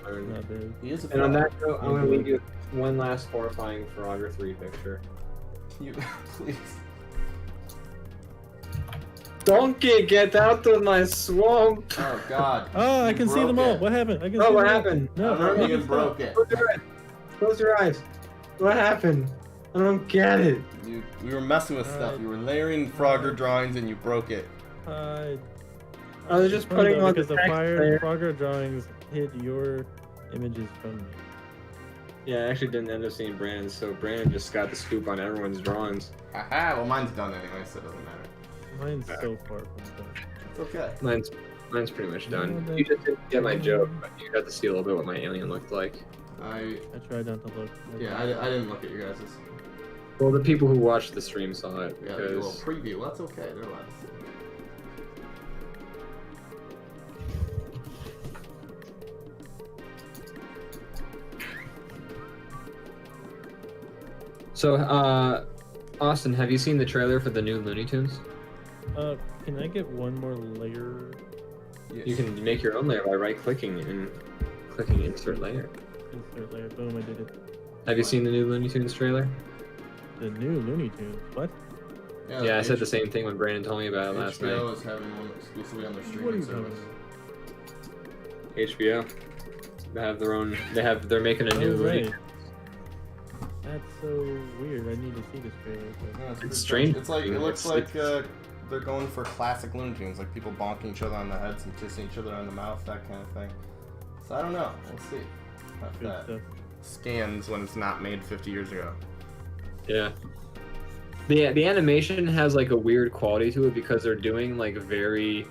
are not big. He is a And on frog. that note, I'm going to leave you with one last horrifying Frogger 3 picture. Can you please? Donkey, get out of my swamp! Oh God. Oh, I You can see broke them all. it. What happened? I can Oh, see what them all. happened? No, I don't know, make you it stop. broke it. Close your eyes. Close your eyes. What happened? I don't get it. We were messing with stuff. You were layering Frogger drawings and you broke it. I was just Funny putting though, on because the the text fire there. Frogger drawings hid your images from me. Yeah, I actually didn't end up seeing Brandon's, so Brandon just got the scoop on everyone's drawings. Haha, well mine's done anyway, so it doesn't matter. Mine's so far from done. It's okay. Mine's pretty much done. Yeah, You just didn't get my joke, but you got to see a little bit what my alien looked like. I tried not to look. Yeah, I didn't look at your guys's. Well, the people who watched the stream saw it Yeah, a little because preview. That's okay. They're allowed to see it. So, Austin, have you seen the trailer for the new Looney Tunes? Can I get one more layer? Yes. You can make your own layer by right-clicking and clicking Insert Layer. Insert layer. Boom, I did it. Have you seen the new Looney Tunes trailer? The new Looney Tunes. What? Yeah, I said the same thing when Brandon told me about it last HBO night. is having one exclusively on their What are streaming you talking service. about? HBO. They have their own. They're making a new Oh, Looney. right. That's so weird. I need to see this trailer. But... Yeah, It's pretty strange. It's like it looks It's- like they're going for classic Looney Tunes, like people bonking each other on the heads and kissing each other on the mouth, that kind of thing. So I don't know. We'll see. If Good that stuff. scans when it's not made 50 years ago. Yeah. The animation has like a weird quality to it because they're doing like very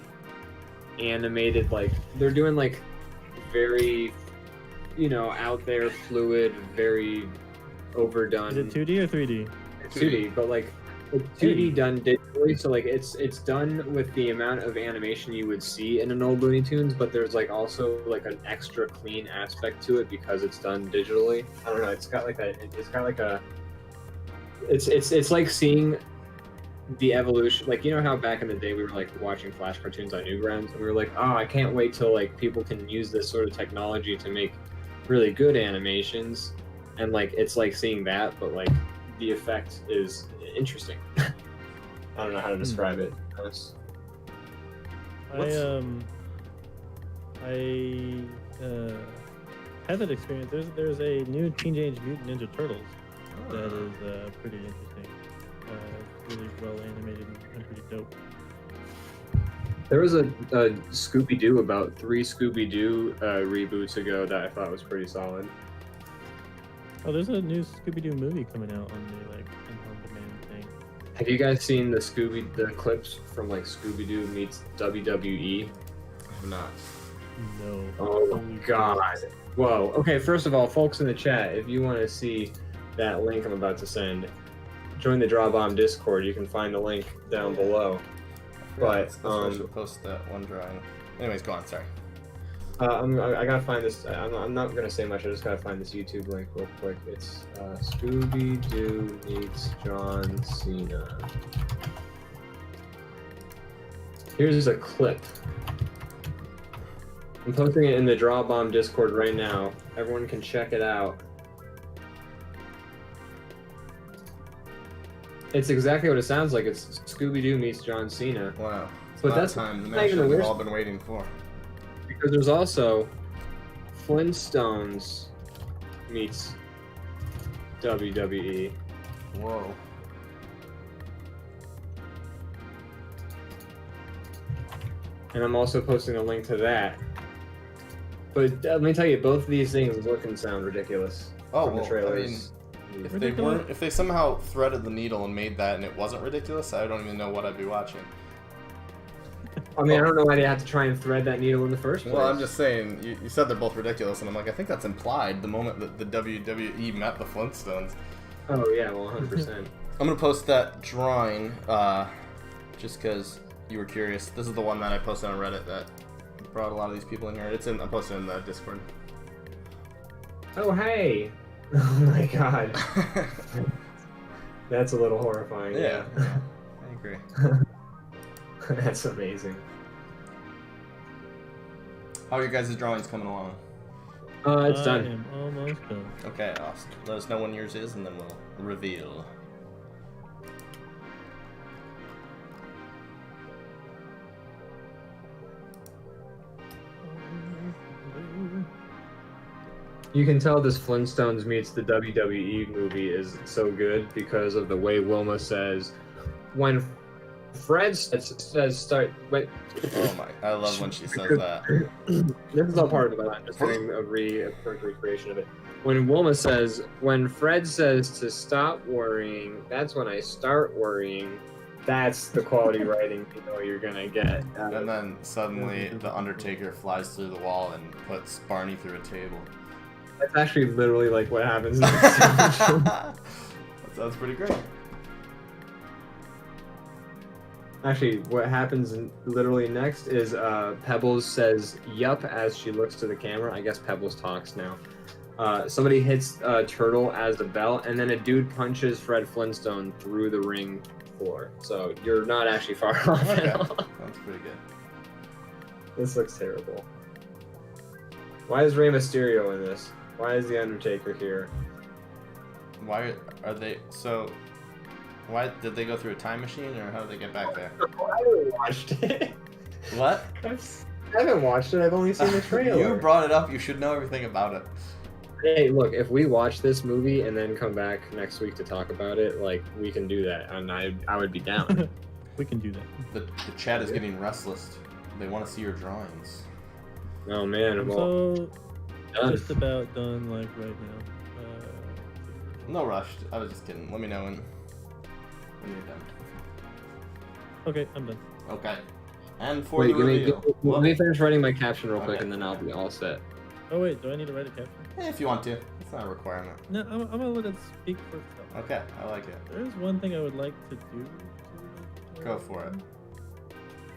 animated, like they're doing like very, out there, fluid, very overdone. Is it 2D or 3D? 2D, but like it's 2D done digitally, so like it's done with the amount of animation you would see in an old Looney Tunes, but there's like also like an extra clean aspect to it because it's done digitally. I don't know. It's like seeing the evolution. Like how back in the day we were like watching Flash cartoons on Newgrounds, and we were like, oh, I can't wait till like people can use this sort of technology to make really good animations, and like it's like seeing that, but like the effect is interesting. I don't know how to describe it. I had that experience. There's a new Teenage Mutant Ninja Turtles that is pretty interesting. Really well animated and pretty dope. There was a Scooby-Doo about 3 Scooby-Doo reboots ago that I thought was pretty solid. Oh, there's a new Scooby-Doo movie coming out on the on-demand thing. Have you guys seen the clips from like Scooby-Doo meets WWE? I have not. No. Oh Holy God! crap. Whoa. Okay, first of all, folks in the chat, if you want to see that link I'm about to send, join the DrawBomb Discord. You can find the link down below. But I should post that one drawing. Anyways, go on. Sorry. I gotta find this. I'm not gonna say much. I just gotta find this YouTube link real quick. It's Scooby-Doo meets John Cena. Here's a clip. I'm posting it in the DrawBomb Discord right now. Everyone can check it out. It's exactly what it sounds like. It's Scooby-Doo meets John Cena. Wow. It's But about that's time. The not even the matchup we've worst- all been waiting for. Because there's also Flintstones meets WWE. Whoa. And I'm also posting a link to that. But let me tell you, both of these things look and sound ridiculous Oh, from the well, I trailers. If they weren't, if they somehow threaded the needle and made that and it wasn't ridiculous, I don't even know what I'd be watching. I mean, I don't know why they had to try and thread that needle in the first place. Well, I'm just saying, you said they're both ridiculous, and I'm like, I think that's implied the moment that the WWE met the Flintstones. Oh yeah, well, 100%. I'm gonna post that drawing, just because you were curious. This is the one that I posted on Reddit that brought a lot of these people in here. I posted it in the Discord. Oh hey! Oh my god, that's a little horrifying. Yeah, I agree. That's amazing. How are your guys' drawings coming along? It's I done. am almost done. Okay, awesome. Let us know when yours is, and then we'll reveal. You can tell this Flintstones meets the WWE movie is so good because of the way Wilma says, when Fred says start. Wait. Oh my! I love when she says that. This is all part of it. I'm just doing a recreation of it. When Wilma says, when Fred says to stop worrying, that's when I start worrying. That's the quality writing you know you're gonna get. And then suddenly the Undertaker flies through the wall and puts Barney through a table. That's actually literally like what happens next. That sounds pretty great. Actually, what happens literally next is Pebbles says "yup" as she looks to the camera. I guess Pebbles talks now. Somebody hits Turtle as the bell, and then a dude punches Fred Flintstone through the ring floor. So you're not actually far off Okay, at all. that's pretty good. This looks terrible. Why is Rey Mysterio in this? Why is the Undertaker here? Why are they so? Why did they go through a time machine, or how did they get back there? I haven't watched it. What? I haven't watched it. I've only seen the trailer. You brought it up. You should know everything about it. Hey, look, if we watch this movie and then come back next week to talk about it, like, we can do that, and I would be down. We can do that. The chat is getting restless. They want to see your drawings. Oh, man. I'm Well, so done. just about done, like right now. No rush. I was just kidding. Let me know when you're done. Okay, I'm done. Okay. And for Wait, the reveal. let me finish writing my caption real quick, Okay. and then I'll be all set. Oh wait, do I need to write a caption? If you want to. It's not a requirement. No, I'm gonna let it speak for itself. Okay, I like it. There is one thing I would like to do. Go for it.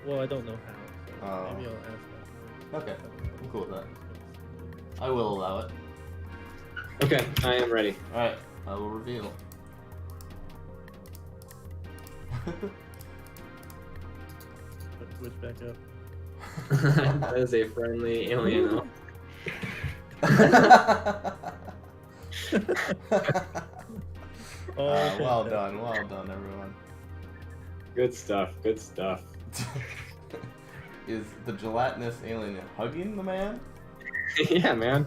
Well, I don't know how. So Oh. maybe I'll ask that. Okay, I'm cool with that. I will allow it. Okay, I am ready. Alright, I will reveal. Switch back up. That is a friendly alien. Oh, well done, everyone. Good stuff, good stuff. Is the gelatinous alien hugging the man? Yeah, man.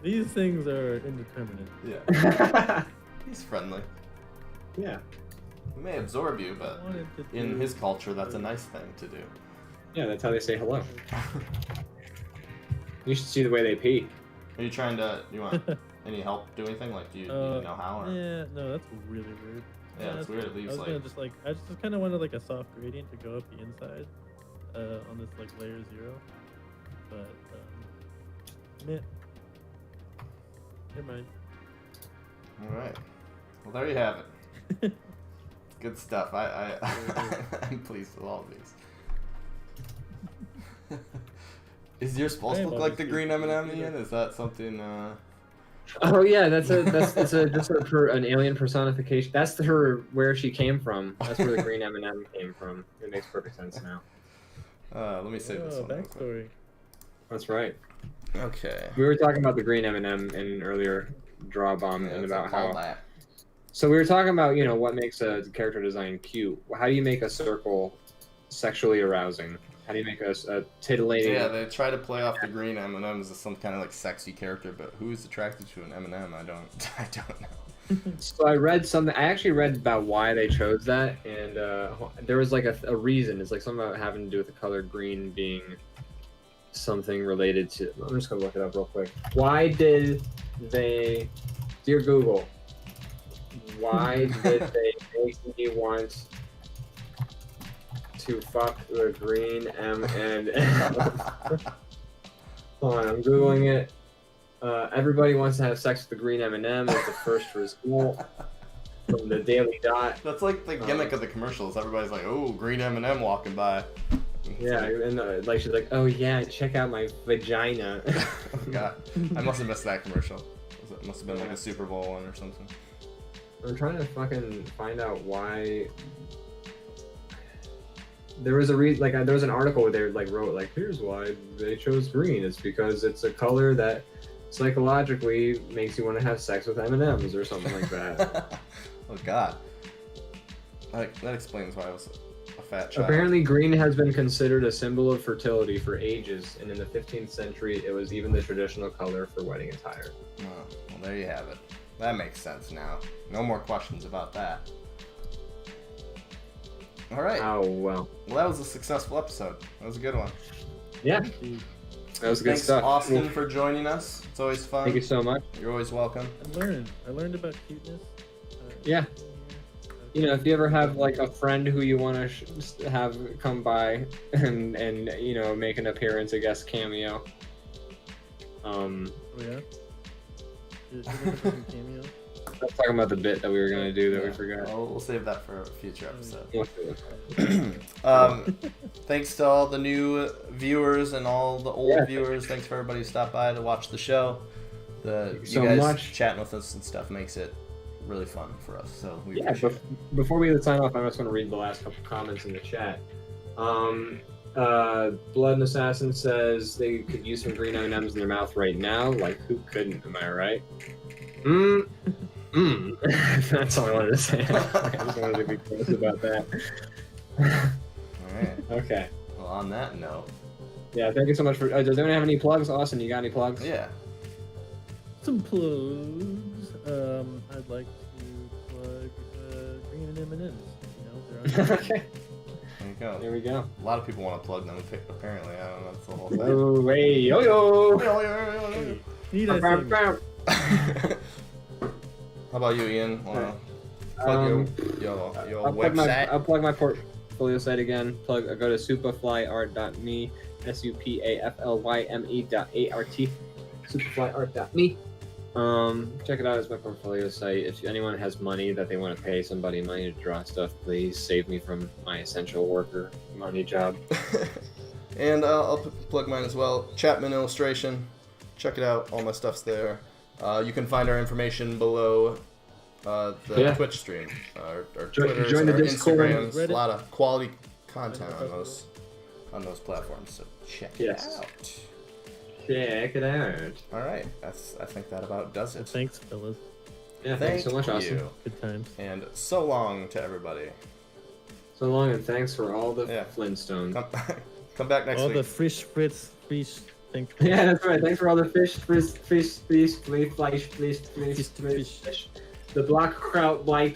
These things are indeterminate. Yeah, he's friendly. Yeah. He may absorb you, but I wanted to in do- his culture, that's a nice thing to do. Yeah, that's how they say hello. You should see the way they pee. Are you trying to? You want any help? Do anything? Like, do you know how? Or? Yeah, no, that's really weird. Yeah, it's that's weird. It I leaves was gonna like. just like, I just kind of wanted like a soft gradient to go up the inside, on this like layer 0, but meh. Never mind. All right. Well, there you have it. Good stuff. I'm pleased with all of these. Is yours supposed to look like the green M&M, Ian? Is that something? Oh yeah, that's an alien personification. That's her where she came from. That's where the green M&M came from. It makes perfect sense now. Let me save this Oh, one real quick. backstory. That's right. Okay. We were talking about the green M&M in an earlier DrawBomb Yeah, and it's about all how. that. So we were talking about what makes a character design cute. How do you make a circle sexually arousing? How do you make a titillating? Yeah, they try to play off the green M&Ms as some kind of like sexy character, but who's attracted to an M&M? I don't know. So I read something. I actually read about why they chose that, and there was like a reason. It's like something about having to do with the color green being something related to. I'm just gonna look it up real quick. Why did they, dear Google? Why did they make me want to fuck the green M&M? Hold on, I'm googling it. Everybody wants to have sex with the green M&M is the first result from the Daily Dot. That's like the gimmick of the commercials. Everybody's like, "Oh, green M&M walking by." Yeah, and like she's like, "Oh yeah, check out my vagina." Oh, God, I must have missed that commercial. It must have been like a Super Bowl one or something. I'm trying to fucking find out why. There was there was an article where they wrote like, "Here's why they chose green. It's because it's a color that psychologically makes you want to have sex with M&Ms or something like that." Oh God, that explains why I was a fat child. Apparently, green has been considered a symbol of fertility for ages, and in the 15th century, it was even the traditional color for wedding attire. Oh, well, there you have it. That makes sense now. No more questions about that. All right. Oh well. Well, that was a successful episode. That was a good one. Yeah, Dude, that was good Thanks, stuff. Austin, Well, for joining us. It's always fun. thank you so much. You're always welcome. I learned about cuteness. Yeah. If you ever have like a friend who you want to have come by and make an appearance, a guest cameo. Oh yeah. Did you look at the cameo? I was talking about the bit that we were gonna do that we forgot. Well, we'll save that for a future episode. Yeah. Thanks to all the new viewers and all the old viewers. Thanks for everybody who stopped by to watch the show. You so guys much. chatting with us and stuff makes it really fun for us. So we Yeah, appreciate it. before we sign off, I'm just going to read the last couple comments in the chat. Blood and Assassin says they could use some green M&Ms in their mouth right now. Like, who couldn't? Am I right? That's all I wanted to say. I just wanted to be close about that. All right. Okay. Well, on that note, Yeah, thank you so much for. Does anyone have any plugs? Austin, you got any plugs? yeah. Some plugs. I'd like to plug green and M&Ms. They're on Okay. There you go. There we go. A lot of people want to plug them. Apparently, I don't know. That's the whole thing. Oh, hey, yo yo. Need I sing? How about you, Ian? Wanna plug your website? I'll plug my portfolio site again. Go to superflyart.me, SUPAFLYME.ART, superflyart.me. Check it out. It's my portfolio site. If anyone has money that they want to pay somebody money to draw stuff, please save me from my essential worker money job. And I'll plug mine as well. Chapman Illustration. Check it out. All my stuff's there. You can find our information below the Twitch stream, our Twitters, join the our Discord. Instagrams. Reddit. A lot of quality content on those platforms. So check it out. Check it out. All right, I think that about does it. Thanks, fellas. Yeah, thanks so much, Austin. Good times. And so long to everybody. So long, and thanks for all the Yeah. Flintstones. Come back next All week. the fish. Thanks. Yeah, that's right. Thanks for all the fish. The black kraut, black,